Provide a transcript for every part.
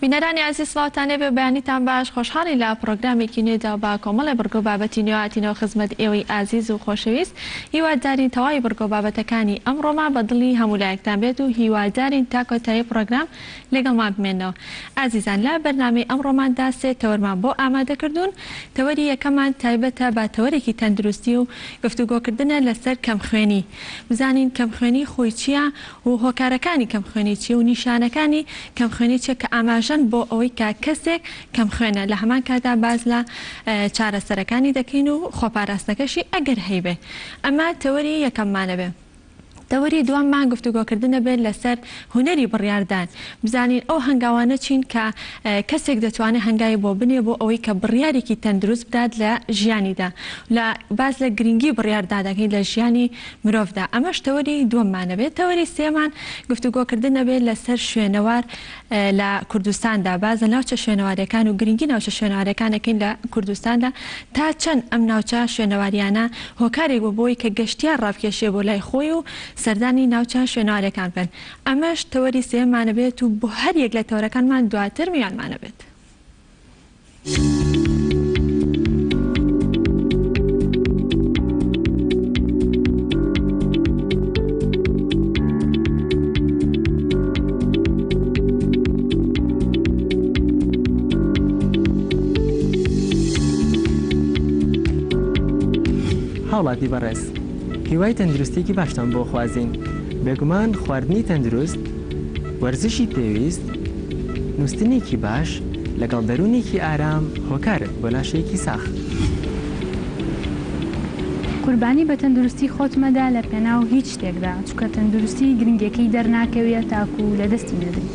بینەرانی عزیز سڵاوتانێ بێ بەیانیتان باش خۆشحاڵی لە پرۆگرامێکی نوێدا با کۆمەڵی بڕگۆ بابەتی نوێهاتینەوە خزمەت ئێوەی ئازیز و خۆشەویست هیوادارین تەواوی بڕگۆ بابەتەکانی ئەمڕۆما بە دڵی هەموو لایەکتان بێت و هیوادارین تا کۆتایی پرۆگرام لەگەڵمان بمێنەوە. ئازیزان لە بەرنامەی ئەمڕۆماندا سێ تەوەرمان بۆ ئامادەکردوون. تەوەری یەکەمان تایبەتە بە تەوەرێکی تەندروستی و گفتوگۆکردنە لەسەر کەمخوێنی. بزانین کەمخوێنی خۆی چییە و هۆکارەکانی کەمخوێنی چی و نیشانەکانی کەمخوێنی چیە کە ئاماژەن بۆ ئەوەی کە کەسێک کەمخوێنە لە هەمان کاتا باز لە چارەسەرەکانی دەکەین و خۆپاراستنەکەشی ئەگەر هەیبێ. ئەمە تەوەری یەکەممانە بێ. تەوەری دواممان گفتوگۆکردنە بێت لەسەر هونەری بڕیاردان. بزانین ئەو هەنگاوانە چین کە کەسێک دەتوانێت هەنگای بۆ بنێ بۆ ئەوەی کە بڕیارێکی تەندروست بدات لە ژیانیدا لە باز لە گرنگی بڕیاردادەکەی لە ژیانی مرۆڤدا. ئەمەش تەوەری دووەممانە بێت. تەوەری سێمان گفتوگۆکردنە بێت لەسەر شوێنەوار لە کوردستاندا بازە ناوچە شوێنەوارەکان و گرنگی ناوچە شوێنەوارەکانەکەین لە کوردستاندا تا چەند ئەم ناوچە شوێنەواریانە هۆکارێک بۆ بۆی کە گەشتیار ڕابکێشێ بۆ لای خۆی و سەردانی ناوچە شوێنەوارەکان بن. ئەمەش تەوەری سێمانە بێت و بۆ هەر یەک لە تەوەرەکانمان دواتر میوانمانە بێت. هاوڵاتی بەڕێز، هیوای تەندروستێکی باشتان بۆ خوازین. بێگومان خواردنی تەندروست، وەرزشی پێویست، نووسنێکی باش لەگەڵ دەرونێکی ئارام هۆکارت بۆ لاشەیەکی ساخت. قوربانی بە تەندروستی خۆتمەدا لە پێناو هیچ شتێکدا، چونکە تەندروستی گرنگەکەی دەرناکەوێت تاکو و لە دەستی نەدەین.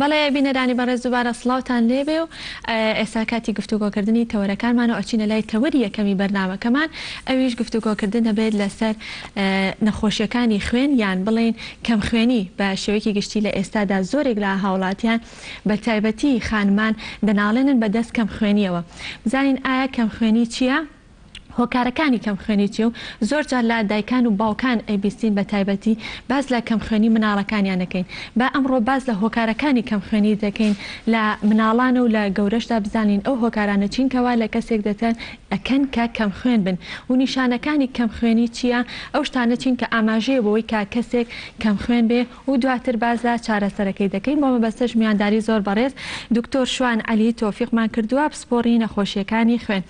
بەڵێ بینەرانی بەڕێز دووبارە سڵاوتان لێبێ و ئێستا کاتی گفتوگۆکردنی تەوەرەکانمانە ئەچینە لای تەوەری یەکەمی بەرنامەکەمان. ئەویش گفتوگۆکردنە بێت لەسەر نەخۆشیەکانی خوێن یان بڵێن کەمخوێنی بە شێوەیەکی گشتی لە ئێستادا زۆرێک لە هاوڵاتیان بە تایبەتی خانمان دەناڵێنن بە دەست کەمخوێنیەوە. بزانین ئایا کەمخوێنی چییە؟ هۆکارەکانی کەمخوێنی چی و زۆر جار لە دایکان و باوکان ئەیبیستین بە تایبەتی باز لە کەمخوێنی مناڵەکانیان دەکەین. با ئەمڕۆ باز لە هۆکارەکانی کەمخوێنی دەکەین لە مناڵان و لە گەورەشدا. بزانین ئەو هۆکارانە چینکەوا لە کەسێک دەتەن ئەکەن کە کەمخوێن بن و نیشانەکانی کەمخوێنی چییە؟ ئەو شتانە چین کە ئاماژەیە بۆەوەی کا کەسێک کەمخوێن بێ و دواتر بازدا چارەسەرەکەی دەکەین. بۆ مەبەستەش میانداری زۆر بەڕێز دکتۆر شوان عەلی تۆفیقمان کردووە پسپۆڕی نەخۆشیەکانی خوێن.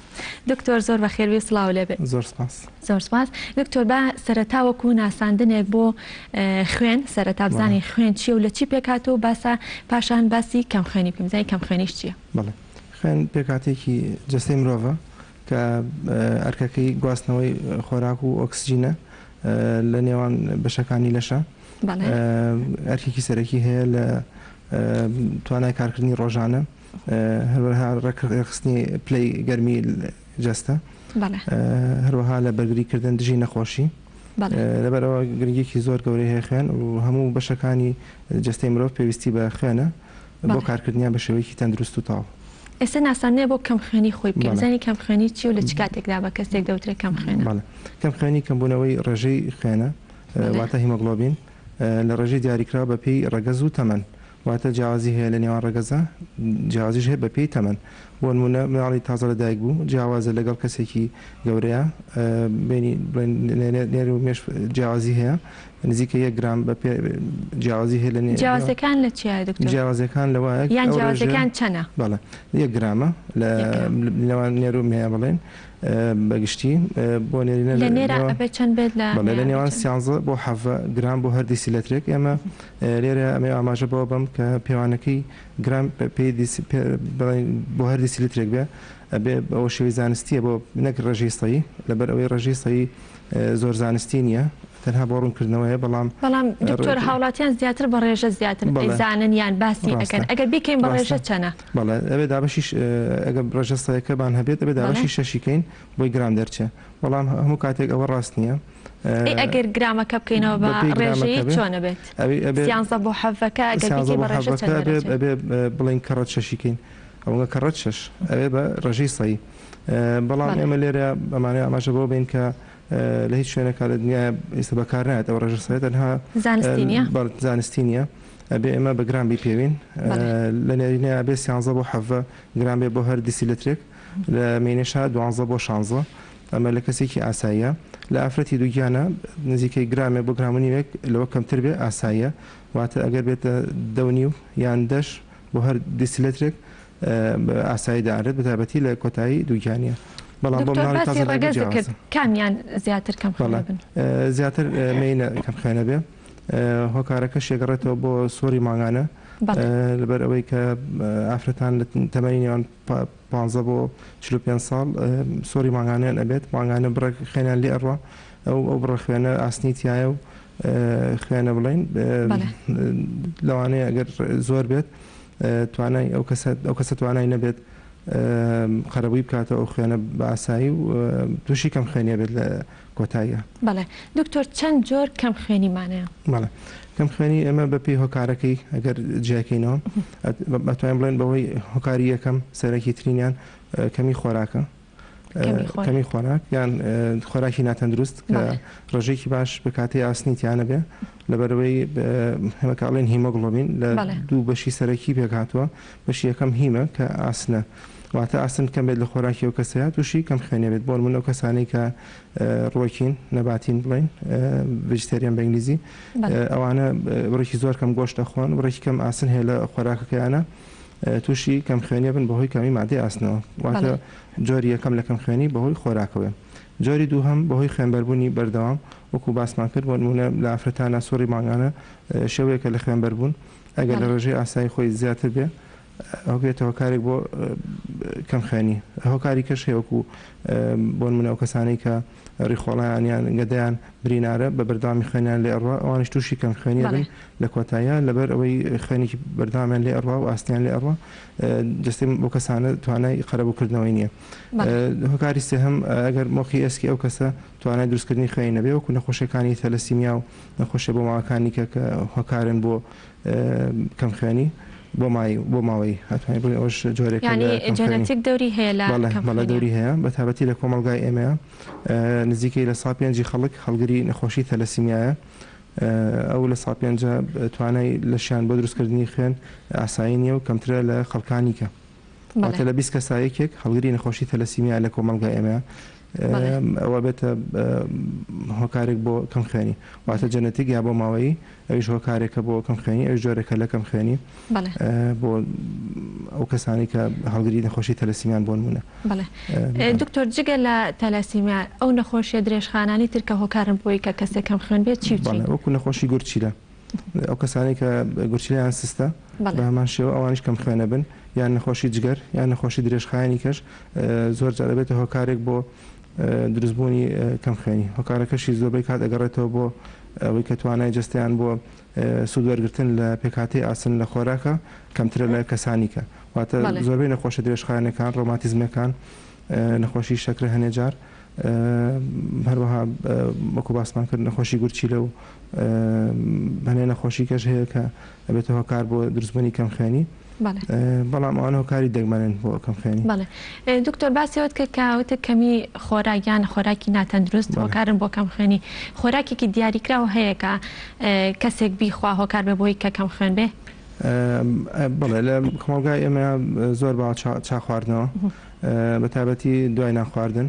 دکتۆر زۆر بەخێربێ زۆر سپاس. زۆر سپاس. دکتۆر با سەرەتا وەکو ناساندنێک بۆ خوێن سەرەتا بزانین خوێن چیە و لە چی پێکاتەوە باسە پاشان باسی کەمخوێنی پێم بزانین کەمخوێنیش چییە؟ بەڵێ خوێن پێکاتێکی جەستەی مرۆڤە کە ئەرکەکەی گواستنەوەی خۆراک و ئۆکسجینە لە نێوان بەشەکانی لەشە. ئەرکێکی سەرەکی هەیە لە توانای کارکردنی ڕۆژانە، هەروەها ڕێکخستنی پلەی گەرمی جەستە، هەروەها لە بەرگریکردن دژی نەخۆشی. لەبەرەوە گرنگێکی زۆر گەورەی هەیە خوێن و هەموو بەشەکانی جەستەی مرۆڤ پێویستی بە خوێنە بۆ کارکردنیان بە شێوەیەکی تەندروست و تاو. ئێستا ناسانەیە بۆ کەمخوێنی خۆی بکەین. بزانین کەمخوێنی چی و لە چ کاتێکدا بە کەسێک دەوترێت کەمخوێنە؟ کەمخوێنی کەمبوونەوەی ڕێژەی خوێنە واتە هیمۆگلۆبین لە ڕێژەی دیاریکرا بە پێی ڕەگەز و تەمەن، واتە جیاوازی هەیە لە نێوان ڕەگەزە، جیاوازیش هەیە بە پێی تەمەن. بۆ نمونە منداڵی تازە لەدایک بوو جیاوازە لەگەڵ کەسێکی گەورەیە بینی نێر و مێش جیاوازی هەیە نزیکە 1 گرام بە جیاوازی هەیە لە جیاوازەکان لە چیە دکتۆر؟ جیاوازەکان لەوایە یان جیاوازەکان چەنە؟ بەڵێ 1 گرامە لە نێوان نێر و مێ بڵێن بەگشتی بۆ نێرینە لە نێرە ئەبێ چەند بێت لە نێوان 13 بۆ 7 گرام بۆ هەر دیسیلەترێک. ئێمە لێرە ئەمێ ئاماژە بەوە بم کە پێوانەکەی گرام بۆ هەر دیسیلترێک بێ ئەبێ ئەوە شێوەی زانستیە بۆ نەک ڕێژەی سەیی، لەبەر ئەوەی ڕێژەی سەیی زۆر زانستی نییە تەنها بۆ ڕوونکردنەوەیە. بەڵام دکتۆر هاوڵاتیان زیاتر بە ڕێژە زیاتر زانن یان باسی ئەەکەن ئەگەر بیکەین بە ڕێژە چەنە؟ بەڵێ ئەبێ دابەشیش ئەگەر ڕێژە سەیەکەبان هەبێت ئەبێ دابەشی 6کەین بۆی گرام دەرچێ. بەڵام هەموو کاتێک ئەوە ڕاست نییە. ئەگەر گرامەکە بکەینەوە بە ڕێژەی چۆنە بێت؟ 13 بۆ 7ەکە ئەبێ بڵین کەڕەت 6کەین ئەوە کەڕەت 6 ئەوێ بە ڕێژەی سەیی. بەڵام ئێمە لێرە ئەمانە ئاماژە بۆ بین کە لە هیچ شوێنێکا لە دنیا ئێستا بەکار نایێت ئەو ڕێژەسەیە تەنها زانستینیە ئەبێ ئێمە بە گرام بیپێوین لە نێرینەیە ئەبێ 13 بۆ 7 گرام بێ بۆ هەر دیسیلترێک لە مێنێشا 12 بۆ 16 ئەمە لە کەسێکی ئاساییە لە ئافرەتی دووگیانە نزیکەی گرامێ بۆ گرامونیوێک لەوە کەمتر بێ ئاساییە واتە ئەگەر بێتە 2.5 یان 10 بۆ هەر دیسیلترێک ئاسایی دەئارێت بەتابەتی لە کۆتایی دووگیانیە. بەڵام بۆ مناڵی ڕەگەز دەکرد کامیان زیاتر کەم خوێنە بن زیاتر مینە کەم خوێنە بێ هۆکارەکە شێگەڕێتەوە بۆ سۆری ماگانە لەبەر ئەوەی کە ئافرەتان لە تەمەنی نێوان 15 بۆ 45 ساڵ سۆری ماگانیان ئەبێت ماگانە بڕە خوێنیان لێ ئەڕوا ئەو بڕە خوێنە ئاسنیتیایە و خوێنە بڵین لەوانەیە ئەگەر زۆر بێت توانای ئەو کەسە توانای نەبێت قەرەبووی بکاتە ئەو خوێنە بە ئاسایی و تووشی کەم خوێنیە بێت لە کۆتاییە. بەڵێ دکتۆر چەند جۆر کەم خوێنیمانەیە؟ بەڵێ کەم خوێنی ئەمە بەپێی هۆکارەکەی ئەگەر جیاکەینەوە ئەتوانین بڵێن بەوەی هۆکاری یەکەم سەرەکی ترینیان کەمی خۆراکە کەمی خۆراک یان خۆراکی ناتەندروست کە ڕێژەیەکی باش بە کاتەی ئاسنیتیانە بێ لەبەرەوەی هەمەکڵێن هیمۆگلۆبین لە دوو بەشی سەرەکی پێکهاتووە بەشی یەکەم هیمە کە ئاسنە واتە ئاسن کەم بێت لە خۆراکی ئەو کەسەیە تووشی کەم خوێنێ بێت بۆ من ئەو کەسانەی کە ڕۆکین نەباتین بڵین ڤێجیتەریان بە ئینگلیزی ئەوانە بڕێکی زۆر کەم گۆشت دەخۆن بڕێکی کەم ئاسن هەیە لە خۆراکەکەیانە تووشی کەم خوێنیە بن بەهۆی کەمی مادەی ئاسنەوە واتە جۆری یەکەم لە کەم خوێنی بەهۆی خۆراکەوە جۆری دووهەم بەهۆی خوێنبەربوونی بەردەوام وەکو باسمان کرد بۆ نمونە لە ئافرەتانە سۆری ماگانە شێوەیەکە لە خوێنبەربوون ئەگەر لە ڕێژەی ئاسایی خۆی زیاتر بێ ئەو بێتە هۆکارێک بۆ کەم خوێنی هۆکاری کەش هەیەوەکو بۆ نمونە ئەو کەسانەی کە ڕیخۆڵیانیان گەدەیان برینارە بە بەرداوامی خوێنیان لێ ئەڕوا ئەوانش تووشی کەم خوێنیە بن لە کۆتاییە لەبەر ئەوەی خوێنێکی بەرداوامیان لێ ئەڕوا و ئاستیان لێ ئەڕوا جستیم بۆ کەسانە توانای قەرەبووکردنەوەی نییە. هۆکاری سێهەم ئەگەر مۆخی ئێسکی ئەو کەسە توانای دروستکردنی خوێنی نەبێ وەکو نەخۆشیەکانی تەلەسیمیا و نەخۆشیە بۆ ماوەکانی کە هۆکارن بۆ کەم خوێنی بۆ ماوەی هاتوانین بڵێن ئەوش جۆرێک جەنەتیک دەوری هەیە لە دەوری هەیە بە تابەتی لە کۆمەلگای ئێمەیە نزیکەی لە 5 خەڵک هەڵگری نەخۆشی تەلەسیمیایە ئەو لە 5 توانای لەشیان بۆ دروستکردنی خوێن ئاسایی نیە و کەمترە لە خەڵکانیکە واتە لە 20 کەسایەکێک هەڵگری نەخۆشی تەلەسیمیا لە کۆمەلگای ئێمەیە ئەوە بێتە هۆکارێک بۆ کەم خوێنی واتە جەنەتیک یا بۆ ماوەیی ئەویش هۆکارێکە بۆ کەم خوێنی ئەوش جۆرێکە لە کەم خوێنی بۆ ئەو کەسانی کە هەڵگری نەخۆشی تەلەسیمیان بۆ نمونە. دکتۆر جگە لە تەلەسیمیا ئەو نەخۆشیە درێژخانانی ترکە هۆکارن بۆی کە کەسێک کەم خوێن بێت چی وەکو نەخۆشی گورچیلە ئەو کەسانی کە گورچیلیان سستە بە هەمان شێوە ئەوانش کەم خوێنە بن یان نەخۆشی جگەر یان نەخۆشی درێژخایانی کەش زۆر جار دەبێتە هۆکارێک بۆ دروستبوونی کەم خوێنی هۆکارەکەشی زۆربەی کات ئەگەڕێتەوە بۆ ئەوەی کە توانای جستیان بۆ سوودوەرگرتن لە پێکاتی ئاسن لە خۆراکە کەمترە لە کەسانیکە واتە زۆربەی نەخۆشە درێژخایانەکان ڕۆماتیزمەکان نەخۆشی شەکرە هەنێجار هەروەها وەکو باسمان کرد نەخۆشی گورچیلە و هەنێ نەخۆشی کەش هەیە کە ئەبێتە هۆکار بۆ دروستبوونی کەم خوێنی بەڵام ئەوان هۆکاری دەگمەنن بۆ کەم خوێنی. دکتۆر باسیەوەت کە کاوتە کەمی خۆراکیان خۆراکی ناتەندروست هۆکارن بۆ کەم خوێنی خۆراکێکی دیاریکراوە هەیە کە کەسێک بیخوا هۆکار بە بۆی کە کەم خوێن بێ؟ بەڵێ لە کۆمەلگای ئێمە زۆر با چا خواردنەوە بە تایبەتی دوای ناخواردن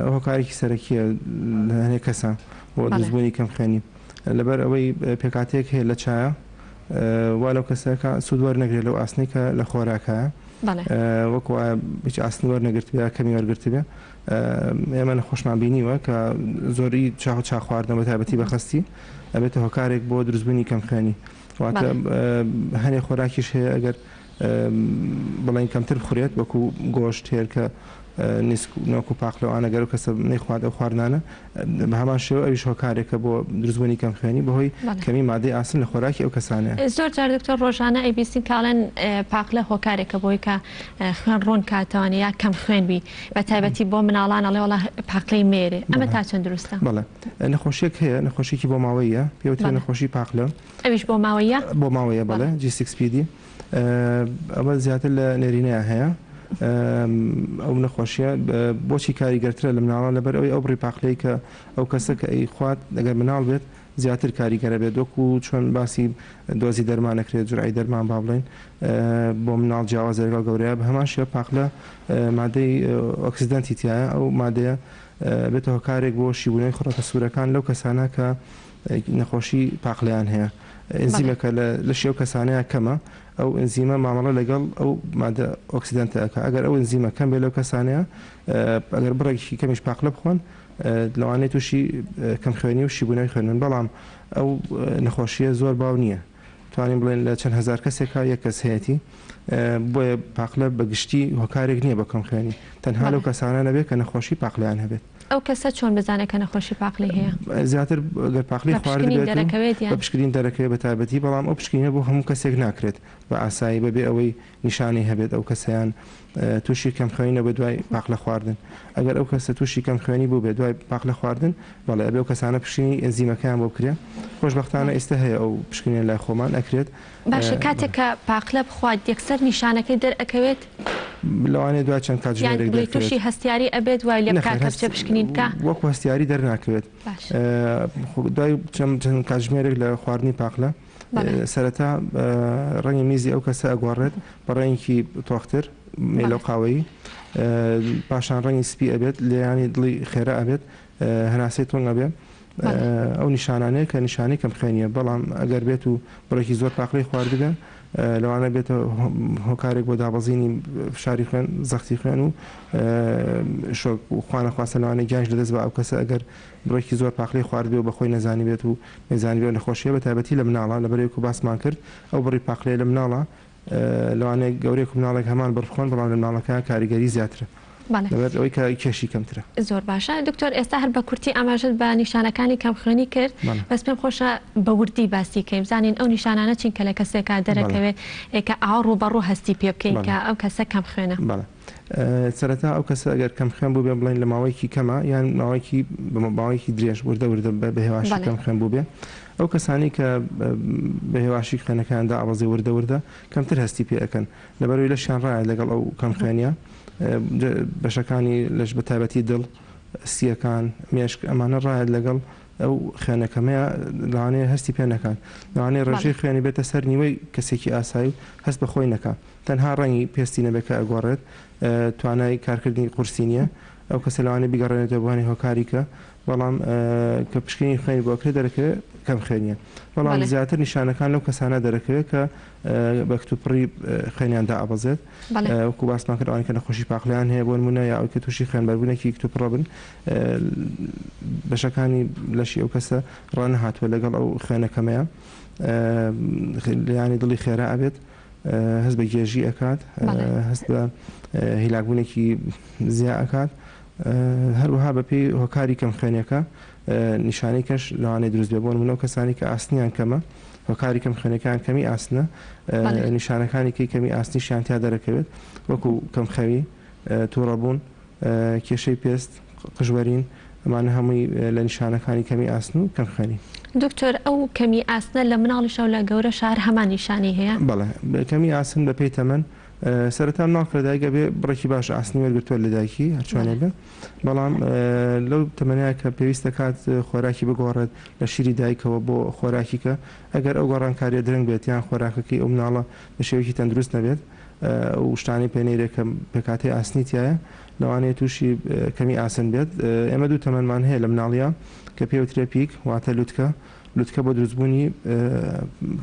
ئەو هۆکارێکی سەرەکیە هەنێ کەسە بۆ دروستبوونی کەم خوێنی لەبەر ئەوەی پێکاتێک هەیە لە چایە وا لەو کەسەکە سوود وەرنەگرێت لەو ئاسنی کە لە خۆراکە وەکو هیچ ئاسنی وەرنەگرت بێ کەمی وەرگرت بێ ئێمە نەخۆشمان بینیوە کە زۆری چا خواردنەوە بە تایبەتی بەخەستی ئەبێتە هۆکارێک بۆ دروستبوونی کەم خوێنی واتە هەنێ خۆراکیش هەیە ئەگەر بڵین کەمتر بخورێت وەکو گۆشت هەیە کە نۆکو پاقلەوانە گەر و کەسە نەیخوات ئەو خواردنانە بە هەمان شێوە ئەویش هۆکارێکە بۆ دروستبوونی کەم خوێنی بەهۆی کەمی مادەی ئاسن لە خۆراکی ئەو کەسانەیە. زۆر جار دکتۆر ڕۆژانە ABC کاڵێن پاقلە هۆکارێکە بۆی کە خوێن ڕۆن کاتەوانە یا کەم خوێنبی بە تایبەتی بۆ مناڵان ئەڵێ وەڵا پاقلەی مێرێ ئەمە تا چەند دروستە؟ بەڵێ نەخۆشیێک هەیە نەخۆشیێکی بۆ ماوەیە پێوترێ نەخۆشی پاقلە ئەویش بۆ ماوەیە بۆ ماوەیە بەڵێ G6PD ئەمە زیاتر لە نێرینەیە هەیە ئەو نەخۆشیە بۆچی کاریگەرترە لە مناڵە لەبەر ئەوی ئەو بڕی پاقلەی کە ئەو کەسە کە ئەی خوات ئەگەر مناڵ بێت زیاتر کاریگەرە بێت وەکو چۆن باسی دۆزی دەرمانەکرێت جورایی دەرمان با بڵێن بۆ مناڵ جیاواز لەگەڵ گەورەیە بە هەمان شێوە پاقلە مادەی ئۆکسیدەنتی تایە ئەو مادەیە بێتە هۆکارێک بۆ شیبوونەوەی خوڕەتە سوورەکان لەو کەسانە کە نەخۆشی پاقلیان هەیە ئەنزیمەکە لە شێو کەسانەیە کەمە ئەو ئەنزیمە مامەڵە لەگەڵ ئەو مادە ئۆکسیدەنتەکە ئەگەر ئەو ئەنزیمە کەم بێت لەو کەسانەیە ئەگەر بڕێکی کەمیش پاقلە بخۆن لەوانەیە تووشی کەم خوێنی و شیبوونەوەی خوێنن بەڵام ئەو نەخۆشیە زۆر باو نییە توانین بڵێن لە چەند هزار کەسێکا یەک کەس هەیەی بۆیە پاقلە بەگشتی هۆکارێک نییە بە کەم خوێنی تەنها لەو کەسانە نەبێت کە نەخۆشی پاقلیان هەبێت ئەو کەسە چۆن بزانێت کە نەخۆشی پاقلی هەیە زیاتر گەر پاقلی خوارد بە پشکنین دەرەکەوێت بە تایبەتی بەڵام ئەو پشکنینە بۆ هەموو کەسێک ناکرێت بە ئاسایی بەبێ ئەوەی نیشانی هەبێت ئەو کەسیان تووشی کەم خوێنە بە دوای پاقلە خواردن ئەگەر ئەو کەسە تووشی کەم خوێنی بوو بێ دوای پاقلە خواردن بەڵێ ئەبێ ئەو کەسانە پشکنی ئەنزیمەکەیان بۆ بکرێ خۆشبەختانە ئێستا هەیە ئەو پشکنیان لای خۆمان ئەکرێت باشە کاتێک کە پاقلە بخوات یەکسەر نیشانەکەی دەرئەکەوێت لەوانێ دوای چەند کاتژمێرێک تووشی هەستیاری ئەبێت وای لێ بکاتە بچە پشکنین بکە وەکو هەستیاری دەرناکەوێت دوای چەند کاتژمێرێک لە خواردنی پاقلە سەرەتا ڕەنگی میزی ئەو کەسە ئەگوارڕێت بە ڕێنکی تۆختر مێلە قاوەیی پاشان ڕەنگی سپی ئەبێت لێیانی دڵی خێرا ئەبێت هەناسەی تۆنگ ئەبێت ئەو نیشانانەیە کە نیشانی کەم خوێنیە بەڵام ئەگەر بێت و بڕێکی زۆر پاقلەی خواردبێ لەوانە بێتە هۆکارێک بۆ دابەزینی فشاری خوێن زەختی خوێن و خوانە خواستە لەوانەیە گیانش لەدەست بە ئەو کەسە ئەگەر بڕێکی زۆر پاقلەی خواردبێ و بەخۆی نەزانی بێت و نێزانی بێ نەخۆشیە بە تایبەتی لە مناڵە لەبەرێک و باسمان کرد ئەو بڕی پاقلەیە لە مناڵە لەوانەیە گەورەیەک و مناڵێک هەمان بڕخۆن بەڵام لە مناڵەکە کاریگەری زیاترە لەبەر ئەوەی کە کێشی کەمترە زۆر باشە دکتۆر ئێستا هەر بە کورتی ئاماژت بە نیشانەکانی کەم خوێنی کرد بەس پێم خۆشە بە وردی باسی کەیم بزانین ئەو نیشانانە چین کە لە کەسێکا دەرەکەوێت کە ئاڕوو بەڕوو هەستی پێ بکەین کە ئەو کەسە کەم خوێنە سەرەتا ئەو کەسە ئەگەر کەم خوێن بوو بێ بڵین لە ماوەیەکی کەمە یان ماوەیەکی درێژ وردە بە هێواشی کەم خوێن بوو بێ ئەو کەسانی کە بە هێواشی خوێنەکاندا ئاوازی وردە کەمتر هەستی پێ ئەەکەن لەبەرەوەی لەشیان ڕایە لەگەڵ ئەو کەم خوێنیە بەشەکانی لەش بە تایبەتی دڵ سیەکان مێشک ئەمانە ڕایەت لەگەڵ ئەو خوێنەکەمەیە لەوانەیە هەستی پێ نەکەن لەوانەیە ڕێژەی خوێنی بێتە سەر نیوەی کەسێکی ئاسایی و هەست بە خۆی نەکە تەنها ڕەنگی پێستی نەبێت کە ئەگۆڕێت توانای کارکردنی قورسی نییە ئەو کەسە لەوانەیە بیگەڕێنێتە بوانی هۆکاریکە بەڵام کە پشکنی خوێنی بۆکرێ دەرەکەوێت کەم خوێنیە بەڵام زیاتر نیشانەکان لەو کەسانە دەرەکەوێت کە بە کتوپڕی خوێنیاندا ئابەزێت وەکو باسمان کرد ئەوانەی کە نەخۆشی پاقلیان هەیە بۆ نمونە یا ئەو کە تووشی خوێنبەربوونێکی کتوپڕە بن بەشەکانی لەشی ئەو کەسە ڕەنەهاتووە لەگەڵ ئەو خوێنەکەمەیە ینی دڵی خێرا ئەبێت هەست بە گێژی ئەکات هەست بە هیلاکبوونێکی زیاد ئەکات هەروەها بەپێی هۆکاری کەم خوێنەکە نیشانەی کەش لەوانەیە دروست بێ بۆ نمونە کەسانی کە ئاسنیان کەمە هۆکاری کەم خوێنەکان کەمی ئاسنە نیشانەکانی کەمی ئاسنیشیان تیا دەرەکەوێت وەکو کەم خەوی تووڕەبوون کێشەی پێست قژوەرین ئەمانە هەمووی لە نیشانەکانی کەمی ئاسن و کەم خوێنی دکتۆر ئەو کەمی ئاسنە لە مناڵیشە و لە گەورە شار هەمان نیشانی هەیە بەڵێ کەمی ئاسن بەپێی تەمەن سەرەتا ناڵ لەدایکە بێ بڕێکی باش ئاسنی وەرگرتووە لە دایکی هەرچوانێ بێ بەڵام لەو تەمەنایە کە پێویستە کات خۆراکی بگۆڕێت لە شیری دایکەوە بۆ خۆراکی کە ئەگەر ئەو گۆڕانکاریە درەنگ بێت یان خۆراکەکەی ئەو مناڵە بە شێوەیەکی تەندروست نەبێت و شتانی پێنێرێکە پێکاتی ئاسنی تایە لەوانەیە تووشی کەمی ئاسن بێت ئێمە دوو تەمەنمان هەیە لە مناڵیە کە پێوترێ پیک واتە لوتکە بۆ دروستبوونی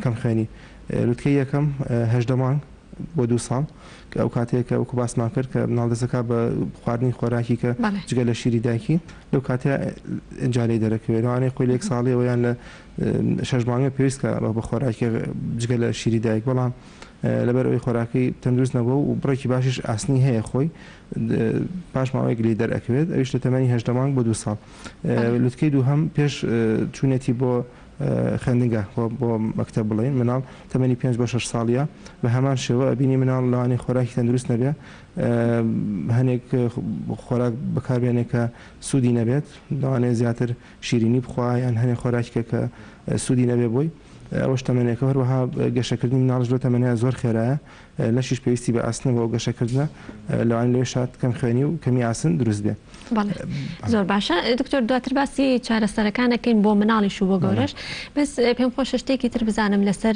کەم خوێنی لوتکەی یەکەم 18 مانگ بۆ 2 ساڵ کە ئەو کاتەیەکە ئەوکو باسمان کرد کە مناڵدەستەکە بە خواردنی خۆراکی کە جگە لە شیری دایکی لەو کاتەیە ئەنجالی دەرەکەوێت لەوانەیە خۆی لە 1 ساڵی یان لە 6 مانگە پێویستکە بە خۆراکی جگە لە شیری دایک بەڵام لەبەر ئەوەی خۆراکی تەندروست نەبووە و بڕێکی باشیش ئاسنی هەیە خۆی پاش ماوەیەک لی دەرەکەوێت ئەویش لە تەمەنی 18 مانگ بۆ 2 ساڵ لوتکەی دووهەم پێش چوونەتی بۆ خوێندنگە بۆ مەکتەب بڵێن مناڵ تەمەنی 5 بۆ 6 ساڵیە بە هەمان شێوە ئەبینی مناڵ لەوانەیە خۆراکی تەندروست نەبێت هەنێک خۆراک بەکاربێنێت کە سوودی نەبێت لەوانەیە زیاتر شیرینی بخوا یان هەنێک خۆراکێکە کە سوودی نەبێ بۆی ئەوەش تەمەنێکە هەروەها گەشەکردنی مناڵش بۆ تەمەنیا زۆر خێرایە لەشیش پێویستی بە ئاسنەوە گەشەکردنە لەوان لێ شاد کەم خوێنی و کەمی ئاسن دروست بێ. زۆر باشە دکتۆر دواتر باسی چارەسەرەکانەکەین بۆ مناڵیش و بۆ گەورەش بەس پێم خۆشە شتێکی تر بزانم لەسەر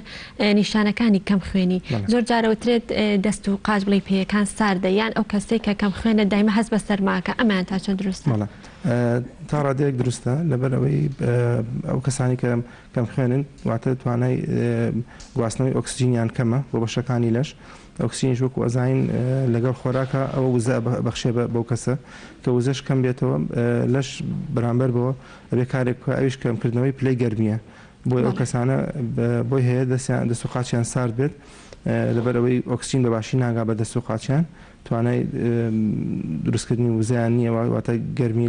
نیشانەکانی کەم خوێنی زۆر جارەوترێت دەست و قاچ بڵی پێیەکان ساردە یان ئەو کەسێک کە کەم خوێنە دایمە هەست بە سەرماکە ئەمان تا چەند دروستە؟ تا ڕادەیەک دروستە لەبەر ئەوەی ئەو کەسانی کە کەم خوێنن واتە توانای گواستنەوەی ئۆکسجینیان کەمە بۆ بەشەکانی لەش ئۆکسجینیش وەکو ئەزاین لەگەڵ خۆراکە ئەوە وزە بەخشێ بەو کەسە کە وزەش کەم بێتەوە لەش بەرامبەر بەوە ئەبێ کارێک ئەویش کەمکردنەوەی پلەی گەرمیە بۆی ئەو کەسانە بۆی هەیە دەست و قاچیان سارد بێت لەبەر ئەوەی ئۆکسجین بە باشی ناگا بە دەست و قاچیان توانای دروستکردنی وزیان نییە واتە گەرمی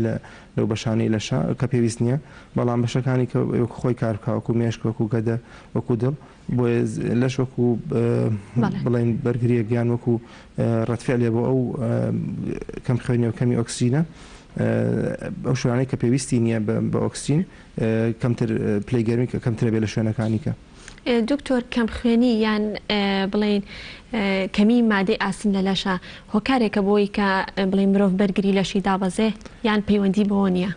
لەو بەشانەی لەشا کە پێویست نییە بەڵام بەشەکانی کە خۆی کارکە وەکو مێشک وەکو گەدە وەکو دڵ بۆیە لەش وەکو بڵین بەرگریە گیان وەکو ڕەتفعلێ بۆ ئەو کەم خوێنی و کەمی ئۆکسجینە ئەو شوانەی کە پێویستی نییە بە ئۆکسجین کەمتر پلەی گەرمی کە کەمترە بێ لە شوێنەکانی کە. دکتۆر کەم خوێنی یان بڵین کەمی مادەی ئاسن لە لەشە هۆکارێکە بۆی کە بڵین مرۆڤ بەرگری لەشی دابەزێ یان پەیوەندی بۆ نییە؟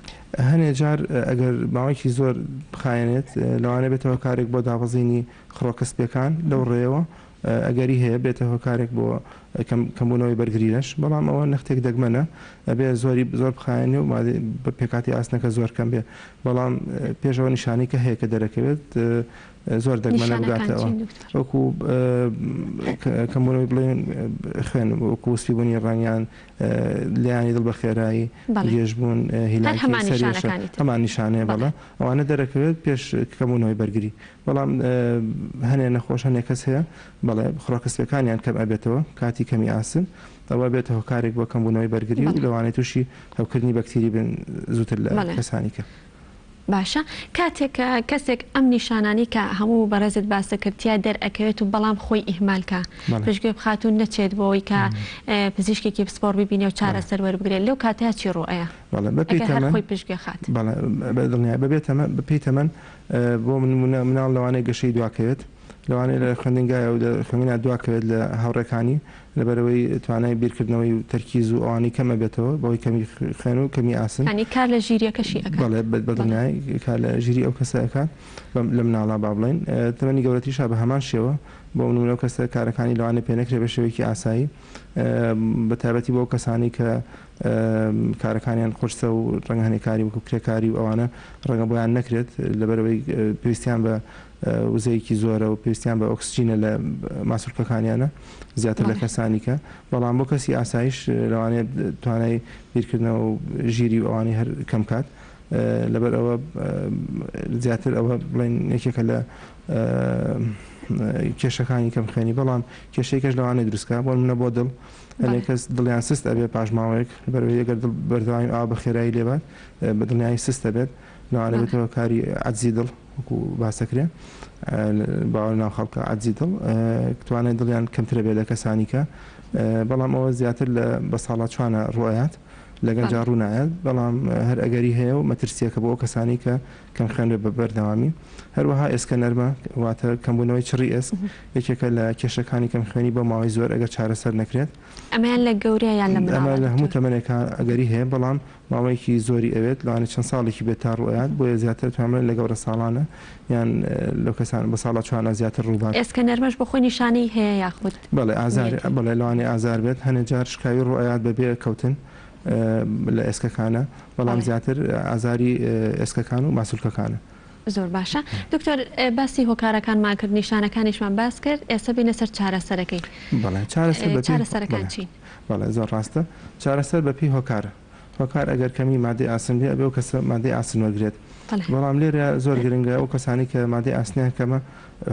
هەنێ جار ئەگەر ماوەیەکی زۆر بخایەنێت لەوانە بێتەوە کارێک بۆ دابەزینی خڕۆکەسپیەکان لەو ڕێەوە ئەگەری هەیە بێتەوە کارێک بۆ کەمبوونەوەی بەرگری لەش بەڵام ئەوە نەختێک دەگمەنە ئەبێ زۆر بخایەنی و پێکاتی ئاسنەکە زۆر کەم بێ بەڵام پێشەوە نیشانی کە هەیە کە دەرەکەوێت زۆر دەگمەنە بگاتەوە وەکو کەمبوونەوەی بڵێن خوێن وەکو سپیبوونی ڕانیان لیانی دڵ بە خێرایی گێژبوون هیلاکی هەمان نیشانەیە بەڵە ئەوانە دەرەکەوێت پێش کەمبوونەوەی بەرگری بەڵام هەنێ نەخۆش هەنێ کەس هەیە بەڵێ خڕۆکەسپیەکانیان کەم ئەبێتەوە کاتی کەمی ئاسن ئەوە بێتەوە کارێک بۆ کەمبوونەوەی بەرگری و لەوانەیە تووشی هەوکردنی بەکتری بن زووتر لە کەسانی کە. باشە کاتێک کەسێک ئەم نیشانانی کە هەموو بەڕێزت باسەکردیا دەرئەکەوێت و بەڵام خۆی ئیهمالکە پێشگوێ بخاتون نەچێت بۆەوەی کە پزیشکێکی پسپۆر ببینێ و چارەسەر وەربگرێت لەو کاتەیە چی ڕۆیە خۆی پێشگوێ خات بەپێی تەمەن بۆ مناڵ لەوانەیە گەشەی دواکەوێت لەوانەیە لە خوێندنگایە و خوێنینە دواکەوێت لە هاوڕێکانی لەبەرەوەی توانای بیرکردنەوەی و تەرکیز و ئەوانی کەمە بێتەوە بەوەی کەمی خوێن و کەمی ئاسن کار لە ژیریەکەشی بەدڵنیای کار لە ژیری ئەو کەسەکان لە مناڵا با بڵێن تەمەنی گەورەتیشا بە هەمان شێوە بۆ نمونە کەسە کارەکانی لەوانێ پێ نەکرێ بە شێوەیەکی ئاسایی بە تایبەتی بۆ کەسانی کە کارەکانیان خۆشتە و ڕەنگە هەنێکاری وەکو کرێکاری و ئەوانە ڕەنگە بۆیان نەکرێت لەبەرەوەی پێویستیان بە وزەیەکی زۆرە و پێویستیان بە ئۆکسجینە لە ماسوولکەکانیانە زیاتر لە کەسانی کە بەڵام بۆ کەسی ئاسایش لەوانێت توانای بیرکردنەوە و ژیری و ئەوانی هەر کەم کات لەبەر ئەوە زیاتر ئەوە بڵێن یەکێکە لە کێشەکانی کەم خوێنی بەڵام کێشەیەکەش لەوانەیە دروستکە بۆ منە بۆ دڵ هەنێک کەس دڵیان سست ئەبێ پاشماوەیەک بەرەوەی ئەگەر بەردەوامی ئاوا بە خێرایی لێبات بە دڵنیایی سستە بێت لەوانە بێتەوە کاری عەجزی دڵ وەکو باسەکرێ باوەڕ ناو خەڵکە عەجزی دڵ توانێت دڵیان کەمترە بێت لە کەسانی کە بەڵام ئەوە زیاتر بە ساڵات چوانە ڕۆیات لەگەنجا ڕوونایەت بەڵام هەر ئەگەری هەیە و مەترسیەکە بۆ ئەو کەسانی کە کەم خوێن بە بەردەوامی هەروەها ئێسکە نەرمە واتە کەمبوونەوەی چڕی ئێسک یەکێکە لە کێشەکانی کەم خوێنی بۆ ماوەی زۆر ئەگەر چارەسەر نەکرێت ئەمەیان لە گەورەیان ئەمە لە هەموو تەمەنێکە ئەگەری هەیە بەڵام ماوەیەکی زۆری ئەوێت لەوانێ چەند ساڵێکی بێت تا ڕۆیات بۆیە زیاتر توانێت لە گەورە ساڵانە یان لەو کەسان بە ساڵە چوانە زیاتر ڕووبات ئێسکە نەرمەش بە خۆی نیشانەی هەیە یاخود بەڵێ ئازار بەڵێ لەوانێ ئازار بێت هەنێ جار شکاوی ڕۆیات بەبێ کەوتن لە ئێسکەکانە بەڵام زیاتر ئازاری ئێسکەکان و ماسوولکەکانە. زۆر باشە دکتۆر باسی هۆکارەکانمان کرد نیشانەکانیشمان باس کرد ئێستا بینە سەر چارەسەرەکەی بەڵێ چارەسەرەکان چین؟ بەڵێ زۆر ڕاستە چارەسەر بەپی هۆکارە هۆکار ئەگەر کەمی مادەی ئاسن بێ ئەبێ و کەسە مادەی ئاسن وەرگێت بەڵام لێرە زۆر گرنگە ئەو کەسانی کە مادەی ئاسنیان کەمە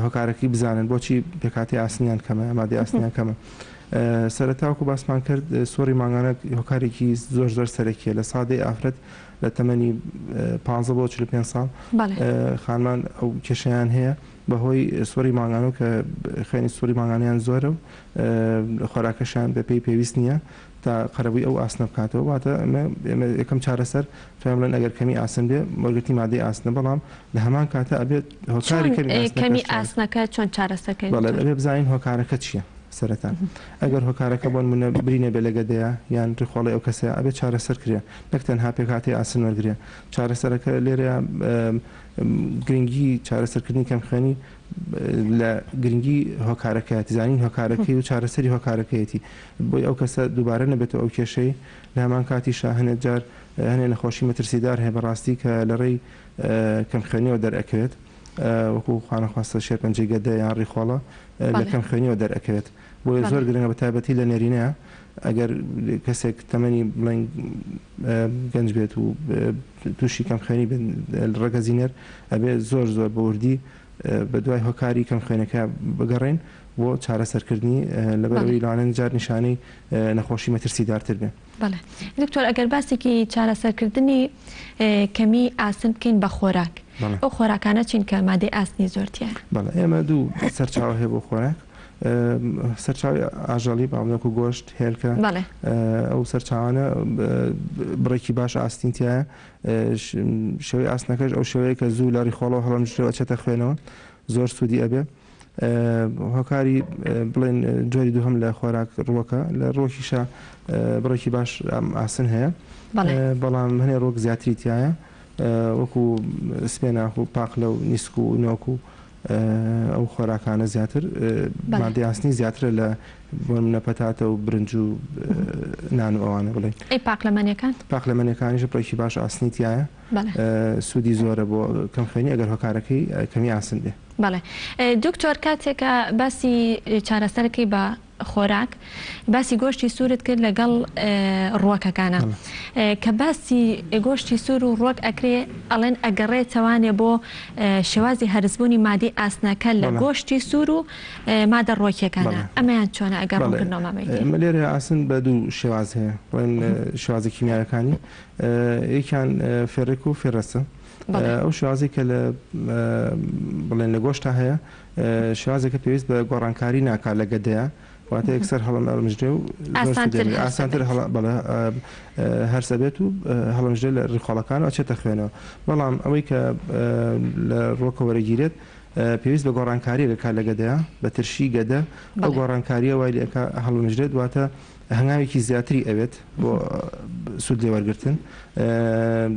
هۆکارەکەی بزانن بۆچی پێکاتی ئاسنیان کەمە مادەی ئاسنیان کەمە سەرەتاوەکو باسمان کرد سۆری ماگانە هۆکارێکی زۆر سەرەکیە لە سادەی ئافرەت لە تەمەنی 15 بۆ 45 ساڵ خانمان ئەو کێشەیان هەیە بەهۆی سووری ماگانە کە خوێنی سووری ماگانیان زۆرە و خۆراکەشان بە پێی پێویست نییە تا قەرەبووی ئەو ئاسنە بکاتەوە واتە ئێمە یەکەم چارەسەر توانین بڵێن ئەگەر کەمی ئاسن بێ وەرگرتی مادەی ئاسنە بەڵام لە هەمان کاتە ئەبێت هۆکاری کەمی ئاسنەکە چۆن چارەسەرکەین ئەبێ بزانین هۆکارەکە چییە سەرەتا ئەگەر هۆکارەکە بۆن منە برینە بێ لەگەدەیە یان ڕخۆڵی ئەو کەسەیە ئەبێت چارەسەر کرێ نەک تەنها پێکاتی ئاسن وەرگرێ چارەسەرەکە لێرە گرنگی چارەسەرکردنی کەمخێنی لە گرنگی هۆکارەکەیەتی زانین هۆکارەکەی و چارەسەری هۆکارەکەیەتی بۆی ئەو کەسە دووبارە نەبێتەوە ئەو کێشەی لە هەمان کاتیشا هەنێک جار هەنێ نەخۆشی مەترسیدار هەیە بەڕاستی کە لە ڕێی کەمخێنیەوە دەرئەکەوێت وەکو خوانەخواستە شێرپەنجەی گەدە یان ڕیخۆڵە لە کەمخێنیەوە دەرئەکەوێت بۆیە زۆر گرنگە بە تایبەتی لە نێرینەیە ئەگەر کەسێک تەمەنی بڵێن گەنج بێت و تووشی کەمخێنی ڕێگە زینەر ئەبێ زۆر زۆر بە وردی بە دوای هۆکاری کەمخێنەکە بگەڕێن بۆ چارەسەرکردنی لەبەرەوەی لەوانەیە جار نیشانەی نەخۆشی مەترسیدارتر بێن. بەڵێ دکتۆر ئەگەر باسێکی چارەسەرکردنی کەمی ئاسن بکەین بە خۆراک ئەو خۆراکانە چین کە مادەی ئاسنی زۆرتیە؟ بەڵێ ئێمە دوو سەرچاوە هەیە بۆ خۆراک سەرچاوی ئاژەڵی باڵنەک و گۆشت هێلکە ئەو سەرچاوانە بڕێکی باش ئاستینتیایە شێوەی ئاسنەکەش ئەو شێوەیە کە زوو لە ڕیخۆڵەوە هەڵەمژرەوە چێتە خوێنەوە زۆر سوودی ئەبێ هۆکاری بڵێن جۆری دووهەم لە خۆراک ڕووەکە لە ڕۆکیشە بڕێکی باش ئاسن هەیە بەڵام هەنێ ڕۆک زیاتری تایە وەکو سپێناخ و پاقلە و نیسک و نۆک و ئەو خۆراکانە زیاتر مادەی ئاسنی زیاترە لە بۆ منە پەتاتە و برنج و نان و ئەوانە بڵێن ئەی پاقلەمەنیەکان پاقلەمەنیەکانیش بڕێکی باش ئاسنی تایە سوودی زۆرە بۆ کەمخێنی ئەگەر هۆکارەکەی کەمی ئاسن بێ. بەڵێ دکتۆر کاتێکە باسی چارەسەرەکەی بە خۆراک باسی گۆشتی سوورت کرد لەگەڵ ڕووەکەکانە کە باسی گۆشتی سوور و ڕووەک ئەکرێ ئەڵێن ئەگەڕێتەوانێ بۆ شێوازی هەرزبوونی مادەی ئاسنەکە لە گۆشتی سوور و مادە ڕۆکیەکانە ئەمەیان چۆنە ئەگەڕکردنەوە لێرە ئاسن بە دوو شێواز هەیە بڵێن شێوازی کیمیاەکانی یەکیان فێرک و فێرەسە ئەو شێوازی کە لە بڵێن لە گۆشتا هەیە شێوازێکە پێویست بە گۆڕانکاری ناکات لە گەدەیە واتە یەکسەر هەڵەمژدرێ و ئاسانتر هەرسەبێت و هەڵەمژدرێ لە ڕیخۆڵەکان و ئەچێتە خوێنەوە بەڵام ئەوەی کە لە ڕۆکە وەرەگیرێت پێویست بە گۆڕانکاری لەکات لە گەدەیە بە ترشی گەدە ئەو گۆڕانکاریە وای لەکە هەڵەمژدرێت واتە هەنگاوێکی زیاتری ئەوێت بۆ سوود لێوەرگرتن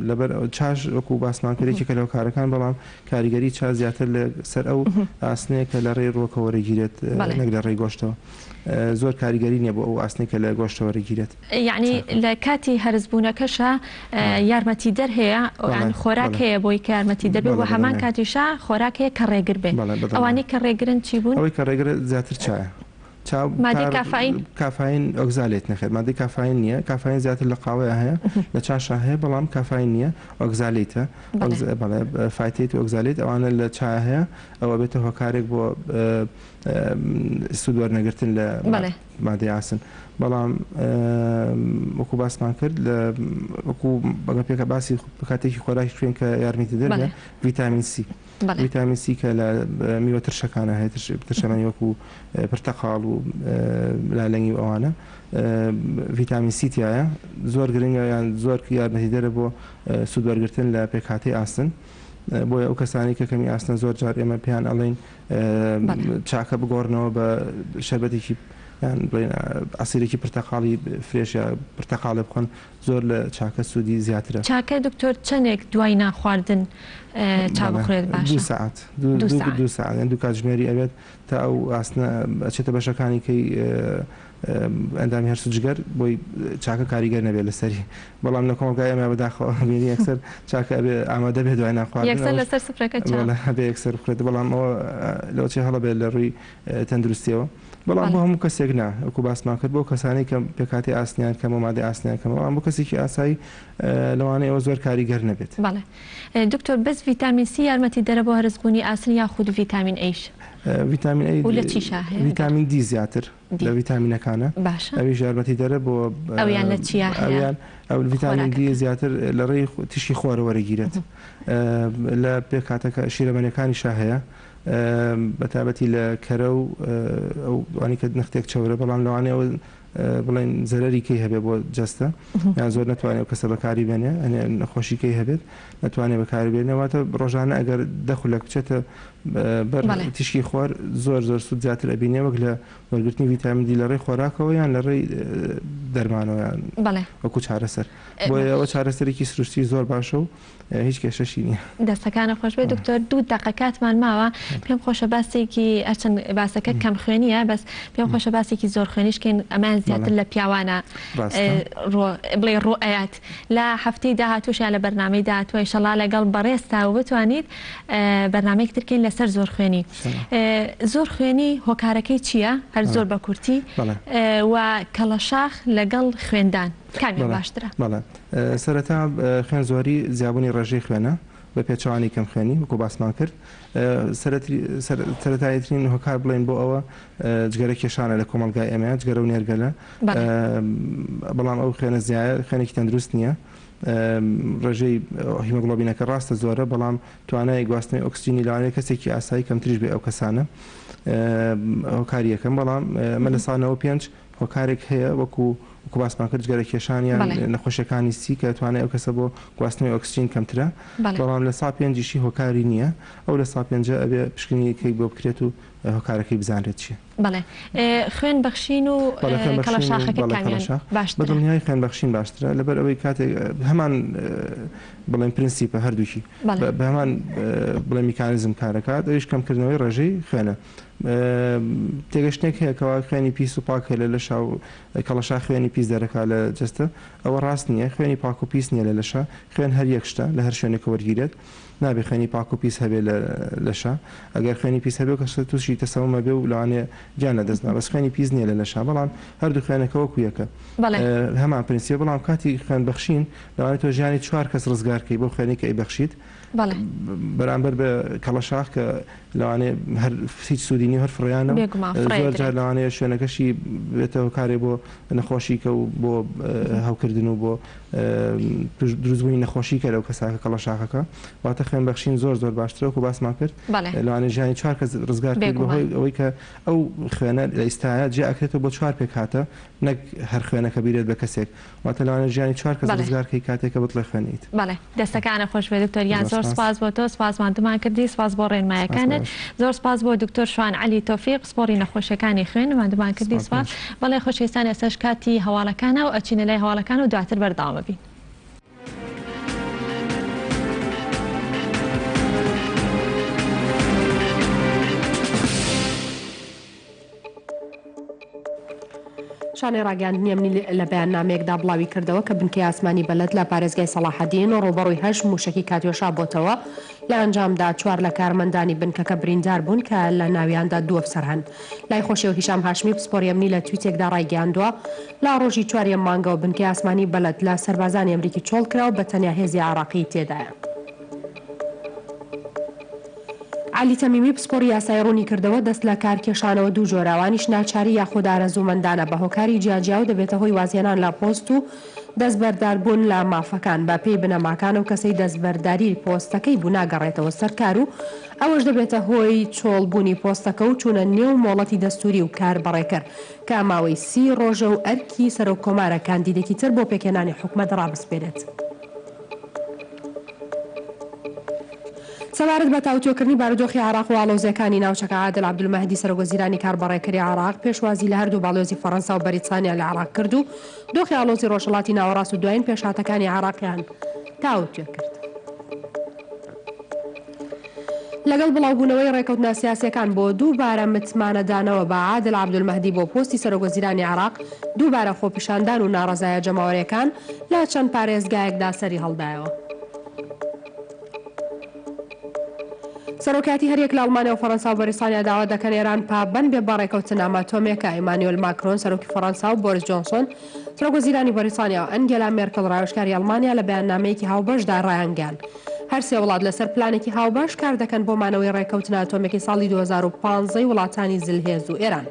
لەبەر چاش وەکو باسمانکردێکی کە لەو کارەکان بەڵام کاریگەری چا زیاتر لە سەر ئەو ئاسنەیە کە لە ڕێی ڕۆکە وەرەگیرێت نەک لە ڕێی گۆشتەوە زۆر کاریگەری نییە بۆ ئەو ئاسنەی کە لە گۆشتە وەرەگیرێت. یعنی لە کاتی هەرزبوونەکەشە یارمەتی دەر هەیە خۆراک هەیە بۆی کە یارمەتی دەبێت و هەمان کاتیشا خۆراک هەیە کە ڕێگر بێ ئەوانەی کە ڕێگرن چی بوون؟ ئەوەی کە ڕێگر زیاتر چایە کافاین ئۆگزالێت نەخێت مادەی کافاین نییە کافاین زیاتر لە قاوەیە هەیە لە چاشە هەیە بەڵام کافاین نییە ئۆگزالیتە فایتێت ئۆگزالیت ئەوانە لە چای هەیە ئەوە بێتە هۆکارێک بۆ سوود وەرنەگرتن لە مادەی ئاسن بەڵام وەکو باسمان کرد لە وەکو بەگە پێکە باسی کاتێکی خۆراکی خوێن کە یارمەتی دەرێ ڤیتامین سی ڤیتامین سی کە لە میوە ترشەکانە هەیە ترشەمەنی وەکو پرتەقاڵ و لالەنگی و ئەوانە ڤیتامین سی تایە زۆر گرنگە یان زۆر یارمەتی دەرە بۆ سوود وەرگرتن لە پێکهاتەی ئاسن بۆیە ئەو کەسانی کە کەمی ئاسنە زۆر جار ئێمە پێیان ئەڵێن چاکە بگۆڕنەوە بە شەربەتێکی بڵێن ئاسیرێکی پرتەقاڵی فرێشە پرتەقاڵە بخۆن زۆر لە چاکە سوودی زیاترە. چاکە دکتۆر چەندێک دوای ناخواردن چا بخورێت باشە؟ 2 ساعت دوو کاتژمێری ئەوێت تا ئەو ئاسنە ئەچێتە بەشەکانی کەی ئەندامی هەر سوجگەر بۆی چاکە کاریگەر نەبێت لەسەری بەڵام لە کۆمەلگای ئەمە بەداخەوەبینی یەکسەر چاکە ئەبێ ئامادە بێت دوای ناخواردن لەسەر سفرەکە هەبێ یەکسەر بخرێت بەڵام ئەوە لەوە چێ هەڵە بێت لە ڕووی تەندروستیەوە بەڵام بۆ هەموو کەسێک نا وەکو باسمان کرد بۆ کەسانی کە پێکاتی ئاسنیان کەم و مادەی ئاسنیان کەم بەڵام بۆ کەسێکی ئاسایی لەوانەیە ئەوە زۆر کاریگەر نەبێت. بەڵێ دکتۆر بەس ڤیتامین سی یارمەتی دەرە بۆ هەرزبوونی ئاسن یاخود ڤیتامین ئەیش؟ ڤیتامین ئەی لە چیشە هەیە؟ ڤیتامین دی زیاتر لە ڤیتامینەکانە ئەویش یارمەتی دەرە بۆ ئەویان لە چیا هەیە؟ ئەو ڤیتامین دی زیاتر لە ڕێی تشی خۆرە وەرەگیرێت لە پێکاتەکە شیرەمەنیەکانیشە هەیە بەتابەتی لە کەرە و ئەوانی کە نختێک چەورە بەڵام لەوانەیە بڵێن زەرەریکەی هەبێت بۆ جەستە یان زۆر نتوانێت کەسە بەکاری بێنێ ئەنێ نەخۆشیکەی هەبێت نتوانێت بەکاری بێنێواتە ڕۆژانە ئەگەر دەخولە بچێتە بەر تیشکی خۆر زۆر زۆر سوود زیاتر ئەبینێ وەک لە وەرگرتنی ڤیتامین دی لە ڕێی خۆراکەوە یان لە ڕێی دەرمانەوە وەکو چارەسەر بۆیە ئەوە چارەسەرێکی سروشتی زۆر باشە و هیچ کێشەشی نییە. دەستەکانە خۆش بێت دکتۆر 2 دقەکاتمان ماوە پێم خۆشە باسێکی ئەچەند باسەکە کەم خوێنیە بەس پێم خۆشە باسێکی زۆر خوێنیشکەین ئەمان زیاتر لە پیاوانە بڵێ ڕۆئەت لە هەفتەی داهاتووشیان لە بەرنامەی داهاتوە ئینشەڵا لەگەڵ بەڕێستا و بتوانیت بەرنامەیەک ترکەین لەسەر زۆر خوێنی. زۆر خوێنی هۆکارەکەی چییە؟ هەر زۆر بە کورتی و کەڵەشاخ لەگەڵ خوێندان کامیان باشترە؟ بەڵێ سەرەتا خوێن زۆری زیابوونی ڕێژەی خوێنە بە پێچوانی کەم خوێنی وەکو باسمان کرد سەرەتایەترین هۆکار بڵێن بۆ ئەوە جگەرە کێشانە لە کۆمەلگای ئێمە جگەرە و نێرگەلە بەڵام ئەو خوێنە زیایە خوێنێکی تەندروست نییە ڕێژەی هیمۆگلۆبینەکە ڕاستە زۆرە بەڵام توانای گواستنەوەی ئۆکسجینی لەوانەیە کەسێکی ئاسایی کەمتریش بێ ئەو کەسانە هۆکاری یەکەم بەڵام مە لە ساڵەوە 5 هۆکارێک هەیە وەکو باسمان کرد جگەرە کێشانیان نەخۆشیەکانی سی کە توانای ئەو کەسە بۆ گواستنەوەی ئۆکسجین کەمترە بەڵام لە سا 5 هۆکاری نییە ئەو لە سا 5 ئەبێ پشکنینیەکەی بۆ بکرێت و هۆکارەکەی بزانرێت چیە. بەڵێ خوێن بەخشین و کەڵەشاخەکە کامیان باشترە؟ بەدڵنیای خوێن بەخشین باشترە لەبەر ئەوەی کاتێک هەمان بڵێن پرینسیپە هەردووکی بە هەمان بڵێ میکانیزم کارەکات ئەویش کەمکردنەوەی ڕێژەی خوێنە تێگەشتێک هەیە کەوا خوێنی پیس و پاک لە لەشا و کەڵەشا خوێنی پیس دەرەکا لە جەستە ئەوە ڕاست نییە خوێنی پاک و پیس نییە لە لەشا خوێن هەر یەک شتە لە هەر شوێنێک وەرگیرێت نابێ خوێنی پاک و پیس هەبێ لەشا ئەگەر خوێنی پیس هەبێ کەس تووشی تەسەومە بێ و لەوانێ گیان لەدەستنا بەس خوێنی پیس نییە لە لەشا بەڵام هەردوو خوێنەکە وەکو یەکە هەمان پرینسیپە بەڵام کاتی خوێن بەخشین لەوانێت تۆ ژیانی 4 کەس ڕزگارکەی بۆ خوێنێکی ئەیبەخشیت بەرامبەر بە کەڵەشاخ کە لەوانێ هەر هیچ سوودینی هەر فڕیانە زۆر جار لەوانەیە شوێنەکەشی بێتەوە کارێ بۆ نەخۆشیکە و بۆ هەوکردن و بۆ دروستبوونی نەخۆشیکە لەو کەساکە کەڵەشاخەکە واتە خوێن بەخشین زۆر زۆر باشترە و باسمان کرد لەوانێ ژیانی 4 کەس ڕزگار کرد بەهۆی ئەوەی کە ئەو خوێنە لە ئیستاە جێ ئەکرێتەوە بۆ 4 پێک هاتە نەک هەر خوێنەکە بیرێت بە کەسێک واتە لەوانێ ژیانی 4 کەس ڕزگارکەی کاتێکە بتڵێ خوێنیت. بەڵێ دەستەکانە خۆش بێت دکتۆریان زۆر سپاس بۆ تۆ سپاسمانتمان کردی سپاس بۆ ڕێنمایەکانت زۆر سپاس بۆ دکتۆر شوان عەلی تۆفیق سپۆری نەخۆشیەکانی خوێن مادەمان کردی سپاس بەڵێ خۆشەویستان ئێستاش کاتی هەواڵەکانە و ئەچینە لای هەواڵەکان و دواتر بەردەوام بین. شانێ ڕاگەاندنی ئەمنی لە بەیاننامەیەکدا بڵاوی کردەوە کە بنکەی ئاسمانی بەلەت لە پارێزگای سەلاحەدین و ڕوبەڕووی 8 موشکی کاتیۆشا بۆتەوە لە ئەنجامدا 4 لە کارمەندانی بنکەکە بریندار بوون کە لە ناویاندا 2 ئەفسەر هەن. لای خۆشیەوە هیشام هاشمی پسپۆری ئەمنی لە تویتێکدا ڕایگەاندووە لا ڕۆژی 4 مانگەوە بنکەی ئاسمانی بەلەت لە سەربازانی ئەمریکی چۆڵ کراوە بە تەنیا هێزی عێراقی تێدایە. علی تەمیمی پسپۆری یاسای ڕوونی کردەوە دەست لە کارکێشانەوە 2 جۆراوانیش ناچاری یاخود ئارەزوومەندانە بە هۆکاری جیاجیا و دەبێتە هۆی وازیێنان لە پۆست و دەستبەرداربوون لە مافەکان بە پێی بنەماکان و کەسەی دەستبەرداری پۆستەکەی بوو ناگەڕێتەوە سەرکار و ئەوەش دەبێتە هۆی چۆڵبوونی پۆستەکە و چوونە نێو مۆڵەتی دەستوری و کار بەڕێکرد کە ماوەی 30 ڕۆژە و ئەرکی سەرۆک کۆمارە کاندیدێکی تر بۆ پێکێنانی حکومەت ڕابسپێرێت. سەبارەت بە تاوتۆکردنی بارودۆخی عێراق و ئاڵۆزیەکانی ناوچەکە عادل عەبدولمەهدی سەرۆکوەزیرانی کاربەڕێکەری عێراق پێشوازی لە هەردوو باڵۆزی فەڕەنسا و بەریتانیا لە عێراق کرد و دۆخی ئاڵۆزی ڕۆژهەڵاتی ناوەڕاست و دوایین پێشهاتەکانی عێراقیان تاوتێ کرد. لەگەڵ بڵاوبوونەوەی ڕێکەوتنە سیاسیەکان بۆ دووبارە متمانەدانەوە بە عادل عەبدولمەهدی بۆ پۆستی سەرۆکوەزیرانی عێراق دووبارە خۆپیشاندان و ناڕەزایە جەماوەریەکان لە چەند پارێزگایەکدا سەری هەڵدایەوە. سەرۆکاتی هەریەک لە ئەڵمانیا و فەڕەنسا و بەریتانیا داوا دەکەن ئێران پابەند بێ بە ڕێکەوتنامە ئەتۆمیەکە ئیمانوئێل ماکرۆن سەرۆکی فەڕەنسا و بۆریس جۆنسۆن سەرۆکوەزیرانی بەریتانیا و ئەنگێلا مێرکەڵ ڕاوێژکاری ئەڵمانیا لە بەیاننامەیەکی هاوبەشدا ڕایانگەیان هەر سێ وڵات لەسەر پلانێکی هاوبەش کار دەکەن بۆ مانەوەی ڕێکەوتنە ئەتۆمیەکی ساڵی 2015 وڵاتانی زلهێز و ئێران.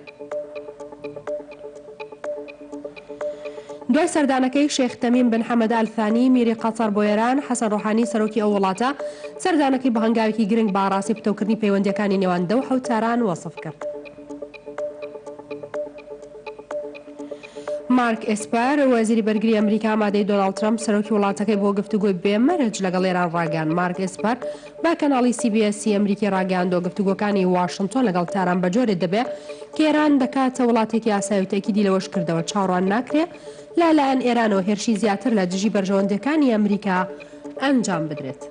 دوای سەردانەکەی شێخ تەمیم بن حەمەد ئەلثانی میری قەتەر بۆ ئێران حەسەن ڕۆحانی سەرۆکی ئەو وڵاتە سەردانەکەی بە هەنگاوێکی گرنگ باڕاستی پتەوکردنی پەیوەندیەکانی نێوان دە و حەوتاران وەسف کرد. مارک ئێسپەر وەزیری بەرگری ئەمریکا ئامادەی دۆناڵد ترەمپ سەرۆکی وڵاتەکەی بۆ گفتوگۆی بێمەرج لەگەڵ ئێران ڕاگەیاند. مارک ئێسپەر بە کەناڵی CBS ئەمریکی ڕاگەیاندۆ گفتوگۆکانی واشنگتۆن لەگەڵ تاران بەجۆرێک دەبێت کە ئێران دەکاتە وڵاتێکی یاسایی و تەکیدی لەوەش کردەوە چاوەڕوان ناکرێت لەلایەن ئێرانەوە هێرشی زیاتر لە دژی بەرژەوەندەکانی ئەمریکا ئەنجام بدرێت.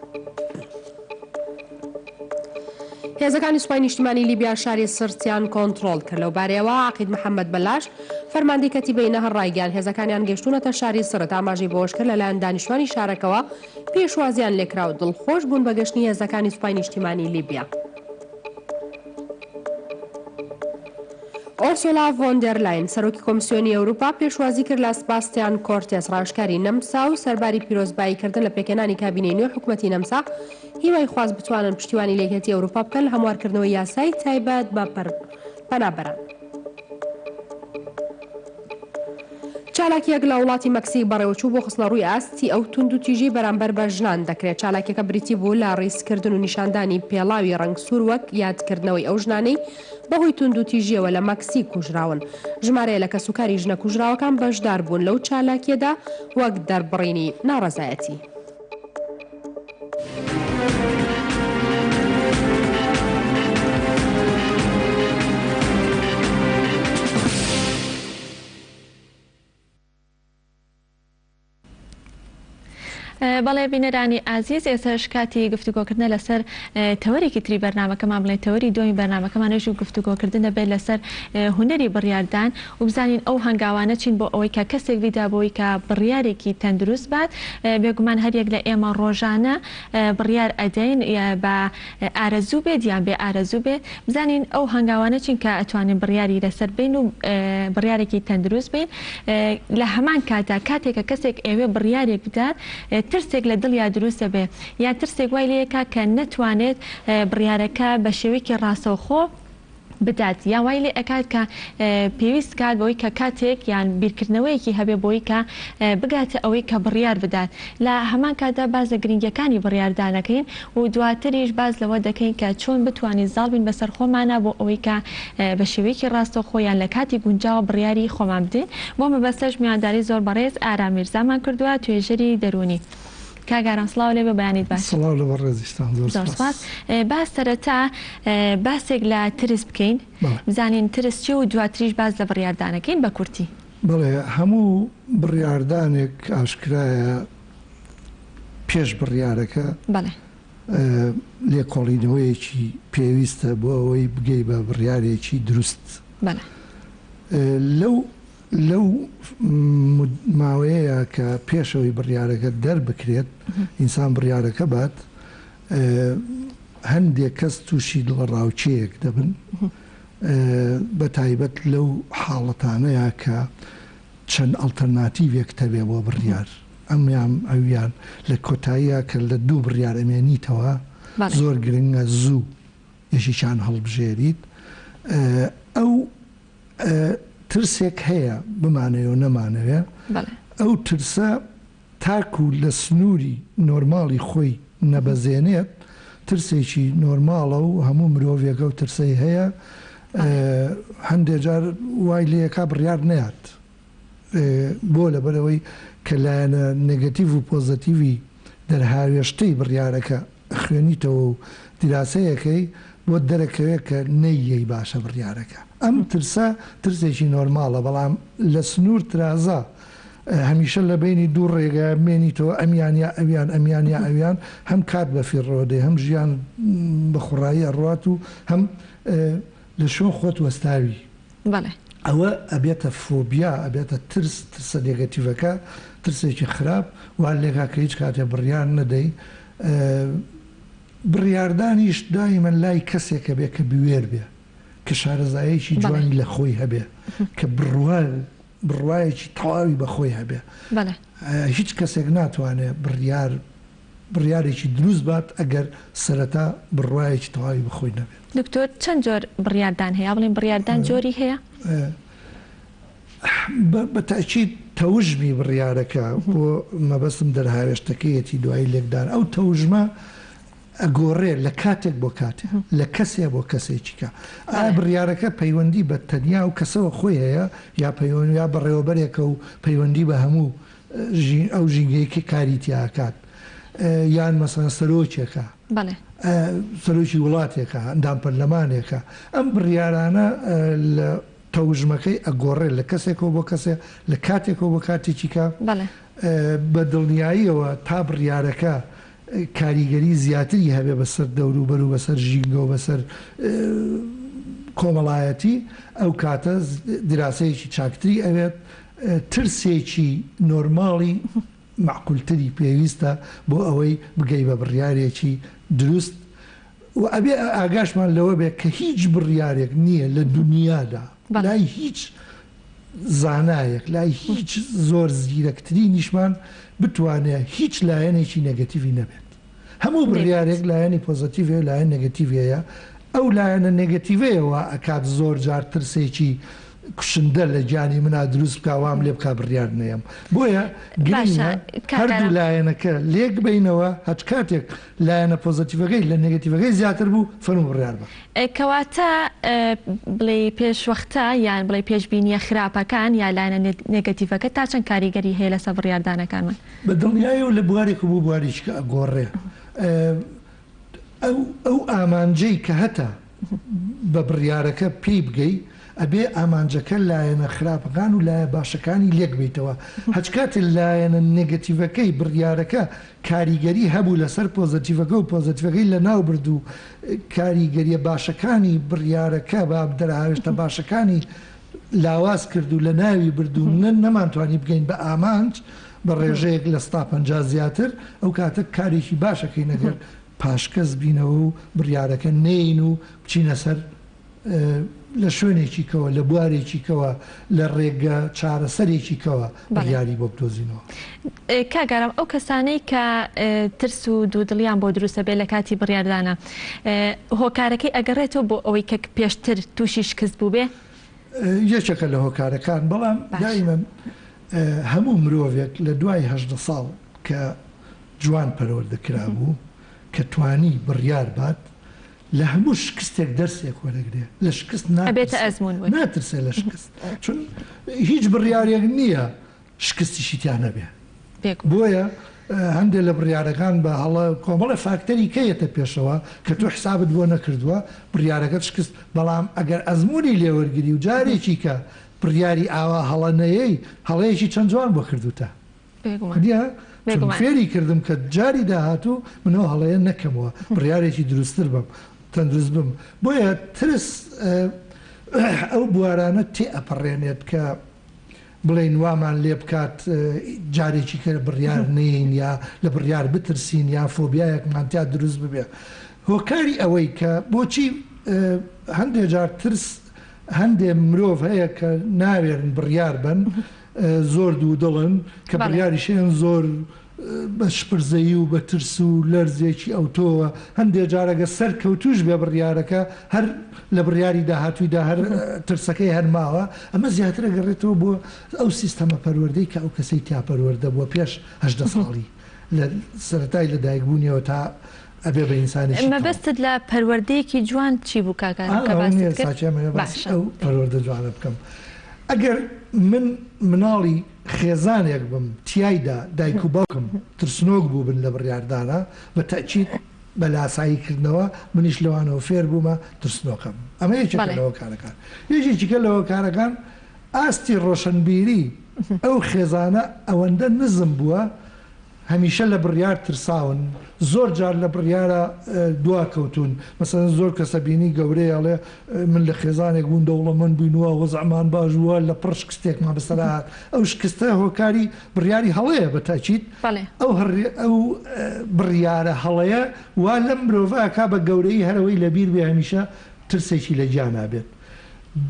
هێزەکانی سوپای نیشتیمانی لیبیا شاری سرتیان کۆنتڕۆڵ کرد. لەو بارەیەوە عەقید محەممەد بەلاش فەرماندەی کەتیبەی نەهەڕ ڕایگەیاند هێزەکانیان گەشتونەتە شاری سرت ئاماژەی بۆش کرد لەلایەن دانیشتوانی شارەکەوە پێشوازیان لێکرا و دڵخۆش بوون بە گەشتنی هێزەکانی سوپای نیشتیمانی لیبیا. ئۆرسولا ڤۆندەرلاین سەرۆکی کۆمیسیۆنی ئەوروپا پێشوازی کرد لە سباستیان کۆرتێس ڕاشکاری نەمسا و سەرباری پیرۆزباییکردن لە پێکەنانی کابینەی نوێ حکوومەتی نەمسا هیوای خواست بتوانن پشتیوانی لەیەکێتی ئەوروپا بکەن لە هەموارکردنەوەی یاسای تایبەت بە پەنابەران. چالاکیەک لە وڵاتی مەکسیک بەڕێوەچوو بۆ خستنە ڕووی ئاستی ئەو تونند و تیژی بەرامبەر بە ژنان دەکرێت. چالاکیەکە بریتی بوو لە ڕیسکردن و نیشاندانی پێڵاوی ڕەنگسوور وەک یادکردنەوەی ئەو ژنانەی بەهۆی تونند و تیژیەوە لە مەکسیک کوژراون. ژمارەیە لە کەسوکاری ژنە کوژراوەکان بەشدار بوون لەو چالاکیەدا وەک دەربڕینی ناڕەزایەتی. بەڵێ بینەرانی ئازیز ئێستا کاتی گفتوگۆکردنە لەسەر تەوەرێکی تری بەرنامەکەمان بڵێ تەوەری دومی بەرنامەکەمانەژ و گفتوگۆکردنە بێت لەسەر هونەری بڕیاردان و بزانین ئەو هەنگاوانە چین بۆ ئەوەی کە کەسێک بیدا بۆی کە بڕیارێکی تەندروست بات بێگومان هەریەک لە ئێمە ڕۆژانە بڕیار ئەدەین بە ئارەزوو بێت یان بێ ئارەزوو بێت بزانین ئەو هەنگاوانە چین کە ئەتوانین بڕیاری لەسەر بین و بڕیارێکی تەندروست بین لە هەمان کاتا کاتێکە کەسێک ئێوێ بڕیارێک بدات ترسێک لە دڵیا دروستە بێ یا ترسێک وای لەیەکە کە نەتوانێت بڕیارەکە بە شێوەیەکی ڕاستەوخۆ بدات یا وای لێ ئەکات کە پێویست کات بۆی کە کاتێک یان بیرکردنەوەیەکی هەبێ بۆی کە بگاتە ئەوەی کە بڕیار بدات لە هەمان کاتدا باز لە گرنگیەکانی بڕیاردانەکەین و دواتریش باز لەوە دەکەین کە چۆن بتوانین زاڵ بین بەسەر خۆمانە بۆ ئەوەی کە بە شێوەیەکی ڕاستەوخۆیان لە کاتی گونجاوە بڕیاری خۆمان بدەین بۆ مەبەستەش میوانداری زۆر بەڕێز ئارام میرزامان کردووە توێژەری دەرونی. کاگاران سڵاو لێ بە بەیانیت باش. سڵاو لە بەڕێزیشتان زۆر سپاس. باس سەرەتا باسێک لە ترس بکەین بزانین ترس چی و دواتریش باز لە بڕیاردانەکەین بە کورتی. بڵێ هەموو بڕیاردانێک ئاشکرایە پێش بڕیارەکە لێکۆڵینەوەیەکی پێویستە بۆ ئەوەی بگەی بە بڕیارێکی دروست. لەو ماوەیە کە پێشەوەی بڕیارەکە دەربکرێت ئینسان بڕیارەکە بات هەندێک کەس تووشی دڵڕاوچەیەک دەبن بە تایبەت لەو حاڵەتانەیە کە چەند ئەڵتەرناتیڤێک تەبێ بۆ بڕیار ئەمیان ئەویان لە کۆتاییە کە لە دوو بڕیار ئەمێنیتەوە زۆر گرنگە زوو یەشیشان هەڵبژێریت ئەو ترسێک هەیە بمانەوە نەمانەوێ ئەو ترسە تاکو لە سنووری نۆرماڵی خۆی نەبەزێنێت ترسێکی نۆرماڵە و هەموو مرۆڤێکە و ترسەی هەیە هەندێک جار وای لەیەکا بڕیار نەیات بۆ لەبەرەوەی کە لایەنە نێگەتیڤ و پۆزەتیڤی دەرهاوێشتەی بڕیارەکە خوێنیتەوە و دیراسەیەکەی بۆ دەرەکەوێت کە نەیەی باشە بڕیارەکە ئەم ترسە ترسێکی نۆرماڵە بەڵام لە سنوور ترازە هەمیشە لە بینی دوو ڕێگە مێنیتەوە ئەمیانیا ئەویان ئەمیانیا ئەویان هەم کات بە فیڕۆدەی هەم ژیان بە خوڕایی ئەڕات و هەم لە شۆ خۆت وەستاوی ئەوە ئەبێتە فۆبیا ئەبێتە ترسە نێگەتیڤەکە ترسێکی خراپ وا لێکا کە هیچ کاتێ بڕیار نەدەی بڕیاردانیش دایمەن لای کەسێکە بێ کە بوێر بێ کە شارەزایەکی جوانی لە خۆی هەبێ کە بڕوایەکی تەواوی بە خۆی هەبێ هیچ کەسێک ناتوانێت بڕیارێکی دروست بات ئەگەر سەرەتا بڕوایەکی تەواوی بە خۆی نەبێت. دکتۆر چەند جۆر بڕیاردان هەیە بڵێن بڕیاردان جۆری هەیە؟ بە تاکید تەوژمی بڕیارەکە بۆ مەبەستم دەرهاوێشتەکەیەتی دوایی لێکدان ئەو تەوژمە ئەگۆڕێ لە کاتێک بۆ کاتێک لە کەسێ بۆ کەسێکیکە ئایا بڕیارەکە پەیوەندی بە تەنیا و کەسەوە خۆی هەیە یا پەیوەند یا بەڕێوەبەرێکە و پەیوەندی بە هەموو ئەو ژینگەیەکی کاری تیاکات یان مەسەن سەرۆکێکە سەرۆکی وڵاتێکە ئەندام پەرلەمانێکە ئەم بڕیارانە لە تەوژمەکەی ئەگۆڕێ لە کەسێکەوە بۆ کەسێ لە کاتێکەوە بۆ کاتێکیکە بە دڵنیاییەوە تا بڕیارەکە کاریگەری زیاتری هەبێ بەسەر دەوروبەر و بەسەر ژینگە و بەسەر کۆمەڵایەتی ئەو کاتە دراسەیەکی چاکتری ئەوێت ترسێکی نۆرماڵی معقولتری پێویستە بۆ ئەوەی بگەی بە بڕیارێکی دروست و ئەبێ ئاگاشمان لەوە بێ کە هیچ بڕیارێک نییە لە دنیادا لای هیچ زانایەک لای هیچ زۆر زیرەکتری نیشمان بتوانێت هیچ لایەنێکی نەگەتیڤی نەبێت هەموو بڕیارێک لایەنی پۆزیتیڤ لایەن نەگەتیڤەیە ئەو لایەنە نەگەتیڤەیەوە ئەکات زۆر جار ترسێکی کوشندە لە گیانی منە دروست بکوام لێ بک بڕیار نەیەم بۆیە هەردوو لایەنەکە لێک بینەوە هەچ کاتێک لایەنە پۆزیتیڤەکەی لە نێگەتیڤەکەی زیاتر بوو فەرمو بڕیار بە کەواتە بڵێ پێشوەختە یان بڵێ پێشبینیە خراپەکان یا لایەنە نێگەتیڤەکە تا چەند کاریگەری هەیە لەسەر بڕیاردانەکانمان بە دڵنیایەوە لە بوارێک بوو بواریشکە ئەگۆڕێ ئەو ئامانجەی کە هەتا بە بڕیارەکە پێی بگەی ئەبێ ئامانجەکە لایەنە خراپەکان و لایە باشەکانی لێک بیتەوە هەچ کاتێ لایەنە نێگەتیڤەکەی بڕیارەکە کاریگەری هەبوو لەسەر پۆزیتیڤەکە و پۆزیتیڤەکەی لە ناو برد و کاریگەریە باشەکانی بڕیارەکە با دەرهاوێشتە باشەکانی لاواز کرد و لە ناوی برد و نەمانتوانی بگەین بە ئامانج بە ڕێژەیەک لە 150 زیاتر ئەو کاتە کارێکی باشەکەی نەگەر پاشکەس بینەوە و بڕیارەکە نین و بچینە سەر لە شوێنێکی کەوە لە بوارێکی کەوە لە ڕێگە چارەسەرێکی کەوە بڕیاری بۆ بدۆزینەوە. کاگەرم ئەو کەسانەی کە ترس و دوودڵیان بۆ دروستە بێ لە کاتی بڕیاردانە هۆکارەکەی ئەگەڕێتەوە بۆ ئەوەی کە پێشتر تووشی شکست بوو بێ؟ یەکێکە لە هۆکارەکان بەڵام دائیمەن هەموو مرۆڤێک لە دوای 18 ساڵ کە جوان پەروەردەکرا بوو کە توانی بڕیار بات لە هەموو شکستێک دەرسێک وەرەگرێ لە شکست ناترسێ لە شکست چون هیچ بڕیارێک نییە شکستیشی تیان نەبێ بۆیە هەندێک لە بڕیارەکان بە هەڵە کۆمەڵە فاکتەری کەیەتە پێشەوە کە تۆ حسابت بۆ نەکردووە بڕیارەکەت شکست بەڵام ئەگەر ئەزمموی لێوەرگری و جارێکی کە بڕیاری ئاوا هەڵە نەیەی هەڵەیەکی چەند جوان بۆ کردوتە فێری کردم کە جاری داهاتوو منەوە هەڵەیە نەکەمەوە بڕیارێکی دروستتر بم تەندروست بم بۆیە ترس ئەو بوارانە تێ ئەپەڕێنێت کە بڵێن وامان لێ بکات جارێکی کە بڕیار نین یا لە بڕیار بترسین یا فۆبیایەکمانتیا دروست ببێ هۆکاری ئەوەی کە بۆچی هەندێک جار ترس هەندێک مرۆڤ هەیە کە ناوێرن بڕیار بن زۆر دوو دڵن کە بڕیاریشیان زۆر بە شپرزەیی و بە ترس و لەرزێکی ئەوتۆوە هەندێک جارەگە سەر کەوتوش بێ بڕیارەکە هەر لە بڕیاری داهاتوویدا هەر ترسەکەی هەرماوە ئەمە زیاتر ئەگەڕێتەوە بۆ ئەو سیستەمە پەروەردەی کە ئەو کەسەی تیا پەروەردە بووە پێش 18 ساڵی لە سەرەتای لە دایکبوونیەوە تا ئەبێ بە ئینسانێکی مەبەستت لە پەروەردەیەکی جوان چی بوو ئەو پەروەردە جوانە بکەم ئەگەر من مناڵی خێزانێک بم تیایدا دایک و باوکم ترسنۆک بوو بن لە بڕیاردانە بە تەچیت بە لاساییکردنەوە منیش لەوانەوە فێر بوومە ترسنۆکەم ئەمە یەکێکە لەوە کارەکان یەکێکە لەوە کارەکان ئاستی ڕۆشنبیری ئەو خێزانە ئەوەندە نزم بووە هەمیشە لە بڕیار ترساون زۆر جار لە بڕیارە دواکەوتون مەسەن زۆر کەسە بینی گەورەیەڵێ من لە خێزانێک بوون دەوڵەمەند بووینەوە وەزعمان باشووە لە پڕ شکستێکمان بەسەرات ئەو شکستە هۆکاری بڕیاری هەڵەیە بە تاکید ئەو بڕیارە هەڵەیە وا لەم مرۆڤەکە بە گەورەی هەرەوەی لەبیر بێ هەمیشە ترسێکی لە گیان نابێت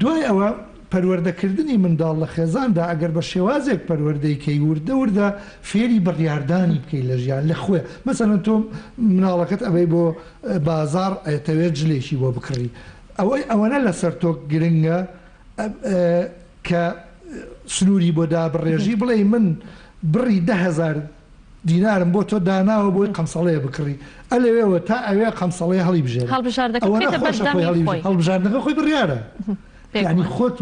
دوای ئەوە پەروەردەکردنی منداڵ لە خێزاندا ئەگەر بە شێوازێک پەروەردەیکەی وردە فێری بڕیاردانی بکەی لە ژیان لە خوێ مەسەڵەن تۆ مناڵەکەت ئەوەی بۆ بازار ئەتەوێت جلێکی بۆ بکڕی ئەوەنە لەسەر تۆ گرنگە کە سنووری بۆ دابڕێژی بڵێ من بڕی 10,000 دینارم بۆ تۆ داناوە بۆی قەمسەڵەیە بکڕی ئەلەوێەوە تا ئەوێ قەمسەڵەیە هەڵی بژێت هەڵبژاردنەکە خۆی بڕیارە یعنی خۆت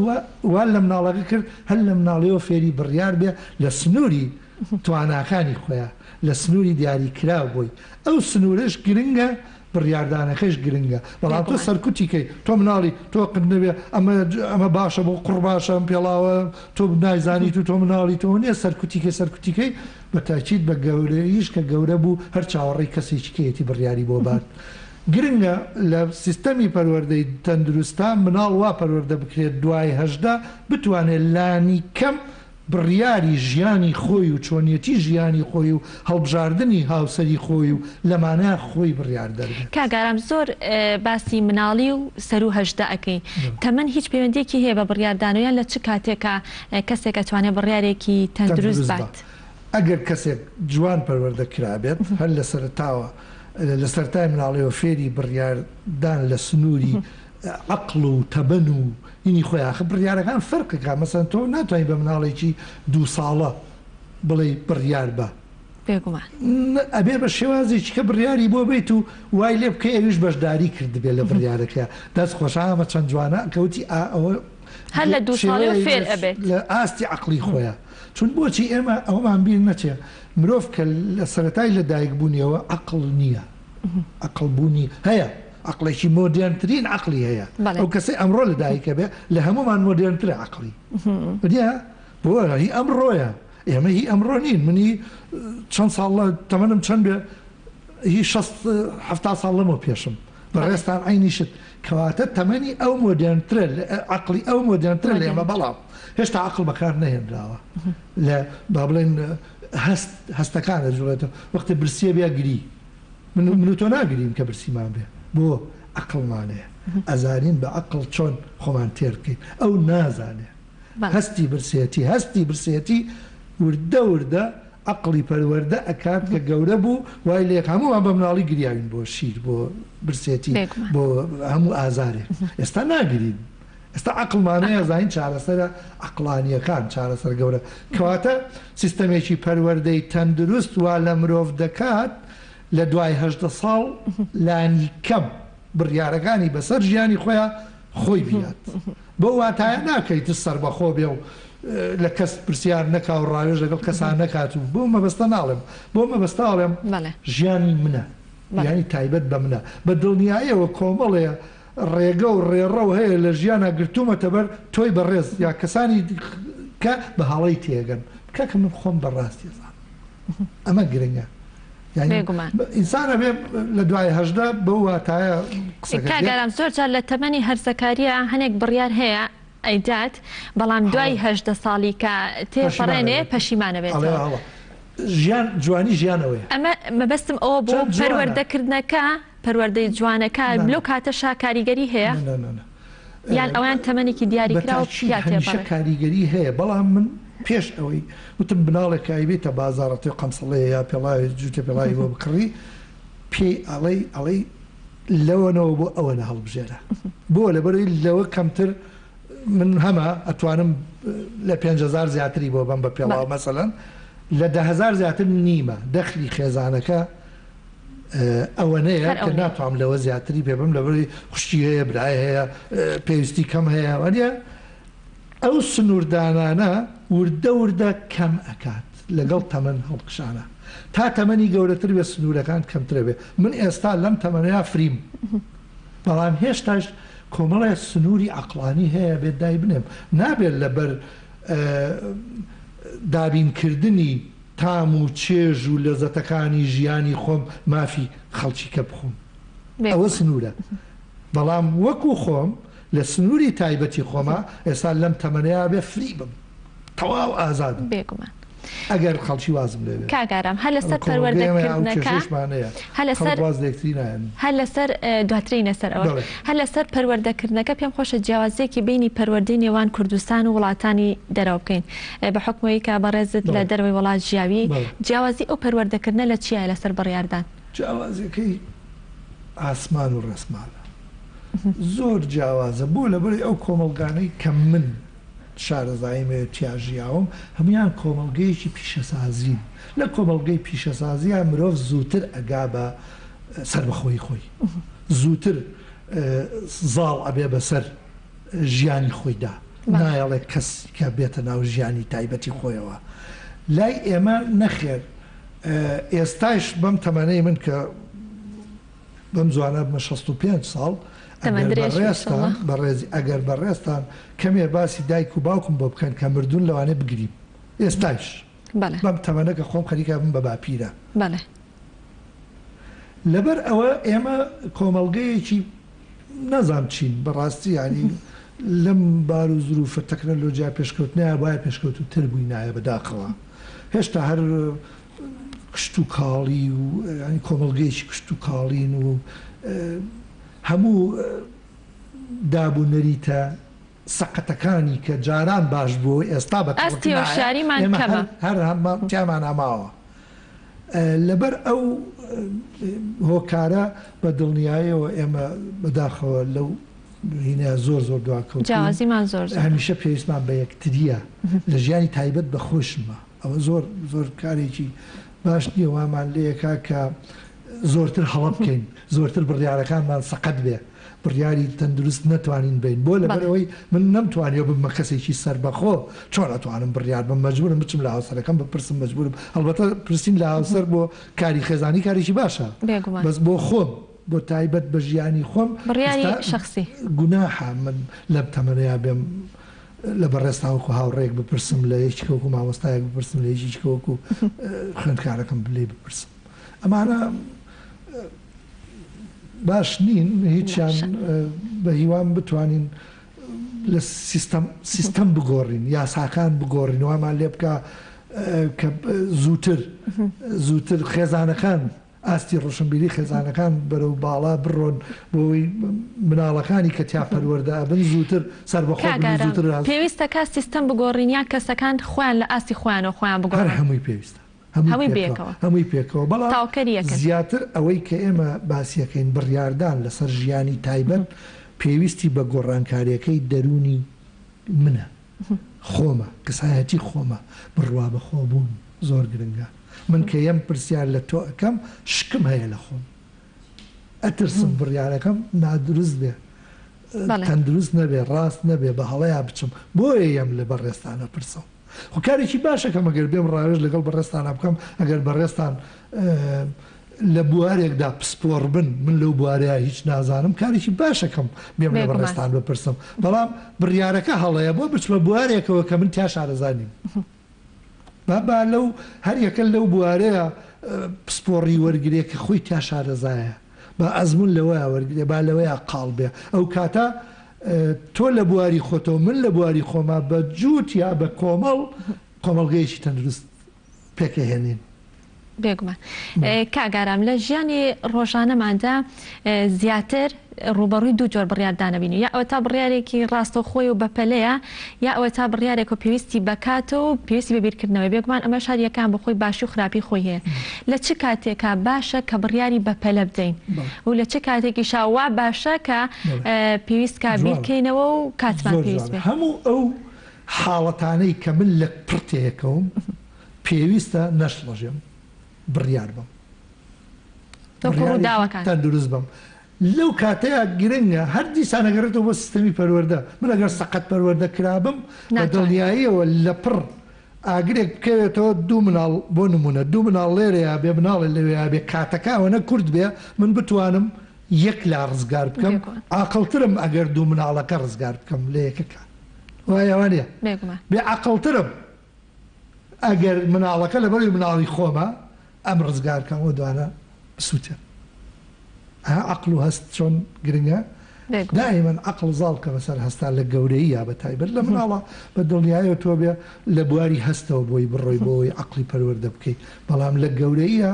وا لە مناڵەکە کرد هەر لە مناڵەوە فێری بڕیار بێ لە سنووری تواناکانی خۆیان لە سنووری دیاریکراو بووی ئەو سنوورش گرنگە بڕیاردانەکەش گرنگە بەڵام تۆ سەرکوتیکەی تۆ مناڵی تۆ قنەبێ ئەمە باشە بۆ قوڕ باشە پێڵاوە تۆ نایزانی تۆ مناڵی تۆ نیە سەرکوتیکەی بە تاکید بە گەورەیش کە گەورە بوو هەر چاوەڕێی کەسێکیەتی بڕیاری بۆ بات گرنگە لە سیستەمی پەروەردەی تەندروستان مناڵ وا پەروەردە بکرێت دوای هەژدا بتوانێت لانی کەم بڕیاری ژیانی خۆی و چۆنیەتی ژیانی خۆی و هەڵبژاردننی هاوسەری خۆی و لەمانە خۆی بڕیار دەربێت کاگارام زۆر باسی مناڵی و سەر و هەژدا ئەەکەی تەمەەن هیچ پەیوەندێکی هەیە بە بڕیاردانەوەیان لە چ کاتێکە کەسێک ئەتوانێت بڕیارێکی تەندروست بات ئەگەر کەسێک جوان پەروەردە کرابێت هەر لە سەرتاوە لە سەرای مناڵەوە فێری بڕیاردان لە سنووری عقل و تەبەن و اینی خۆیان بڕیارەکان فەرقەکە مەسەن تۆ ناتوانین بە مناڵێکی 2 ساڵە بڵێ بڕیار بە ئەبێ بە شێوازێکی کە بڕیاری بۆ بیت و وای لێ بکە ئەویش بەشداری کردبێت لە بڕیارەکە دەست خۆشامە چەند جوانە کەوتی ئەوە هەر لە 2 ساڵی فێر ئەبێت لە ئاستی عقلی خۆیان چون بۆچی ئێمە ئەومان بیر نەچێ مرۆڤ کە لە سەرەتای لە دایک بوونیەوە عقل نییە عقل بوونی هەیە عقلێکی مۆدرنترین عقلی هەیە ئەو کەسی ئەمڕۆ لە دایکە بێ لە هەمومان مۆدرنترە عقلی دیە بۆ هی ئەمڕۆیە ئێمە هی ئەمڕۆ نین منی چەند ساڵە تەمەنم چەند بێ هی 60 ساڵ لەمە پێشم بەڕێستان عینیشت کەواتە تەمەنی ئەو مۆدرنترە عقلی ئەو مۆدرنترە لە ئێمە بەڵام هێشتا عقل بەکار نەهێنراوە لە با بڵێن هەستەکانە جوڵێتەوە وەختە برسیە بیا گری من تۆ ناگرین کە برسیمان بێ بۆ عقلمانەیە ئەزانین بە عقل چۆن خۆمان تێرکەین ئەو نازانێ هەستی برسێتی وردە عقلی پەروەردە ئەکات کە گەورە بوو وای لێک هەمووان بە مناڵی گریاوین بۆ شیر بۆ برسێتی بۆ هەموو ئازارێک ئێستا ناگرین ئێستا عقلمانەیە زین چارەسەرە عقلانیەکان چارەسەر گەورە کەواتە سیستەمێکی پەروەردەی تەندروست وا لە مرۆڤ دەکات لە دوای 18 ساڵ لانی کەم بڕیارەکانی بەسەر ژیانی خۆیان خۆی بیات بۆ واتایە ناکەیت سەر بەخۆ بێ و لە کەس پرسیار نەکا و ڕاوێژ لەگەڵ کەسان نەکات و بۆ مەبەستە ناڵێم بۆ مەبەستاڵێم ژیانی منە ینی تایبەت بە منە بە دڵنیاییەوە کۆمەڵەیە ڕێگە و ڕێڕەو هەیە لە ژیانە گرتومەتە بەر تۆی بەڕێز یا کەسانی کە بە هەڵی تێگەن کەکە من خۆم بەڕاستی زان ئەمە گرنگە ئینسانە بێ لە دوای هەژدا بە واتایە کاگەرام زۆر جار لە تەمەنی هەرزەکاریە هەنێک بڕیار هەیە ئەیدات بەڵام دوای 18 ساڵی کە تێپەڕێنێ پەشیمانە بێت ژیان جوانی ژیانەوەی ئەمە مەبەستم ئەوە بۆ پەروەردەکردنەکە پەروەردەی جوانەکە لەو کاتەشا کاریگەری هەیە یان ئەویان تەمەنێکی دیاریکراوە هەمیشە کاریگەری هەیە بەڵام من پێش ئەوەی وتم بناڵێک ئایبێتە بازارەتی قەمسەڵەیە یا پێڵاوی جوتە پێڵاوی بۆ بکڕی پێی ئەڵەی لەوەنەوە بۆ ئەوەنە هەڵبژێرە بۆ لەبەرەوەی لەوە کەمتر من هەمە ئەتوانم لە 5,000 زیاتری بۆ بەم بە پێڵاو مەسەلەن لە 10,000 زیاتر نیمە دەخلی خێزانەکە ئەوەنەیە کە ناتوانم لەوە زیاتری پێ بم لەبەرەوەی خوشتی هەیە برای هەیە پێویستی کەم هەیە وەریە ئەو سنووردانانە وردە کەم ئەکات لەگەڵ تەمەن هەڵقشانە تا تەمەنی گەورەتر بێ سنوورەکان کەمترە بێ من ئێستا لەم تەمەنەیە فریم بەڵام هێشتاش کۆمەڵی سنووری عقلانی هەیە بێت دای بنێم نابێت لەبەر دابینکردنی تام و چێژ و لەزەتەکانی ژیانی خۆم مافی خەڵکی کە بخۆم ئەوە سنوورە بەڵام وەکو خۆم لە سنووری تایبەتی خۆمە ئێستا لەم تەمەنەیە بێ فری بم تەواو ئازادم بێگومان ئەگەر خەڵکی وازم لێ کاگارام هەر لەسەر پەروەردەکردنەکە هەر لەسەر دواترینە سەر ئەوە هەر لەسەر پەروەردەکردنەکە پێم خۆشە جیاوازیەکی بینی پەروەردەی نێوان کوردستان و وڵاتانی دەرەوە بکەین بە حکمەوەی کە بەڕێزت لە دەروی وڵات ژیاوی جیاوازی ئەو پەروەردەکردنە لە چیە لەسەر بڕیاردان جیاوازیەکەی ئاسمان و ڕسمانە زۆر جیاوازە بۆ لەبەری ئەو کۆمەڵگانەی کە من شارەزایمێ تیاژیاوم هەمویان کۆمەڵگەیەکی پیشەسازین لە کۆمەڵگەی پیشەسازیە مرۆڤ زووتر ئەگا بە سەربەخۆی خۆی زووتر زاڵ ئەبێ بەسەر ژیانی خۆیدا نایەڵێ کەس کە بێتە ناو ژیانی تایبەتی خۆیەوە لای ئێمە نەخێر ئێستاش بەم تەمەنەی من کە بەم زوانە بمە 65 ساڵ ئەگەر بەڕێستان کەمێ باسی دایک و باوکم بۆ بکەن کە مردوون لەوانێ بگریم ئێستاش بەم تەمەنە کە خۆم خەریکە بم بە باپیرە لەبەر ئەوە ئێمە کۆمەڵگەیەکی نەزان چین بەڕاستی ینی لەم بار و زروفە تەکنەلۆجیا پێشکەوتنایە باید پێشکەوتوتر بووی نایە بەداخەوە هێشتا هەر کشت و کاڵی و کۆمەڵگەیەکی کشت و کاڵین و هەموو دابوونەریتە سەقەتەکانی کە جاران باش بوو ئێستا بە هەر تیامان ئاماوە لەبەر ئەو هۆکارە بە دڵنیایەوە ئێمە بەداخەوە لەو هینە زۆر دواکەوت هەمیشە پێویستمان بە یەکتریە لە ژیانی تایبەت بە خۆشمە ئەوە زۆر کارێکی باش نییە وامان لەیەکا کە زۆرتر هەڵە بکەین زۆرتر بڕیارەکانمان سەقەت بێ بڕیاری تەندروست نەتوانین بین بۆ لەبەرەوەی من نەمتوانێ بمە کەسێکی سەربەخۆ چۆن ئەتوانم بڕیار بم مەجبورم بچم لە هاوسەرەکەم بپرسم مەجبورم هەڵبەتە پرسین لە هاوسەر بۆ کاری خێزانی کارێکی باشە بەس بۆ خۆم بۆ تایبەت بە ژیانی خۆم بڕیاری شخصی گوناحە من لەم تەمەنەیە بێم لە بەڕێستاوەکو هاوڕێک بپرسم لە یەکێکەوەکو مامۆستایەک بپرسم لە یەکێکەوەکو خوێندکارەکەم بلێ بپرسم ئەمانە باش نین هیچیان بە هیوان بتوانین لە سیستەم بگۆڕین یاساکان بگۆڕین وامان لێ بکە کە زووتر خێزانەکان ئاستی ڕۆشنبیری خێزانەکان بەرەو باڵا بڕۆن بۆی مناڵەکانی کە تیا پەروەردە بن زووتر سەربەخۆ زووتر پێویستە کا سیستەم بگۆڕین یا کەسەکان خۆیان لە ئاستی خۆیانەوە خۆیان بگۆڕن هەمووی پێویستە هەمووی پێکەوە بەڵام زیاتر ئەوەی کە ئێمە باسیەکەین بڕیاردان لەسەر ژیانی تایبەت پێویستی بە گۆڕانکاریەکەی دەرونی منە خۆمە کەسایەتی خۆمە بڕوا بە خۆبوون زۆر گرنگە من کە یەم پرسیار لە تۆ ئەەکەم شکم هەیە لە خۆم ئەترسم بڕیارەکەم نادروست بێ تەندروست نەبێ ڕاست نەبێ بە هەڵەیە بچم بۆیە یەم لە بەڕێستانە پرسەوە کارێکی باشەکەم ئەگەر بێم ڕاوێژ لەگەڵ بەڕێستانە بکەم ئەگەر بەڕێستان لە بوارێکدا پسپۆڕ بن من لەو بوارەیە هیچ نازانم کارێکی باشەکەم بێم لە بەڕێستان بپرسم بەڵام بڕیارەکە هەڵەیە بۆ بچمە بوارێکەوە کە من تیا شارەزانیم با لەو هەر یەکە لەو بوارەیە پسپۆڕی وەرگێ کە خۆی تیا شارەزایە با ئەزمون لەوەیە وەرگێ با لەوەیە قاڵ بێ ئەو کاتە تۆ لە بواری خۆتەوە من لە بواری خۆما بە جووت یا بە کۆمەڵگەیەکی تەندروست پێکەهێنین بێگومان کاگارام لە ژیانی ڕۆژانەماندا زیاتر ڕوبەڕووی دوو جۆر بڕیاردانەبینی یا ئەوە تا بڕیارێکی ڕاستە خۆی و بەپەلەیە یا ئەوە تا بڕیارێک و پێویستی بەکاتە و پێویستی بەبیرکردنەوەی بێگومان ئەمە شاریەکان بە خۆی باشی و خراپی خۆی هەیە لە چ کاتێکا باشە کە بڕیاری بەپەلە بدەین و لە چ کاتێکی شاوا باشە کە پێویستکە بیرکەینەوە و کاتمان پێویست بێت هەموو ئەو حاڵەتانەی کە من لە پرتەیەکەوم پێویستە نەشڵەژێم بڕیار بم تەندروست بم لەو کاتەیە گرنگە هەر دیسانەگەڕێتەوە بۆ سیستەمی پەروەردە من ئەگەر سەقەت پەروەردە کرابم بە دڵنیاییەوە لە پڕ ئاگرێک بکەوێتەوە دوو مناڵ بۆ نمونە دوو مناڵ لێرەیە بێ مناڵی لەوەیە بێ کاتەکەوەنە کورد بێ من بتوانم یەک لا ڕزگار بکەم عاقڵترم ئەگەر دوو مناڵەکە ڕزگار بکەم لە یەکەکە وایەوانە بێ عاقڵترم ئەگەر مناڵەکە لە بەری مناڵی خۆمە ئەم ڕزگارکەمەوە دوانە بسووتێ عقل و هەست چۆن گرنگە دائیمەن عقل زاڵ کە بەسەر هەستا لە گەورەی یا بە تایبەت لە مناڵە بە دڵنیایەوە تۆ بێ لە بواری هەستەوە بۆی بڕۆی بۆی عقلی پەروەردە بکەیت بەڵام لە گەورەیە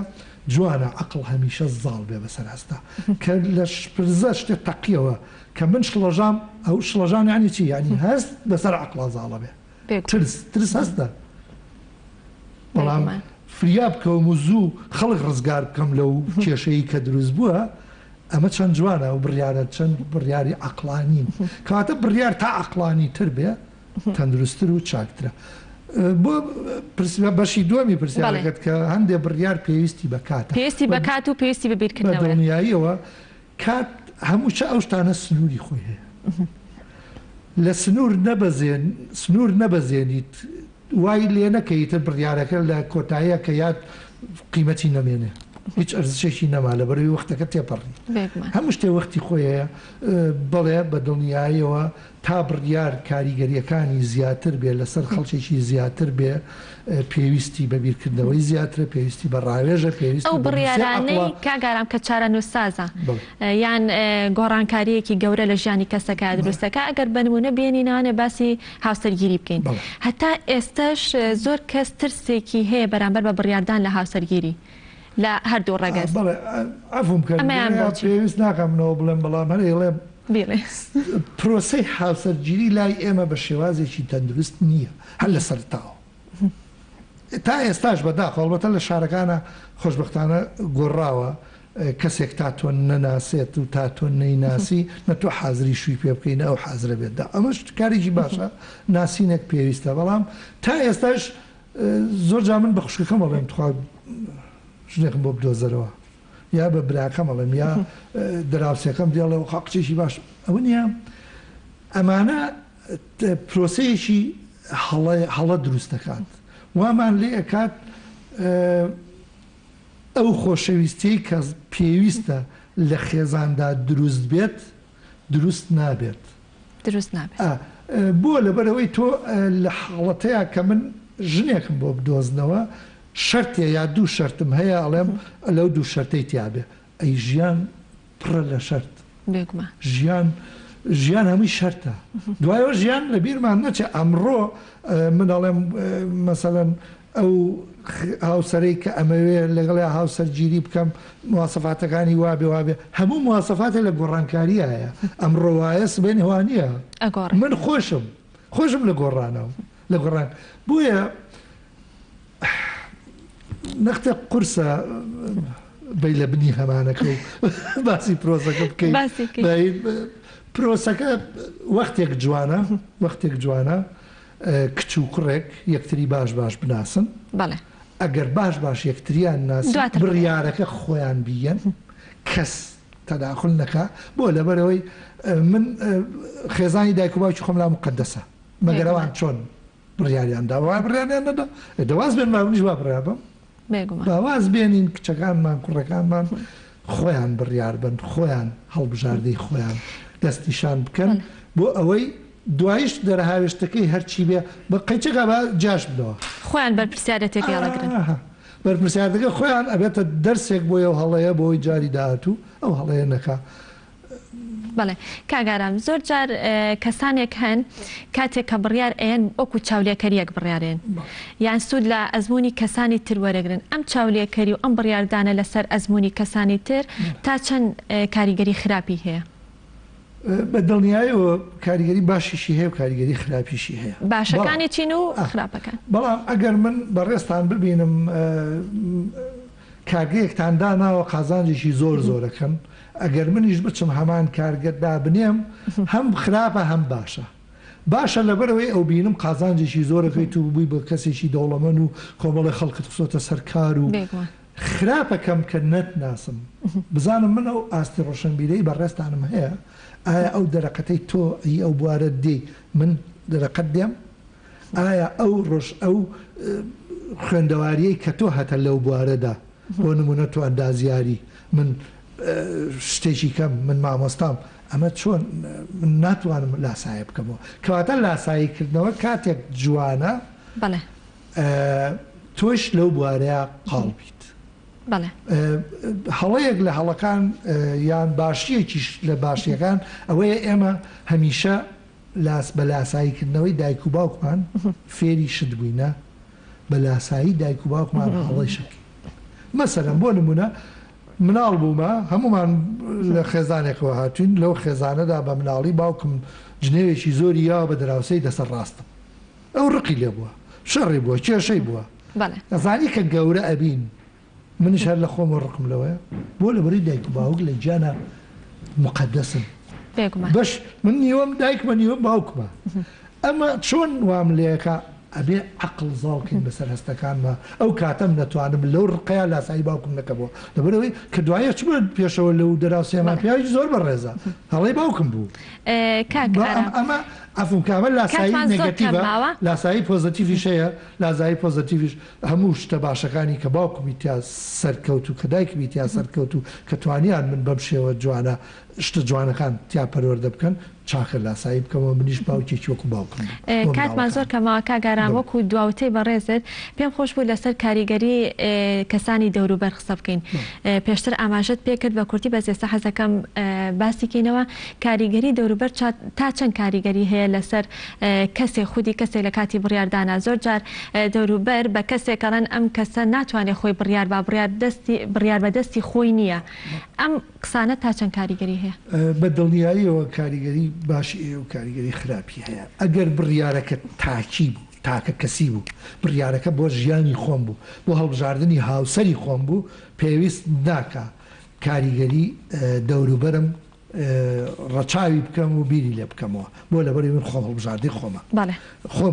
جوانە عقل هەمیشە زاڵ بێ بەسەر هەستا کە لە پرزە شتێک تەقیەوە کە من شڵەژام ئەو شڵەژان یانی چی یانی هەست بەسەر عقڵا زاڵە بێ ترس هەستە بەڵام فریاب بکەوم و زوو خەڵک ڕزگار بکەم لەو کێشەی کە دروست بووە ئەمە چەند جوانە و بڕیارە چەند بڕیاری عقلانین کاتە بڕیار تا عقلانی تر بێ تەندروستتر و چاکترە. بۆ بەشی دووەمی پرسیارەکەت کە هەندێک بڕیار پێویستی بەکاتە پێویستی بەکات و پێویستی بەبیرکردنەوە دڵنیاییەوە کات هەموو ئەو شتانە سنووری خۆی هەیە لە سنوور نەبەزێنیت وای لێ نەکەیتە بڕیارەکە لە کۆتاییە کە یاد قیمەتی نەمێنێ هیچ ئەرزشێکی نەما لە بەرەوەی وەختەکە تێپەڕی هەموو شتێ وەختی خۆیە بەڵێ بە دڵنیاییەوە تا بڕیار کاریگەریەکانی زیاتر بێ لەسەر خەڵکێکی زیاتر بێ پێویستی بەبیرکردنەوەی زیاترە پێویستی بە ڕاوێژە پێویست ئەو بڕیارانەی کاگارام کە چارە نووسازە یان گۆڕانکاریەکی گەورە لە ژیانی کەسەکە دروستەکە ئەگەر بنمونە بێنینانە باسی هاوسەرگیری بکەین هەتا ئێستش زۆر کەس ترسێکی هەیە بەرامبەر بە بڕیاردان لە هاوسەرگیری لە هەردوو ڕەگەز ئەفم پێویست ناکەمەوە بڵێم بەڵام هەرێڵێ پرۆسەی هاوسەرگیری لای ئێمە بە شێوازێکی تەندروست نییە هەر لە سەرتاوە تا ئێستاش بەداخەڵبەتە لە شارەکانە خۆشببختانە گۆڕاوە کەسێک تا تۆ نەناسێت و تا تۆ نەیناسی نە تۆ حازری شووی پێ بکەینە ئەو حازرە بێتدا ئەمەش کارێکی باشە ناسینێک پێویستە بەڵام تا ئێستاش زۆر جا من بە خوشکەکەم بەڵێم تخوا ژنێکم بۆ بدۆزەرەوە یا بە براکەم بەڵێم یا دراوسەکەم دێڵەوە قاقچێکی باش ئەوە نیە ئەمانە پرۆسەیەکی هەڵە دروست دەکات وامان لێ ئەکات ئەو خۆشەویستی کە پێویستە لە خێزاندا دروست بێت دروست نابێت بۆ لەبەرەوەی تۆ لە حاڵەتەیە کە من ژنێکم بۆ بدۆزنەوە شەرتێ یا دوو شەرتم هەیە ئەڵێم لەو دوو شەرتەی تیابێ ئەی ژیان پڕە لە شەرت ژیان هەمووی شەرتە دوایەوە ژیان لە بیرمان نەچێ ئەمڕۆ من ئەڵێم مەسەلەن ئەو هاوسەرەی کە ئەمەوێ لەگەڵی هاوسەرگیری بکەم مواسەفاتەکانی وابێ هەموو مواسەفاتە لە گۆڕانکاری هەیە ئەمڕۆ وایە سبێن هەوانیە من خۆشم لە گۆڕانەوە لە گۆڕان بۆیە نەختە قورسە بەی لە بنی هەمانەکە و باسی پرۆسەکە بکەین پرۆسەکە وەختێک جوانە کچ و کوڕێک یەکتری باش بناسن ئەگەر باش یەکتریان ناسی بڕیارەکە خۆیان بیەن کەس تەداخل نەکا بۆ لەبەرەوەی من خێزانی دایک و باوکی خۆم لا مقەدەسە مەگەرەوان چۆن بڕیاریاندا بڕیاریان نەدا دەواز بێن ماونیش وا بڕیابم باواز بێنین کچەکانمان کوڕەکانمان خۆیان بڕیار بن خۆیان هەڵبژاردەی خۆیان دەستیشان بکەن بۆ ئەوەی دوایش دەرهاوێشتەکەی هەرچی بێ بە قەیچەکە بە جاش بدەوە خۆیان بەرپرسیارەتێکی هەڵەگرن بەرپرسیارەکە خۆیان ئەبێتە دەرسێک بۆ ئەو هەڵەیە بۆی جاری داهاتوو ئەو هەڵەیە نەکا بەڵێ کاگارام زۆر جار کەسانێک هەن کاتێک کە بڕیار ئەیەن ئۆکو چاولێکەریەک بڕیارێن یان سوود لە ئەزمموی کەسانی تر وەرەگرن ئەم چاولێکەری و ئەم بڕیاردانە لەسەر ئەزمموی کەسانی تر تا چەند کاریگەری خراپی هەیە بە دڵنیایەوە کاریگەری باشیشی هەیە و کاریگەری خراپیشی هەیە باشەکانی چین و خراپەکان بەڵام ئەگەر من بەڕێستان ببینم کارگەیەکتان داناوە قازانجێکی زۆرەکەن ئەگەر منیش بچم هەمان کارگەردا بنێم هەم خراپە هەم باشە لەبەرەوەی ئەو بینم قازانجێکی زۆرەکەیت و بووی بە کەسێکی دەوڵەمەند و کۆمەڵی خەڵکت بسۆتە سەرکار و خراپەکەم کە نەتناسم بزانم من ئەو ئاستی ڕۆشنبیرەی بەڕێستانم هەیە ئایا ئەو دەرەقەتەی تۆ ئەو بوارە دێ من دەرەقەت دێم ئایا ئەو خوێندەواریەی کە تۆ هەتە لەو بوارەدا بۆ نمونە تۆ ئەندازیاری من شتێکی کەم من مامۆستام ئەمە چۆن من ناتوانم لاسایە بکەمەوە کەواتە لاساییکردنەوە کاتێک جوانە تۆش لەو بوارەیە قاڵبیت هەڵەیەک لە هەڵەکان یان باشیەکیش لە باشیەکان ئەوەیە ئێمە هەمیشە بە لاساییکردنەوەی دایک و باوکمان فێری شت بووینە بە لاسایی دایک و باوکمان هەڵی شکی مەسەلەن بۆ نمونە مناڵ بوومە هەمومان لە خێزانێکەوە هاتوین لەو خێزانەدا بە مناڵی باوکم جنێوێکی زۆری یاوە بە دراوسەی دەسەر ڕاستم ئەو ڕقی لێ بووە شەڕی بووە کێشەی بووە ئەزانی کە گەورە ئەبین منیش هەر لە خۆمە ڕقم لەوەیە بۆ لەبەری دایک و باوک لە گیانە مقەدەسن بەش من نیوەم دایکمە نیوەم باوکمە ئەمە چۆن وام لەیەکە ئەبێ عقل زاڵکەین بەسەر هەستەکانمە ئەو کاتەم نەتوانم لەو ڕقەیە لاسایی باوکم نەکەبەوە لەبەرەوەی کە دوایە چ پێشەوە لەو دەراوسێمان پیاوی زۆر بەڕێزە هەڵەی باوکم بوو ئەمە ئەفم کامە لاسایی نێگەتیڤە لاسایی پۆزتیڤیش هەیە لازایی پۆزتیڤیش هەموو شتە باشەکانی کە باوکمی تیا سەرکەوت و کە دایکمی تیا سەرکەوت و کە توانیان من بەم شێوە جوانە شتە جوانەکان تیا پەروەردە بکەن چاخە لاسایی بکەمەوە منیش باوکێکی وەکو باوکم. کاتمان زۆر کەمەوە کاگاران وەکو دواوتەی بەڕێزت پێم خۆش بوو لەسەر کاریگەری کەسانی دەوروبەر قسە بکەین. پێشتر ئاماژەت پێ کرد بە کورتی بەس ئێستا حەزەکەم باسیکەینەوە کاریگەری دەوروبەر تا چەند کاریگەری هەیە لەسەر کەسێک خودی کەسێک لە کاتی بڕیاردانا زۆر جار دەوروبەر بە کەسێکەڵەن ئەم کەسە ناتوانێت خۆی بڕیار با بڕیار بەدەستی خۆی نییە. ئەم قسانە تا چەند کاریگەری هەیە؟ بە دڵنیاییەوە کاریگەری باشی ئێ و کاریگەری خراپی هەیە. ئەگەر بڕیارەکە تاکی بوو تاکە کەسی بوو بڕیارەکە بۆ ژیانی خۆم بوو بۆ هەڵبژاردننی هاوسەری خۆم بوو پێویست ناکە کاریگەری دەوروبەرم ڕەچاوی بکەم و بیری لێ بکەمەوە بۆ لەبەری من خۆم هەڵبژاردی خۆمە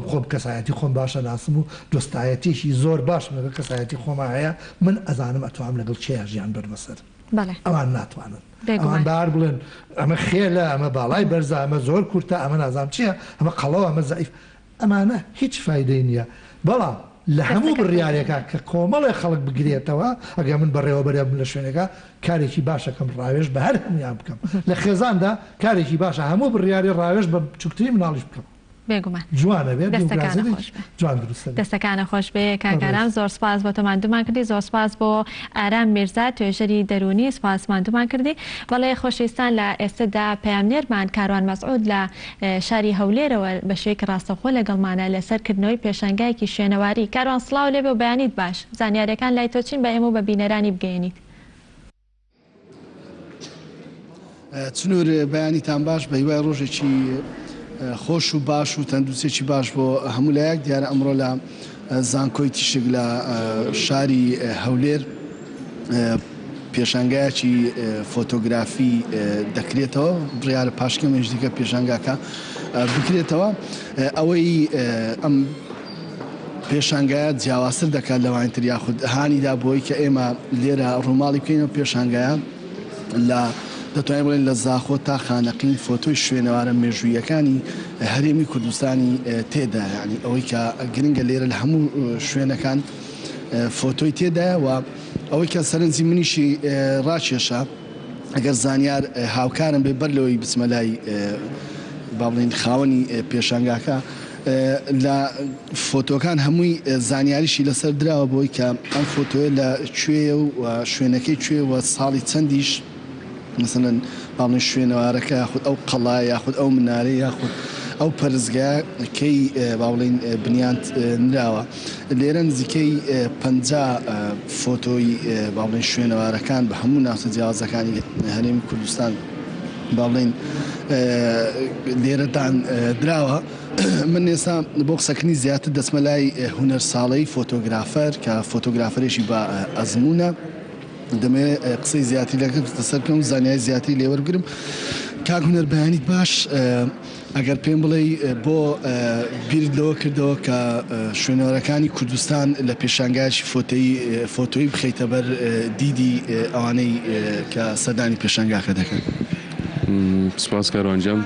خۆم کەسایەتی خۆم باشە ناسم و دۆستایەتیشی زۆر باش لەگەڵ کەسایەتی خۆمە هەیە من ئەزانم ئەتوانم لەگەڵ چێ ژیان بەرمەسەر ئەوان ناتوانن ئەوان بار بڵێن ئەمە خێلە ئەمە باڵای بەرزە ئەمە زۆر کورتە ئەمە نازام چییە ئەمە قەڵەوە ئەمە زەعیف ئەمانە هیچ فایدەی نییە بەڵام لە هەموو بڕیارێکە کە کۆمەڵی خەڵک بگرێتەوە ئەگە من بەڕێوە بەرێم لە شوێنەکە کارێکی باشەکەم ڕاوێژ بە هەر هەمویان بکەم لە خێزاندا کارێکی باشە هەموو بڕیاری ڕاوێژ بە چوکتری مناڵیش بکەم بێگومان جوانە بێت دەستەکانە خۆش بێ کاگاران زۆر سپاس بۆ تۆماندومان کردی زۆر سپاس بۆ ئارام میرزا توێژەری دەرونی سپاسماندومان کردی بەڵێ خۆشەویستان لە ئێستادا پەیامنێرمان کاروان مەسعود لە شاری هەولێرەوە بە شوێیەکی ڕاستەوخۆ لەگەڵمانە لەسەرکردنەوەی پێشەنگایەکی شوێنەواری کاروان سڵاو لێبێ و بەیانیت باش زانیاریەکان لای تۆ چین بە ئێمە و بە بینەرانی بگەێنیت. چنوور بەیانیتان باش بە هیوای ڕۆژێکی خۆش و باش و تەندروستێکی باش بۆ هەموو لایەک دیارە ئەمڕۆ لە زانکۆی تیشک لە شاری هەولێر پێشانگایەکی فۆتۆگرافی دەکرێتەوە بڕیارە پاشکە مێژدیکە پێشانگاکە بکرێتەوە ئەوەی ئەم پێشانگایە جیاوازتر دەکات لەوانتر یاخود هانیدا بۆی کە ئێمە لێرە ڕووماڵی بکەینەوە پێشانگایە لە دەتوانین بڵێن لە زاخۆ تا خانەقین فۆتۆی شوێنەوارە مێژوویەکانی هەرێمی کوردستانی تێدا ینی ئەوەی کە گرنگە لێرە لە هەموو شوێنەکان فۆتۆی تێدایە و ئەوەی کە سەرنجی منیشی ڕاکێشە ئەگەر زانیار هاوکارم بێ بەر لەوەی بچمە لای با بڵێن خاوەنی پێشانگاکە لە فۆتۆکان هەمووی زانیاریشی لەسەر دراوە بۆی کە ئەم فۆتۆیە لە کوێیە و شوێنەکەی کوێوە ساڵی چەندیش مثلەن باڵی شوێنەوارەکە یاخود ئەو قەڵای یاخود ئەو منارە یاخود ئەو پەرزگا کەی باڵین بنیان نراوە لێرە نزیکەی 50 فۆتۆی باڵین شوێنەوارەکان بە هەموو ناوچە جیاوازەکانی هەرێمی کوردستان باڵین لێرەدان دراوە. من ئێستا بۆ قسەکردنی زیاتر دەچمە لای هونەرساڵەی فۆتۆگرافەر کە فۆتۆگرافەرێکی بە ئەزمونە دەمەوێت قسەی زیاتری لەکە دەسەر بکەم و زانیاری زیاتری لێوەرگرم. کاک هونەر بەیانیت باش ئەگەر پێم بڵێ بۆ بیرت لەوە کردەوە کە شوێنەوەرەکانی کوردستان لە پێشانگایشی فۆتۆی بخەیتە بەر دیدی ئەوانەی کە سەردانی پێشانگاکە دەکەن. سپاس کاروانجام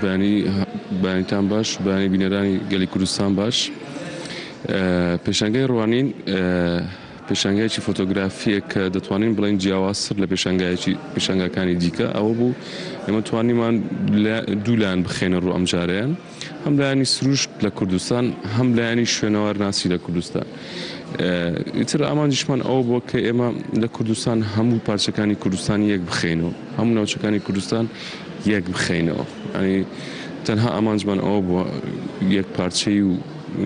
بەیانیتان باش بەیانی بینەرانی گەلی کوردستان باش. پێشانگای ڕوانین پێشانگایکی فۆتۆگرافیە کە دەتوانین بڵین جیاوازتر لە پێشانگاکانی دیکە ئەوە بوو ئێمە توانیمان دوو لایەن بخێنە ڕوو ئەم جارەیان هەم لایانی سروشت لە کوردستان هەم لایانی شوێنەوارناسی لە کوردستان. ئیتر ئامانجیشمان ئەوە بووە کە ئێمە لە کوردستان هەموو پارچەکانی کوردستان یەک بخێنەوە هەموو ناوچەکانی کوردستان یەک بخێنەوە ینی تەنها ئامانجمان ئەوە بووە یەک پارچەی و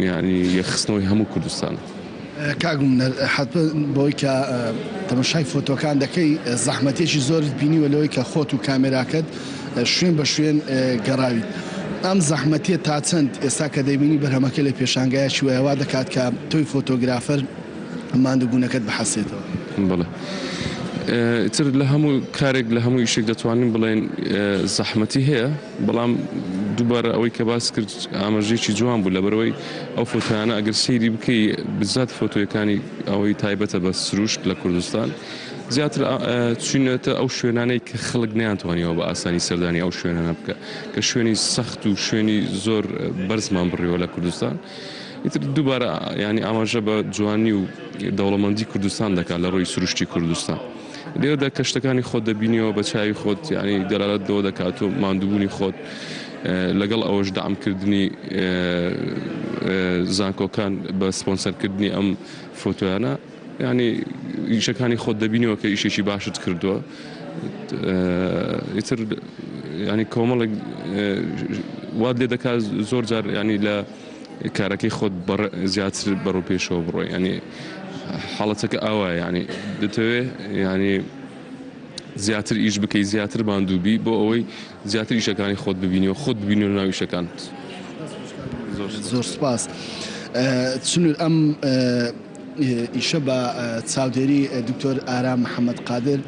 یعنی یەخستنەوەی هەموو کوردستان. کاگم حتە بۆی کە تەمەشای فۆتۆکان دەکەی زەحمەتێکی زۆرت بینیوە لەوەی کە خۆت و کامێراکەت شوێن بە شوێن گەڕاوی ئەم زەحمەتیە تا چەند ئێستا کە دەیبینی بەرهەمەکە لە پێشانگایەکی وایەوا دەکات کە تۆی فۆتۆگرافەر ماندووبوونەکەت بەحەسێتەوە. بڵێ ئیتر لە هەموو کارێک لە هەموو ئیشێک دەتوانین بڵێن زەحمەتی هەیە بەڵام دووبارە ئەوەی کە باس کرد ئاماژەیەکی جوان بوو لەبەرەوەی ئەو فۆتۆیانە ئەگەر سەیری بکەی بزات فۆتۆیەکانی ئەوەی تایبەتە بە سروشت لە کوردستان زیاتر چونێتە ئەو شوێنانەی کە خەڵک نیانتوانیەوە بە ئاسانی سەردانی ئەو شوێنانە بکە کە شوێنی سەخت و شوێنی زۆر بەرزمان بڕیەوە لە کوردستان. ئیتر دووبارە ینی ئاماژە بە جوانی و دەوڵەمەندی کوردستان دەکات لە ڕۆی سروشتی کوردستان. لێرەدا کەشتەکانی خۆت دەبینیەوە بە چاوی خۆت ینی دەرالەت دەوە دەکات و ماندووبوونی خۆت لەگەڵ ئەوەش دامکردنی زانکۆکان بە سپۆنسەرکردنی ئەم فۆتۆیانە ینی ئیشەکانی خۆت دەبینەوە کە ئیشێکی باشت کردووە. ئیتر ینی کۆمەڵێک وات لێ دەکات زۆر جار ینی لە کارەکەی خۆت زیاتر بەڕوو پێشەوە بڕۆی ینی حاڵەتەکە ئاوە ینی دەتەوێت ینی زیاتر ئیش بکەی زیاتر ماندووبی بۆ ئەوەی زیاتر ئیشەکانی خۆت ببینیەوە خۆت ببینەوە ناو ئیشەکان. زۆر سپاس. چونور ئەم ئیشە بە چاودێری دکتۆر ئارام محەممەد قادر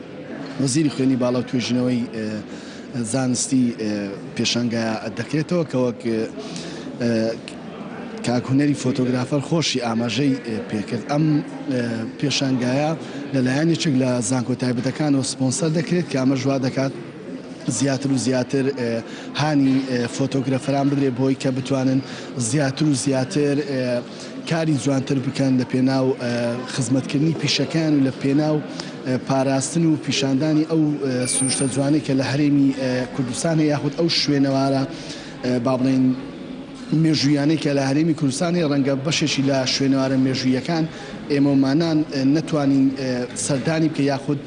وەزیری خوێنی باڵا و توێژینەوەی زانستی پێشانگایە دەکرێتەوە کە وەک کاکوونەری فۆتۆگرافەر خۆشی ئاماژەی پێکرد. ئەم پێشانگایە لەلایەنێکێک لە زانکۆ تایبەتەکانەوە سپۆنسەر دەکرێت کە ئەمە ژوا دەکات زیاتر و زیاتر هانی فۆتۆگرافەران بدرێت بۆی کە بتوانن زیاتر و زیاتر کاری جوانتر بکەن لە پێناو خزمەتکردنی پیشەکان و لە پێناو پاراستن و پیشاندانی ئەو سروشتە جوانەی کە لە هەرێمی کوردستانە یاخود ئەو شوێنەوارە با بڵێن مێژوویانەی کە لە هەرێمی کوردستانی ڕەنگە بەشێکی لە شوێنەوارە مێژوویەکان ئێمەمانان نەتوانین سەردانی بکە یاخود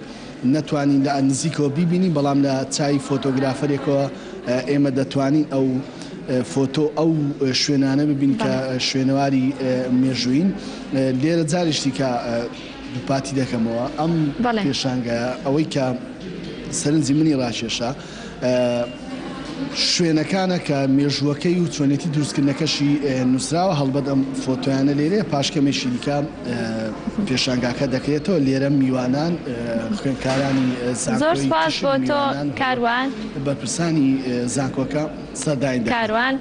نەتوانین لە نزیکەوە بیبینی بەڵام لە چای فۆتۆگرافەرێکەوە ئێمە دەتوانین ئەو فۆتۆ ئەو شوێنانە ببین کە شوێنەواری مێژووین. لێرە جارشتی کە دووپاتی دەکەمەوە ئەم پێشانگایە ئەوەی کە سەرنجی منی ڕاکێشە شوێنەکانە کە مێژووەکەی و چۆنێتی دروستکردنەکەشی نووسراوە هەڵبەت ئەم فۆتۆیانە لێرێ پاشکەمێکی دیکە پێشانگاکە دەکرێتەوە لێرە میوانان خوێنکارانی زۆر سپاس بۆ تۆ کاروان بەرپرسانی زانکۆکە سەرداین کاروان.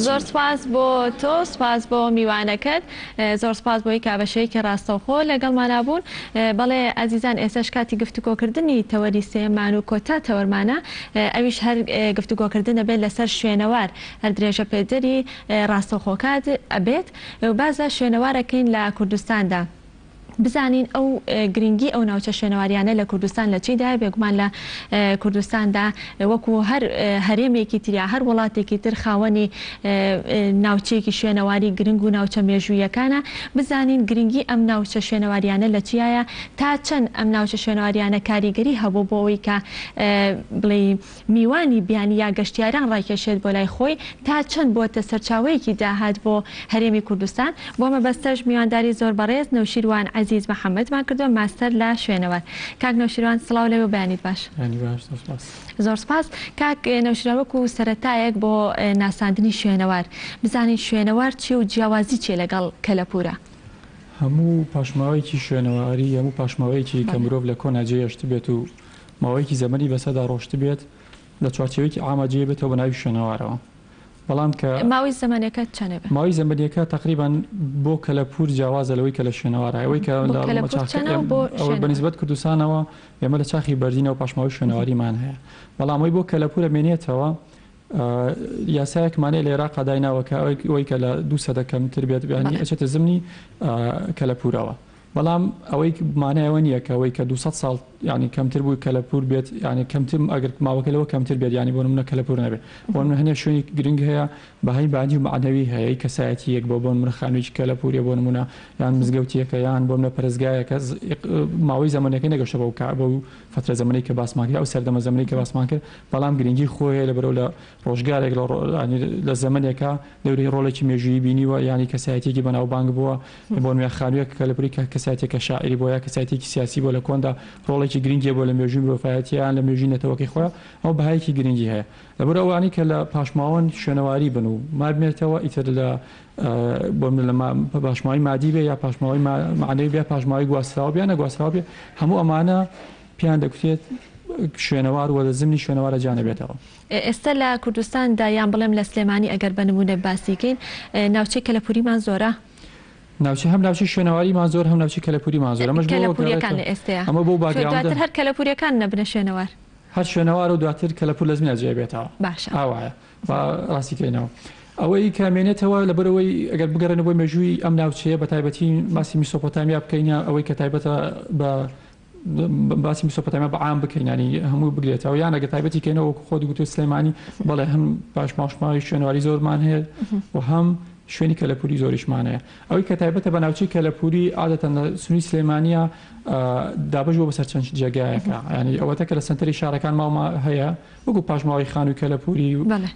زۆر سپاس بۆ تۆ سپاس بۆ میوانەکەت زۆر سپاس بۆی کابەشەی کە ڕاستەوخۆ لەگەڵمانە بوون. بەڵێ ئازیزان ئێستش کاتی گفتوگۆکردنی تەوەری سێمان و کۆتا تەوەرمانە ئەویش هەر گفتوگۆکردنە بێت لەسەر شوێنەوار هەر درێژە پێدەری ڕاستەوخۆکات ئەبێت بازە شوێنەوارەکەین لە کوردستاندا بزانین ئەو گرنگی ئەو ناوچە شوێنەواریانە لە کوردستان لە چیدا بێگومان لە کوردستاندا وەکو هەر هەرێمێکی تریا هەر وڵاتێکی تر خاوەنی ناوچەیەکی شوێنەواری گرنگ و ناوچە مێژوویەکانە بزانین گرنگی ئەم ناوچە شوێنەواریانە لە چیایە تا چەند ئەم ناوچە شوێنەواریانە کاریگەری هەبوو بۆ ئەوەی کە بڵێ میوانی بیانی یا گەشتیاران ڕاکێشێت بۆ لای خۆی تا چەند بۆتە سەرچاوەیەکی داهات بۆ هەرێمی کوردستان. بۆ مەبەستەش میوانداری زۆر بەڕێز نەوشیروان عزیز محەممەدمان کردو ماستەر لە شوێنەوە. کاک نەوشیروان سڵاو لێ و بەیانیت باش. زۆر سپاس. کاک نەوشیروان وەکو سەرەتایەک بۆ ناساندنی شوێنەوار بزانین شوێنەوار چی و جیاوازی چیە لەگەڵ کەلەپورە؟ هەموو پاشماوەیەکی شوێنەواری هەموو پاشماوەیەکی کە مرۆڤ لە کۆناجێ هەشت بێت و ماوەیەکی زەمەنی بەسەدا ڕۆشت بێت لە چوارچێوەیەکی ئاماجێ بێتەوە بە ناوی شوێنەوارەوە. بەڵام کە ماوەی زەمانەکە چەندە بێت؟ ماوەی زەمەنیەکە تقریبان بۆ کەلەپور جیاوازە لەوەی کە لە شوێنەوارە ئەوەی کە بەنسبەت کوردستانەوە ئێمە لە چاخی بەردینەوە پاشماوەی شوێنەواریمان هەیە. بەڵام ئەوەی بۆ کەلەپورە مێنێتەوە یاسایەکمانەیە لە عێراق دایناوەکە ئەوەی کە لە 200 کەمتر بێت بیانی ئەچێتە زمنی کەلەپورەوە. بەڵام ئەوەی مانایەوە نییە کە ئەوەی کە 200 ساڵ ینی کەمتر بووی کەلەپور بێت ینی کەمتر ئەگەر ماوەکەلەوە کەمتر بێت ینی بۆ نمونە کەلەپور نەبێت. بۆ من هەنێ شوێنی گرنگ هەیە بەهای بانی و معنەوی هەیە کەسایەتی یەک بۆ من خانوویی کەلەپوریە بۆ نمونە یان مزگەوتیەکە یان بۆ منە پەرستگایەکە ماوەی زەمانەکەی نەگەشتە بە فترە زەمەنی کە باسمان کرد ئەو سەردەمە زەمەنی کە باسمان کرد بەڵام گرنگی خۆی لە بەرەو لە ڕۆژگارێک لە زەمەنێکە دەوری ڕۆڵێکی مێژویی بینیوە ینی کەسایەتێکی بەناوبانگ بووە بۆ نوێ خانوویە کەلەپوری کەسایەتێکە شاعری بۆ یا کەسایەتێکی سیاسی بۆ لە کۆندا ڕۆڵێکی گرنگی بۆ لە مێژووی مرۆڤایەتیان لە مێژووی نەتەوەکی خۆیان ئەو بەهایەکی گرنگی هەیە. لەبەر ئەوانی کە لە پاشماوەن شوێنەواری بن و مابنێتەوە ئیتر لە بۆ لە پاشماوی مادی بێ یا پاشماوی معنەوی بێ پاشماوی گواستراوە بێ نەگواستراوە بێ هەموو ئەمانە پیان دەکوتێت شوێنەوار و لە زمانی شوێنەوارە جانە بێتەوە. ئێستا لە کوردستاندا یان بڵێم لە سلێمانی ئەگەر بە نمونە باسیکەین ناوچەی کەلەپوریمان زۆرە؟ ناوچە هەم ناوچەی شوێنەواریمان زۆر هەم ناوچەی کەلەپوریمان زۆر کەلەپوریەکان لە ئێستەیە ئەمە بۆ باگراوندە هەر کەلەپوریەکان نەبنە شوێنەوار هەر شوێنەوار و دواتر کەلەپور لە زمینە جێ بێتەوە باشە ئاوایە ڕاستیکەینەوە ئەوەی کامێنێتەوە لەبەرەوەی ئەگەر بگەڕێنە بۆی مێژووی ئەم ناوچەیە بە تایبەتی ماسی میسۆپۆتامیا بکەینە ئەوەی کە تایبەتە بە باسی میسۆپۆتامیا بە عام بکەینانی هەموو بگرێتەوە یان ئەگە تایبەتی کەینەوە خۆی گوتو سلێمانی بەڵێ هەم باش ماڵشماڵی شوێنەواری زۆرمان هەیە و هەم شوێنی کەلەپوری زۆریشمانەیە ئەوەی کە تایبەتە بە ناوچەی کەلەپوری عادەتەن لە سنووری سلێمانیە دابەش بۆ بەسەر چەند جێگایەکە ینی ئەوەتە کە لە سنتەری شارەکان ماڵما هەیە وەکو پاشماوەی خانووی کەلەپوری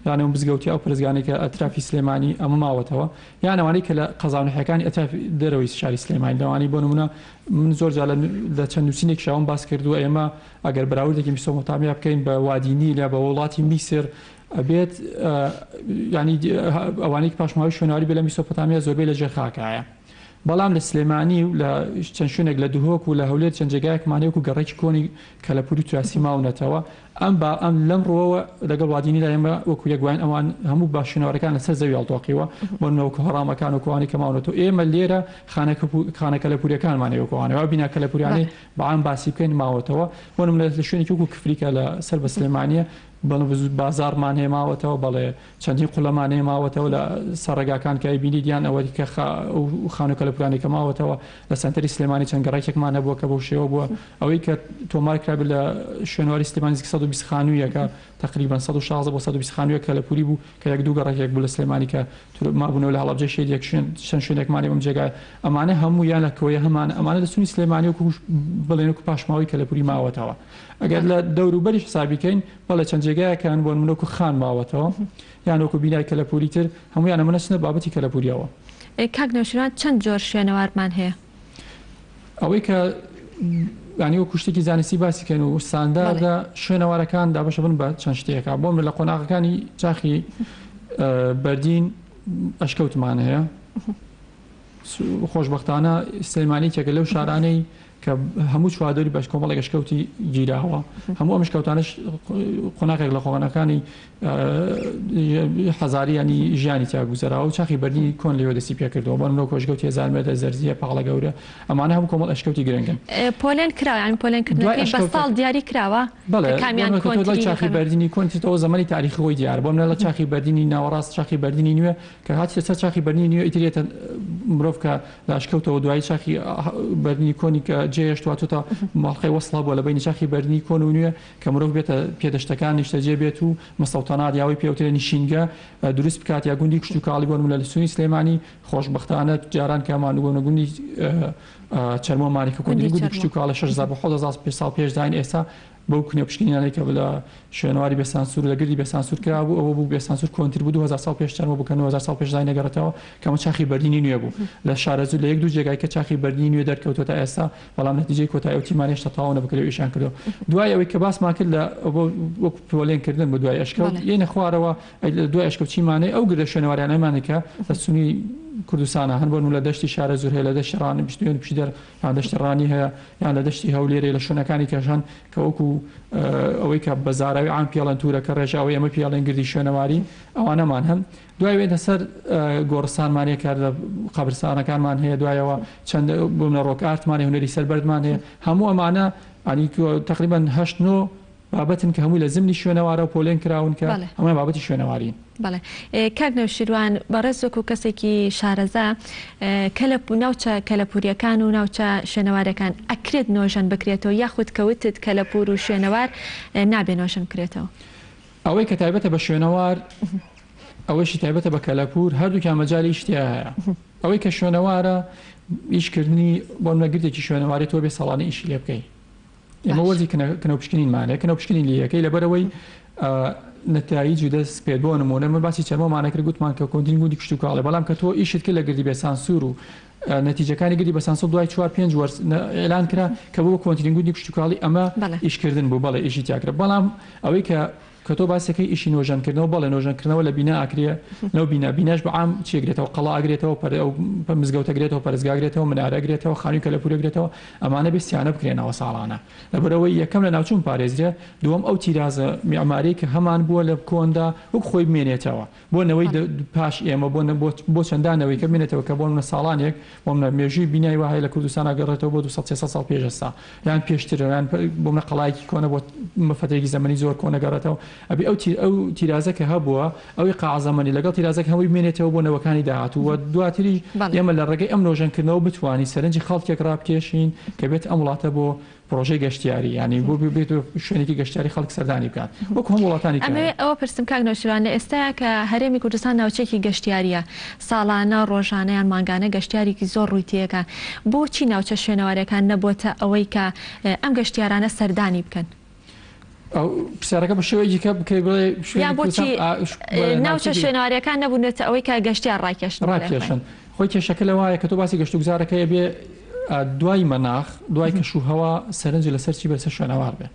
یانەوە بزگەوتی ئەو پرزگانی کە ئەترافی سلێمانی ئەمە ماوەتەوە یان ئەوانەی کە لە قەزانحەکانی ئەتراف دەرەوەی شاری سلێمانی لەوانی بۆ نمونە من زۆر جا لە چەند نووسینێک شاوم باس کردو ئێمە ئەگەر بەراوردێکی میسۆپۆتامیا بکەین بە وادینی لە بە وڵاتی میسر ئەبێت ینی ئەوانەی پاشماوی شوێنەواری بێ لە میسۆپۆتامیا زۆربەی لە ژێر خاکایە بەڵام لە سلێمانی و لە چەند شوێنێک لە دوهۆک و لە هەولێر چەند جێگایەکمانەیە و گەڕێکی کۆنی کەلەپوری تراسی ماونەتەوە ئەم لەم ڕۆوە لەگەڵ وادینیدا ئێمە وەکو یەکوان ئەوان هەموو باشێنەوەەکان لەسەر زەوی هەڵدۆقیوە بۆنەوەکو هەڕامەکان و کوانی کەماونەوە ئێمە لێرە خانە کەلەپوریەکانمانەوەکوانەوە بینە کەلەپوریانەی بەعام باسی بکەین ماوەتەوە بۆنم لە شوێنێکی وەکو کفریکە لە سەر بە سلێمانیە بازارمان هەیە ماوەتەوە بەڵێ چەندی قوڵەمان هەیە ماوەتەوە لە سەرڕێگاکان کە بینی دییان ئەوەی کە خانە کەلەپورانی کە ماوەتەوە لە سنتەری سلێمانی چەند گەڕێکێکمان هەبووە کە بەو شێوە بووە ئەوەی کە تۆمار کرا لە شوێنواری سلێمانی 120 خانوویەکە تقریبا 116 بۆ 120 خانوویە کەلەپوری بوو کە یەک دوو گەڕێکێک بوو لە سلێمانی کە مابوونەوە لە هەڵەبجە شێت چەند شوێنێکمانی بەم جێگای ئەمانە هەموو یان لە کۆیە هەمان ئەمانە لە سنووری سلێمانی وەکو بڵێنکو پاشماوی کەلەپوری ماوەتەوە ئەگەر لە دەوروبەریش حسابیکەین بەڵێ چەند جێگایەکان بۆ منۆکو خان ماوەتەوە یان وەکو بینای کەلەپوری تر هەمویان ئەمەنەچنە بابەتی کەلەپوریەوە. کاک نەوشیروان چەند جۆر شوێنەوارمان هەیە؟ ئەوەی کە ینی وەکو شتێکی زانستی باسیکەن و سانداردا شوێنەوارەکان دابەشە بن بە چەند شتێکە بۆ من لە قۆناغەکانی چاخی بەردین ئەشکەوتمان هەیە خۆشبەختانە سلێمانیێکە لەو شارانەی کە هەموو چوادۆری بەش کۆمەڵی گەشتکەوتی گیراوە هەموو ئەم شکەوتانش قۆناغێک لە خۆغانەکانی حەزاری ینی ژیانی تیاگوزەراوە و چاخی بەردینی کۆن لێوە دەستی پێکردەوە بۆ نەوە کۆشگەوتی هزار مێتە زەرزیە پاڵە گەورە ئەمانە هەموو کۆمەڵ ئەشکەوتی گرنگن پۆلێن کراوە ینی پۆلێنکردنەکەی بە ساڵ دیاری کراوە بەڵێ چاخی بەردینی کۆنتەوە زمانی تاریخی خۆی دیار بۆ منە لە چاخی بەردینی ناوەڕاست چاخی بەردینی نوێ کە هاتی سەر چاخی بەردینی نوێ ئیترێتە مرۆڤ کە لە ئەشکەوتەوە دوای چاخی بەردینی کۆنی کە جێشتواتە ماڵخی وەسڵا بۆ لە بینی چاخی بەردینی کۆن و نوێ کە مرۆڤ بێتە پێدەشتەکان نیشتەجێ بێت و مەسەڵتەنات یاوی پێوترێ نیشینگە دروست بکات یا گوندی کشت و کاڵی بۆ لە سنووری سلێمانی خۆشبەختانە جاران کەمان بۆنە گوندی چەرمۆمانی کە گوندی کشت و کاڵە 6,000 ساڵ پێش داین ئێستا بەو کنێپشکنیانەی کە لە شوێنواری بێسانسور لە گردی بێسانسور کرا بوو ئەوە بوو بێسانسور کۆنتتر بوو 2000 ساڵ پێش چەرمە بکەن 2000 ساڵ پێش دای نەگەڕێتەوە کەمە چاخی بەردینی نوێ بوو لە شارەزوو لە یەک دوو جێگای کە چاخی بەردینی نوێ دەرکەوتۆتە ئێستا بەڵام نەتیجەی کۆتایی ئەوتیمانێشتا تاوانە بکرێ ئیشان کردو دوای ئەوەی کە باسمان کرد لە وەکو پۆلێنکردن بە دوای ئەشکەوت یەنە خوارەوە دوای ئەشکەوتیمانەی ئەو گردە شوێنەوارانەمانێکە لە سنووری کوردستانە هەن بۆن لە دەشتی شارە زۆر هەیە لە دەشتی ڕانی پشتێن پشتدەر یان دەشتی ڕانی هەیە یان لە دەشتی هەولێرێ لە شوێنەکانی کەژان کە وەکو ئەوەی کە بەزاراوی ئام پیاڵەن تورەکە ڕێژاوی ئەمە پیاڵێن گردی شوێنەواری ئەوانەمان هەن دوای وێنە سەر گۆڕستانمانەیە کار لە قەبرستانەکانمان هەیە دوایەوە چەند بوومە ڕۆک ئارتمانی هونەری سەربەردمان هەیە هەموو ئەمانە ئەنی تقریبا 8 بابەتن کە هەمووی لە زمانی شوێنەوارە و پۆلێن کراون کە هەمووی بابەتی شوێنەوارین. بەڵێ کاک نەوشیروان بەڕێز وەکو کەسێکی شارەزا ناوچە کەلەپوریەکان و ناوچە شوێنەوارەکان ئەکرێت نۆژەن بکرێتەوە یاخود کەوتت کەلەپور و شوێنەوار نابێ نۆژەن بکرێتەوە؟ ئەوەی کە تایبەتە بە شوێنەوار ئەوەیشی تایبەتە بە کەلەپور هەردووکیان مەجالی شتیا هەیە ئەوەی کە شوێنەوارە ئیشکردنی بۆ نەگرێکی شوێنەواری تۆ بێ ساڵانە ئیشی لێ بکەی ئێمە وەرزی کەنەوپشکنینمانەیە کەنەوپشکنین لیەکەی لەبەرەوەی نەتایج و دەست پێ بۆ نمونە من باسی چەرمەمانەکرد گوتمان کە کۆنتین گوندی کشت و کاڵێ بەڵام کە تۆ ئیشت کرد لە گردی بێسانسور و نەتیجەکانی گردی بەسانسور دوای 4-5 وەرز ئێلان کرا کە بۆ کۆنتین گوندی کشت و کاڵی ئەمە ئیشکردن بوو بەڵێ ئیشی تیاکرد بەڵام ئەوەی کە کە تۆ باسەکەی ئیشی نۆژەنکردنەوە بەڵێ نۆژەنکردنەوە لە بینا ئاکرێ لەو بیناش بە عام چێگرێتەوە قەڵا ئەگرێتەوە مزگەوتەگرێتەوە پەرزگاگرێتەوە منارەگرێتەوە خانووی کە لە پورەگرێتەوە ئەمانە بێستیانە بکرێنەوە ساڵانە لەبەرەوەی یەکەم لە ناوچوون پارێزرێ دووەم ئەو تیرازە میعماری کە هەمان بووە لە کۆندا وەک خۆی بمێنێتەوە بۆ نەوەی پاش ئێمە بۆ چەندانەوەی کە بمێنێتەوە کە بۆ منە ساڵانێک بۆ منە مێژووی بینایی وهەیە لە کوردستان ئەگەڕێتەوە بۆ 200 ساڵ پێش ئێستا یان پێشتر یان بۆ منە قەڵایەکی کۆنە بۆ مەفەتێکی زەمەنی زۆر کۆنەگەڕێتەوە ئەبێ ئەو تیرازە کە هەبووە ئەوەی قاعزەمەنی لەگەڵ تیرازەکە هەمووی بمێنێتەوە بۆ نەوەکانی داهاتوو دواتری ئێمە لە ڕێگەی ئەم نۆژەنکردنەوە بتوانین سەرنجی خەڵکێک ڕابکێشین کە بێت ئەم وڵاتە بۆ پرۆژەی گەشتیاری ینی بۆ بێت شوێنێکی گەشتیاری خەڵک سەردانی بکات وەک هەم وڵاتانی ئەوە پرسم کاک نەوشیروان لە ئێستاە کە هەرێمی کوردستان ناوچێکی گەشتیاریە ساڵانە ڕۆژانەیان مانگانە گەشتیارێکی زۆر ڕوویتیەکە بۆچی ناوچە شوێنەوارەکان نەبووتە ئەوەی کە ئەم گەشتیارانە سەردانی بکەن پرسیارەکە بە شێوەیەکی کە بکەی بڵێ بۆچی ناوچە شوێنەوارەکان نەبوونێتە ئەوەی کە گەشتیار ڕاکێشن خۆی کێشەکە لەوایە کە تۆ باسی گەشت و گوزارەکەی بێ دوای مەناخ دوای کەشوهەوا سەرنج لەسەرچی بەسەر شوێنەوار بێ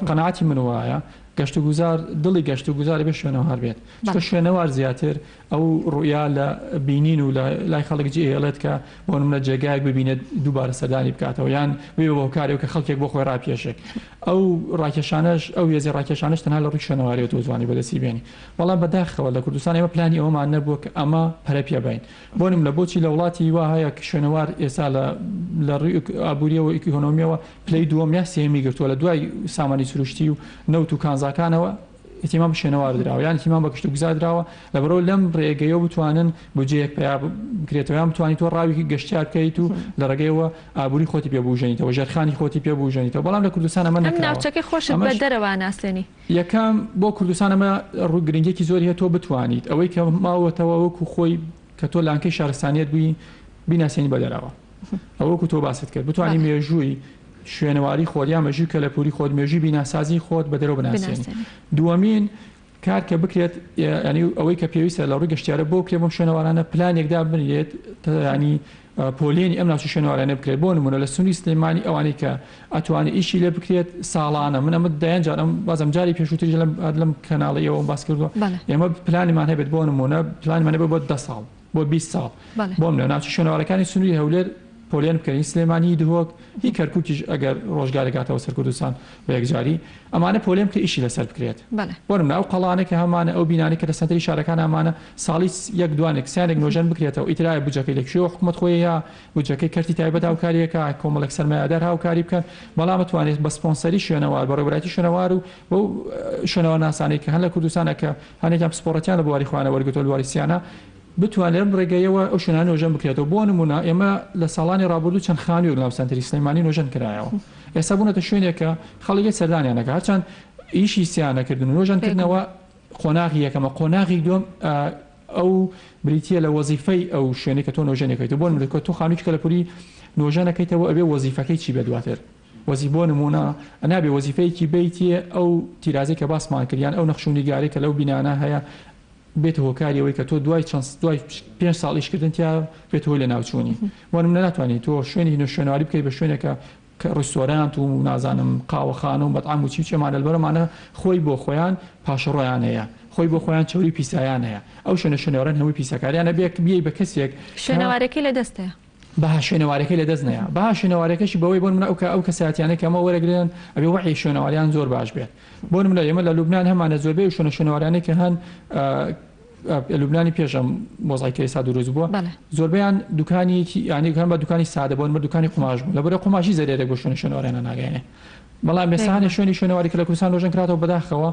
قەناعەتی من وایە گەشت و گوزار دڵی گەشت و گوزاری بێ شوێنەوار بێت چکە شوێنەوار زیاتر ئەو ڕوویا لە بینین و لای خەڵکی ئێڵێت کە بۆ نمونە جێگایەک ببینێت دووبارە سەردانی بکاتەوە یان بێ بۆ کارێک کە خەڵکێک بۆ خۆی ڕاپێشێک ئەو ڕاکێشانەش ئەو هێزی ڕاکێشانش تەنها لە ڕووی شوێنەواری و توانی بەدەستی بێنی بەڵام بەداخەوە لە کوردستان ئێمە پلانی ئەومان نەبووە کە ئەمە پەرە پێ بین بۆ نمونە بۆچی لە وڵاتی وا هەیە کە شوێنەوار ئێستا لە ڕووی ئابووریەوە ئیکۆنۆمیەوە پلەی دووەم یا سێمی گرتووە لە دوای سامانی سروشتی و نەوت و کانزاکانەوە ئێتیمان شوێنەوار درراوە یان تیمان بە گەشت و گوزار درراوە لەبەرەوە لەم ڕێگەیەوە بتوانن بجەیەک پێیا بکرێتەوەیان بتوانیت تۆ ڕاوی گەشتیار بکەیت و لە ڕێگەیەوە ئابووری خۆتی پێ بوژێنیتەوە ژێرخانی خۆتی پێ بوژێنیتەوە بەڵام لە کوردستان ئەمە نەکراوە ناوچەکەی خۆشت بە دەرەوە ناسێنی یەکەم بۆ کوردستان ئەمە ڕوو گرنگێکی زۆری هەیە تۆ بتوانیت ئەوەی کە ماوەتەوە وەکو خۆی کە تۆ لانکەی شارستانیت بووی بیناسیێنی بە دەرەوە ئەوەکو تۆ باست کرد بتوانانی مێژووی شوێنەواری خۆت یا مێژووی کەلەپوری خۆت مێژووی بیناسازی خۆت بە دەرەوە بناسیێنی دووەمین کار کە بکرێت ینی ئەوەی کە پێویستە لە ڕووی گەشتیارە بۆ کرێ بۆ شوێنەوارانە پلانێکدا بنێت ینی پۆلێنی ئەم ناوچە شوێنەوارانە بکرێت بۆ نمونە لە سنووری سلێمانی ئەوانەی کە ئەتوانێت ئیشی لێ بکرێت ساڵانە من ئەمە دایان جارم بازم جاری پێشووتری لەم کەناڵی ئەوە باس کردووە ئێمە پلانیمان هەبێت بۆ نمونە پلانمان هەبێت بۆ 10 ساڵ بۆ 20 ساڵ بۆم لە ناوچە شوێنەوارەکانی سنووری هەولێر پۆلیان بکەین سلێمانی دهۆک هی کەرکووکیش ئەگەر ڕۆژگارێکاتەوە سەر کوردستان بە یەکجاری ئەمانە پۆلێم کە ئیشی لەسەر بکرێت بۆرم ئەو قەڵانێک کە هەمانە ئەو بینانی کە لە سەنتەری شارەکان ئەمانە ساڵی یەک دوانێک سیانێک نۆژەن بکرێتەوە ئیترایە بجەکەی لەکشەوە حکوومەت خۆی یا بجەکەی کەرتی تایبەت هاوکاریەکە کۆمەڵێک سەرمایه‌دار هاوکاری بکەن بەڵام بتوانێت بە سپۆنسەری شوێنەوار بەڕێوەبەرەتی شوێنەوار و بۆ شوێنەوار ناسانەی کە هەن لە کوردستانە کە هەنێکیان پسپۆڕەتیان لە بواری خوانە وەرگتۆ لواری سیانە بتوانێت ڕێگەیەوە ئەو شوێنانە نۆژەن بکرێتەوە بۆ نمونە ئێمە لە ساڵانی ڕابردوو چەند خانووی لەناو سەنتەری سلێمانی نۆژەن کرایەوە ئێستا بوونەتە شوێنێکە خەڵکی سەردانیانەکە هەرچەند ئیشی سیانەکردن و نۆژەنکردنەوە قۆناغی یەکەمە قۆناغی دووەم ئەو بریتە لە وەزیفەی ئەو شوێنێک کە تۆ نۆژەنەکەیت بۆ نمونە تۆ خانووی کەلەپوری نۆژەنەکەیتەوە ئەبێ وەزیفەکەی چی بێ دواتر وەزی بۆ نمونە ئەنابێ وەزیفەیەکی بیتیە ئەو تیرازەی کە باسمان کردیان ئەو نەخشوونیگاری کە لەو بینانە هەیە بێت هۆکاریەوەی کە تۆ دوای 5 ساڵیشکردن تا بێت هۆی لە ناوچوونی بۆ نمونە ناتوانانی تۆ شوێنی نوێشوێنەواری بکەیت بە شوێنێکە کە ڕستۆرانت و نازانم قاوەخانە و بەتعام و چیمانە لەبەرمانە خۆی بۆ خۆیان پاشەڕۆیان هەیە خۆی بۆ خۆیان چوری پیسایان هەیە ئەو شوێنە شوێنەوەران هەمووی پیسەکاریانە بێت بیەی بە کەسێک شوێنەوارەکەی لە دەستەیە بەها شوێنەوارەکەی لە دەست نەیە بەها شوێنەوارەکەشی بەوەی بۆ منە ئەو کەساتیانە کەمە وەرەگرن ئەبێ وەحی شوێنەواریان زۆر باش بێت بۆ منە ئێمە لە لوبنان هەمانە زۆربەی شوێنەوارانەی کە هەن لوبنانی پێشم مۆزایکەی سا دروست بووە زۆربیان دوکانی ینی هەم بە دوکانی سادە بۆن مە دوکانی قوماش بوو لەبەرە قوماشی زەرێرە بۆ شوێنەوارانە ناگەێنێ بەڵام بێسانە شوێنەواری کە لە کوردستان ڕۆژن کراتەوە بەداخەوە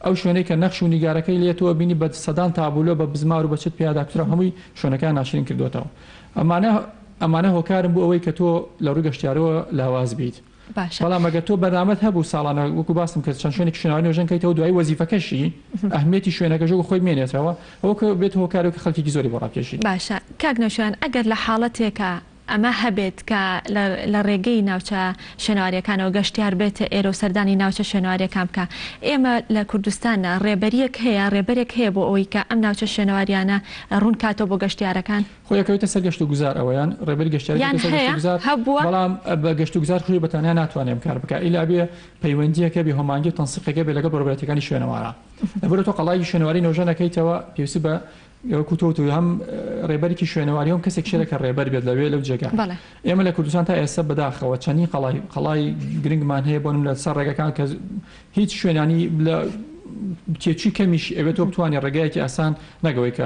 ئەو شوێنەی کە نەخش و نیگارەکەی لێتەوە بینی بە سەدان تابولۆ بە بزمار و بەچت پیاداکترە هەمووی شوێنەکان ناشرین کردوێتەوە ئەمانە هۆکارم بوو ئەوەی کە تۆ لە ڕووی گەشتیارەوە لاواز بیت بەڵام ئەگە تۆ بەرنامەت هەبوو ساڵانە وەکو باسم کرد چەند شوێنێک شوێنەواری نوێژەنکەیتەوە دوای وەزیفەکەشی ئەهمیەتی شوێنەکەش خۆی مێنێتەوە ئەوە کە بێت هۆکارێک خەڵکی زۆری بۆ ڕاکێشی باشە کاک نەوشیروان ئەگەر لە حاڵەتێکە ئەمە هەبێت کە لە ڕێگەی ناوچە شوێنەوارەکانەوە گەشتیار بێت ئێرە و سەردانی ناوچە شوێنەوارەکان بکە. ئێمە لە کوردستانە ڕێبەریەک هەیە ڕێبەرێک هەیە بۆ ئەوەی کە ئەم ناوچە شوێنەواریانە ڕوون کاتەوە بۆ گەشتیارەکان خۆیەکەوێتە سەر گەشت و گوزار ئەوەیان ڕێبەری گەشتیار بەڵام بە گەشت و گوزار خۆی بەتانیا ناتوانێم کار بکە ئیلا بێ پەیوەندیەکە بێ هۆمانگی و تەنسیقەکە بێ لەگەڵ بەڕێبەرەتەکانی شوێنەوارە لەبەرە تۆ قەڵای شوێنەواری نەوژەنەکەیتەوە پێویستی بە کوتۆ هەم ڕێبەرێکی شوێنەواری هەم کەسێک شێرەکە ڕێبەر بێت لەوێ لەو جێگا ئێمە لە کوردستان تا ئێستا بەداخەوە چەندی قەڵای گرنگمان هەیە بۆنم لە سەر ڕێگەکان کە هیچ شوێنانی لە تێچی کەمیش ئەوێت تۆ بتوانێت ڕێگایەکی ئاسان نەگەوەی کە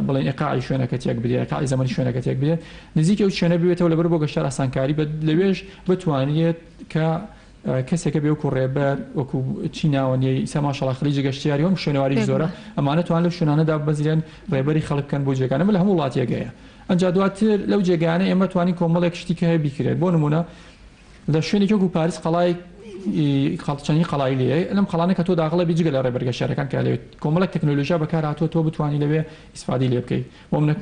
بڵێن ئێقاعی شوێنەکە تێک بدرێت ئێقاعی زەمەنی شوێنەکە تێک بدرێت نزیکە ئەو شوێنە بێتەوە لەبەر بۆ گەشتیار ئاسانکاری لەوێژ بتوانێت کە کەسێکە بێ وەکو ڕێبەر وەکو چی ناوەنیەی سەماشەڵا خەلیجی گەشتیاری هەم شوێنەواری زۆرە ئەمانە توان لەو شوێنانەدا بەزیێن ڕێبەری خەڵک بکەن بۆ جێگانە لە هەموو وڵاتیەکەیە ئەنجا دواتر لەو جێگانە ئێمە توانین کۆمەڵێک شتێکی هەیە بیکرێت بۆ نمونە لە شوێنێکی وەکو پاریس قەڵای چەندی قەڵای لێ لەم قەڵانە کە تۆ داخڵە بیجگە لە ڕێبەر گەشتیارەکان کە لەوێت کۆمەڵێک تەکنۆلۆژیا بەکارهاتووە تۆ بتوانانی لەوێ ئیسفادی لێ بکەیت بۆ منە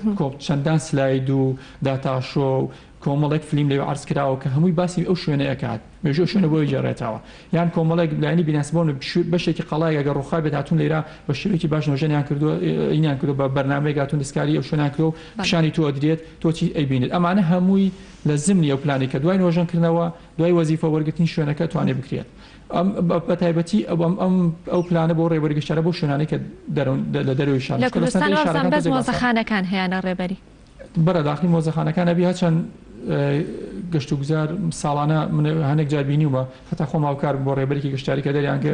چەندان سلاید و داتاشۆ و کۆمەڵێک فیلم لێ عرض کراوە کە هەمووی باسی ئەو شوێنە ئەکات مێژۆ شوێنە بۆی جێڕێتەوە یان کۆمەڵێک لایانی بیناسبوون بەشێکی قەڵای ئەگەر ڕووخا بێت هاتوون لێرە بە شێوەیەکی باش نۆژەنیان کردووە ئینیان کردو بە بەرنامەیەک هاتوون دەستکاری ئەو شوێنان کردو پیشانی تۆ ئەدرێت تۆچی ئەیبینێت ئەمانە هەمووی لە زمنی ئەو پلانی کە دوای نۆژەنکردنەوە دوای وەزیفە وەرگرتنی شوێنەکە توانێت بکرێت بە تایبەتی ئەو پلانە بۆ ڕێبەری گەشتیارە بۆ شوێنانی کە لە دەروی شار لە کوردستان بەس مۆزەخانەکان هەیەە ڕێبەری بەرەداخلی مۆزەخانەکانە بێ چەند گەشت و گوزار ساڵانە هەنێک جار بینیومە هەتا خۆم هاوکار بۆ ڕێبەرێکی گەشتیاری کە دەریان کە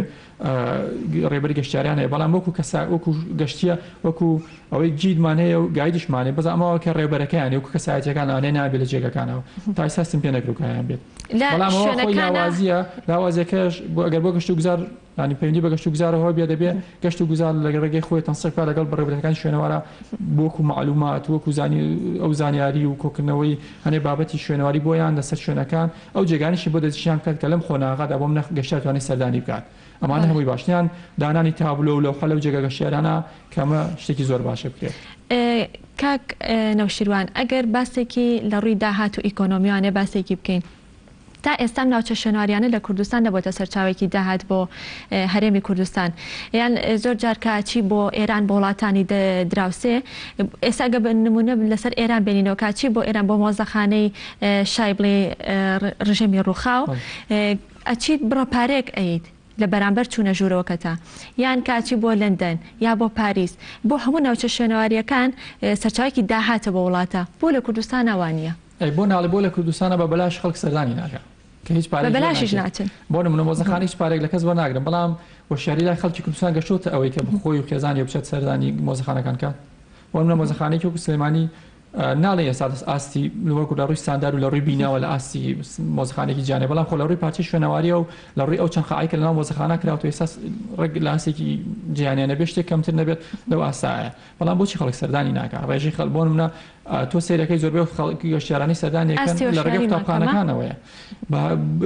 ڕێبەری گەشتیاریان هەیە بەڵام وەکو وەکو گەشتیە وەکو ئەوەی جیدمان هەیە و گایدیشمانێ بەز ئەمەوە کە ڕێبەرەکەیان وەکو کەسایەتەکان لەوانەیە نابێت لە جێگەکانەوە تا ئێستا سم پێ نەکرۆکیان بێت بەڵام خۆی لاوازیەکەش ئەگەر بۆ گەشت و گوزار ینی پەیوەندی بە گەشت و گوزارەوە بێ دەبێت گەشت و گوزار لە ڕێگەی خۆی تەنسیق لەگەڵ بەڕێبەرەکانی شوێنەوارە بۆکو معلومات وەکو ئەو زانیاری و کۆکردنەوەی هەنێ بابەتی شوێنەواری بۆیان لەسەر شوێنەکان ئەو جێگانیشی بۆ دەستیان کرد کە لەم خۆناغادا بۆم گەشتیار توانێت سەردانی بکات ئەمانە هەمووی باشیان دانانی تابلۆ و لەو خەلە و جێگە گەشتیارانە کەمە شتێکی زۆر باشە بکرێت. کاک نەوشیروان ئەگەر باسێکی لە ڕووی داهات و ئیکۆنۆمیانێ باسێکی بکەین تا ئێستا ناوچە شوێنواریانە لە کوردستان دەبێتە سەرچاوێکی داهات بۆ هەرێمی کوردستان یان زۆر جار کاچی بۆ ئێران بۆ وڵاتانی دراوسێ ئێستا گە نمونە لەسەر ئێران بینینەوە کاچی بۆ ئێران بۆ مۆزەخانەی شای بڵێ ڕژێمی ڕووخاو ئەچیت بڕە پارێک ئەیت لە بەرامبەر چوونە ژوورەوەکەتە یان کاچی بۆ لەندەن یا بۆ پاریس بۆ هەموو ناوچە شوێنەواریەکان سەرچاوێکی داهاتە بۆ وڵاتە بۆ لە کوردستان ئەوانە بۆ ناڵێ بۆ لە کوردستانە بە بەلاش خەڵک سەردانی ناکە کە هیچ بەلاشیش ناچن بۆ نمونە مۆزەخانە هیچ پارێک لە کەس بۆ ناگرن بەڵام وەشیاری لای خەڵکی کوردستان گەشتوتە ئەوەی کە بخۆی و خێزانی بچێت سەردانی مۆزەخانەکان کات بۆ منە مۆزەخانەی وەکو سلێمانی ناڵێ ئێستا ئاستی وەکو لە ڕووی ساندار و لە ڕووی بیناوە لە ئاستی مۆزەخانێکی جیانێ بەڵام خۆ لە ڕووی پارچەی شوێنەواریە و لە ڕووی ئەو چەند خەعای کە لەناو مۆزەخانە کراوەوە ئێستا ڕێک لە ئاسێکی جیهانیانە بێ شتێک کەمتر نەبێت لەو ئاسایە بەڵام بۆچی خەڵک سەردانی ناکات ڕێژەی خەڵک بۆ منە تۆ سیرەکەی زۆربەی خەڵکی گەشتیارانی سەردانیەکەن لە ڕێگەی قوتابخانەکانەوەیە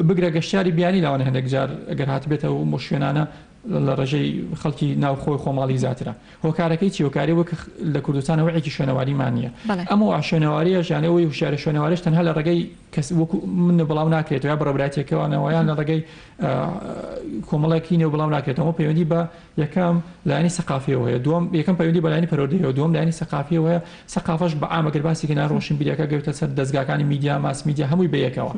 بگرە گەشتیاری بیانی لاوانە هەندێک جار ئەگەر هاتبێتەوە بۆ شوێنانە لە ڕێژەی خەڵکی ناوخۆی خۆماڵی زیاترە هۆکارەکەی چی هۆکاری وەک لە کوردستانەوە وەعێکی شوێنەواریمان نییە ئەمە شوێنەواریە ژانەوەی هوشیارە شوێنەوارش تەنها لە ڕێگەی وەکو من بڵاو ناکرێت یا بەڕێبراتێکەوەیان لە ڕێگەی کۆمەڵێکی نێو بڵاو ناکرێتەوە پەیوەندی بە یەکەم لایانی سەقافیەوە هەیە دووەم یەکەم پەیوەندی بە لایانی پەرۆدیەوە دووەم لایانی سەقافیەوە هەیە سەقافەش بە ئامەگەر باسێکی ناڕۆشن بیرەکە گەوتە سەر دەستگاکانی میدیا ماس میدیا هەمووی بەیەکەوە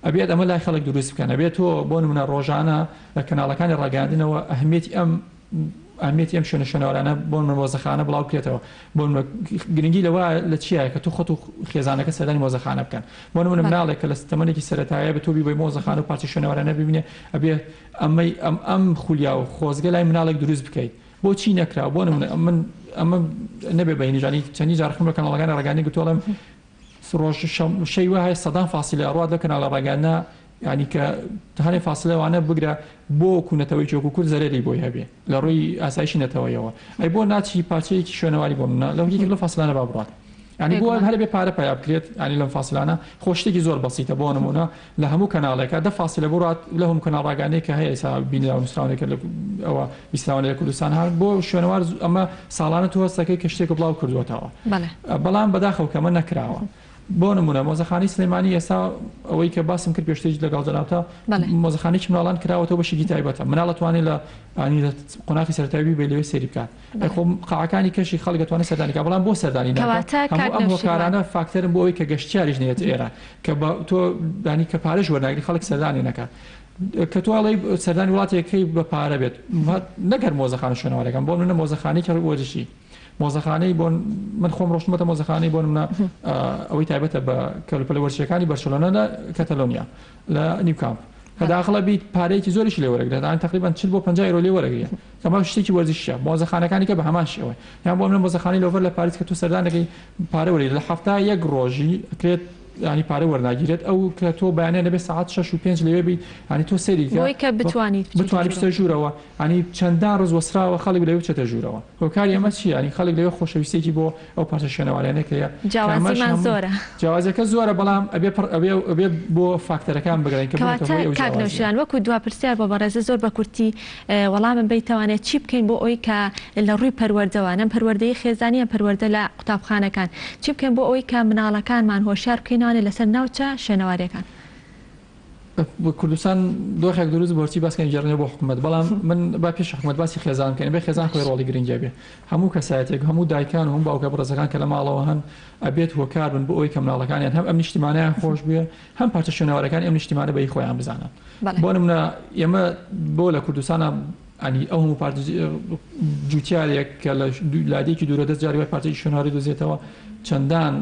ئەبێت ئەمە لای خەڵک دروست بکەن ئەبێت تۆ بۆ نمونە ڕۆژانە لە کەناڵەکانی ڕاگەاندنەوە ئەهمیەتی ئەم شوێنەوارانە بۆ مۆزەخانە بڵاو بکرێتەوە بۆ گرنگی لەوە لە چیە کە تو خۆت و خێزانەکە سەردانی مۆزەخانە بکەن بۆ نمونە مناڵێک کە لە تەمەنێکی سەرەتایە بە تۆبی بۆی مۆزەخانە و پارچەی شوێنەوارانە ببینێ ئەبێت ئەم خولیا و خۆزگە لای مناڵێک دروست بکەیت بۆچی نەکرا بۆ نمونە ئەمە نەبێ بەینیژانی چەندی جار خم لە کەناڵەکانی ڕاگەاندنی گوتوڵم ڕۆژ شەی وایە سەدان فاسیلە ڕات لە کەناڵە ڕاگەاندنە ینی کە هەرێ فاسلەوانە بگرە بۆ کوونەتەوەی چۆک کورد زەرێری بۆی هەبێ لە ڕووی ئاسایشی نەتەوەیەوە ئەی بۆ ناچی پارچەیەکی شوێنەواری بۆ منە لەو یەکێک لە فاسلانە با بڕات ینی بۆ هەر بێ پارە پیا بکرێت ینی لەم فاسلانە خۆشتێکی زۆر بەسیتە بۆ نمونە لە هەموو کەناڵێکە دە فاسلە بڕات لە هەموو کەناڵ ڕاگەاندنەی کە هەیە ئێستا بینرا و نووسراونێکە ئەوە بیستراوانە لە کوردستان هات بۆ شوێنەوار ئەمە ساڵانە تو هەستەکەی کە شتێک بڵاو کردوێتەوە بەڵام بەداخەو کەمە نەکراوە بۆ نمونە مۆزەخانەی سلێمانی ئێستا ئەوەی کە باسم کرد پێشتر لەگەڵ جەنابتە مۆزەخانەی منداڵان کراوەتەوە بەشێکی تایبەتە مناڵ دەتوانێت لە قۆناغی سەرەتایی بێ لەوێ سێری بکات خۆ قاعەکانی کەشی خەڵک دەتوانێت سەردانی کات بەڵام بۆ سەردانی ئەم هۆکارانە فاکتەرن بۆ ئەوەی کە گەشتیاریش نێت ئێرە کە تۆ دانی کە پارەش وەرناگری خەڵک سەردانی نەکات کە تۆ ئەڵێ سەردانی وڵاتێکەکەی بە پارە بێت نەگەر مۆزەخانە شوێنەوەرەکەم بۆ منە مۆزەخانەی کە وەرزشی مۆزەخانەی بۆ من خۆم ڕۆشتمەتە مۆزەخانەی بۆ منە ئەوەی تایبەتە بە کەلوپەلە وەرزشەکانی بەرسلۆنە لە کەتەلۆنیا لە نیوکامپ کە داخڵە بیت پارەیەکی زۆریش لێ وەرەگرێت تقریبا 40 بۆ 50 ئەورۆ لێ وەرەگرێت کەمە شتێکی وەرزشیە مۆزەخانەکانی کە بە هەمان شێوە یان بۆ منە مۆزەخانەی لۆڤەر لە پاریس کە تۆ سەردانەکەی پارە وەرەگرێت لە هەفتە یەک ڕۆژی ئەکرێت ینی پارە وەرناگیرێت ئەو کە تۆ بەیانێ نەبێت ساعت 6 و 5 لەوێ بیت ینی تۆ سەری کە بتوانیت بتوانیت بچێتە ژوورەوە ینی چەندان ڕۆژ وەسراوە خەڵک لەوێ بچێتە ژوورەوە هۆکاری ئەمە چیە ینی خەڵک لەوێ خۆشەویستێکی بۆ ئەو پارچە شوێنەوارانەیە کە جیاوازیمان زۆرە جیاوازەکە زۆرە بەڵام ئەبێ بۆ فاکتەرەکان بگەڕین کە کاکنەوشیان وەکو دوا پرسیار بۆ بەڕێزە زۆر بە کورتی وەڵامم بیتوانێت چی بکەین بۆ ئەوی کە لە ڕووی پەروەردەوانم پەروەردەی خێزانیان پەروەردە لە قوتابخانەکان چی بکەین بۆ ئەوی کە مناڵەکانمان هۆشیار بکەینانێ لەسەر ناوچە شوێنەوارەکان کوردستان دۆخێک دروست بۆچی باسکەین جێڕنێ بۆ حکوومەت بەڵام من با پێش حکوومەت باسی خێزان بکەین بێ خێزان خۆی ڕۆڵی گرنگی بێ هەموو کەسایەتێک هەموو دایکان و هەموو باوکە بڕێزەکان کە لە ماڵەوە هەن ئەبێت هۆکار بن بۆ ئەوی کە مناڵەکانیان هەم ئەم نیشتیمانیان خۆش بێ هەم پارچە شوێنەوارەکانی ئەم نیشتیمانە بەی خۆیان بزانن بۆ نمونە ئێمە بۆ لە کوردستانە ئەنی ئەو هەموو جوتیارێک کە لە لادێکی دوورە دەست جاری وای پارچەی شوێنەواری دۆزێتەوە چەندان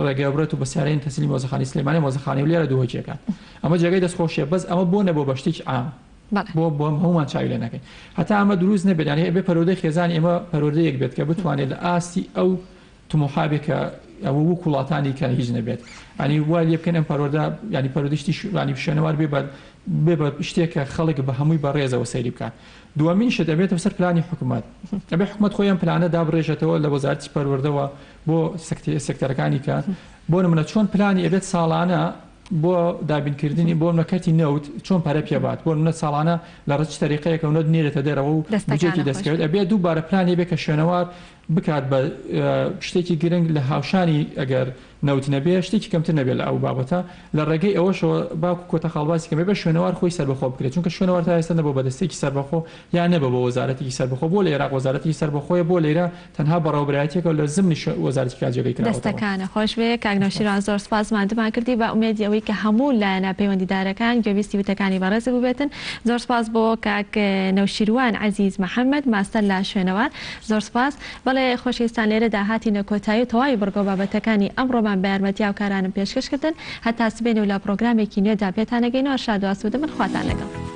ڕێگەبرێت و بەسیارەی تەسلیمی مۆزەخانەی سلێمانی مۆزەخانەی و لێرە دووهۆکیەکان ئەمە جێگەی دەستخۆشیە بەس ئەمە بۆ نەبوو بە شتێکی عام بۆ هەمومان چاوی لێ نەکەین هەتا ئەمە دروست نەبێت یانی ئەبێ پەروەردەی خێزانی ئێمە پەروەردەیەک بێت کە بتوانێت لە ئاستی ئەو تمۆحابێکە ئەوە وەک وڵاتانی کە هیچ نەبێت ینی وای لێ بکەن ئەم پەروەردە ینی پەروەردەشتی ینی شوێنەوار بێ بە شتێکە خەڵک بە هەمووی بەڕێزەوە سەیری بکات دووەمین شت دەبێتە سەر پلانی حکوومەت ئەبێ حکوومەت خۆیان پلانە دابڕێژێتەوە لە وەزارەتی پەروەردەوە بۆ سێکتەرەکانی کە بۆ نمونە چۆن پلانی ئەبێت ساڵانە بۆ دابینکردنی بۆ نەکەتی نەوت چۆن پارە پێبات بۆ منە ساڵانە لە ڕچ تەریقەیەکە و نەت نێرێتە دەرەوە و بجێتی دەستکەوێت ئەبێ دووبارە پلانی بێ کە شوێنەوار بکات بە شتێکی گرنگ لە هاوشانی ئەگەر نەوت نەبێ شتێکی کەمتر نەبێت لە ئەو بابەتە لە ڕێگەی ئەوەشەوە باوکو کۆتە خاڵباسی کەمێ بە شوێنەوار خۆی سەربەخۆ بکرێت چونکە شوێنەوار تا ئێستا نەبوو بەدەستێکی سەربەخۆ یان نەبە بە وەزارەتێکی سەربەخۆ بۆ لە عێراق وەزارەتی سەربەخۆیە بۆ لێرە تەنها بەڕێوەبەرایەتێکە لە زمانی وەزارەتی کاجێگەی دەستەکانە خۆش بێ کاکنەوشیران زۆر سپاسمانتمان کردی بە ئومێدی ئەوەی کە هەموو لایەنە پەیوەندیدارەکان گوێویستی وتەکانی بەڕێز ببێتن زۆر سپاس بۆ کاک نەوشیروان عەزیز محەممەد ماستەر لە شوێنەوار زۆر سپاس بەڵێ خۆشەویستان لێرە داهاتینە کۆتایی و تەواوی بڕگۆ بابەتەکانی ئەمڕۆمان بە یارمەتی هاوکارانم پێشکەشکردن هەتا سبێنێ و لە پرۆگرامێکی نوێدا پێتانەگەینەوە شاد و ئاسوودە من خواتان لەگەڵ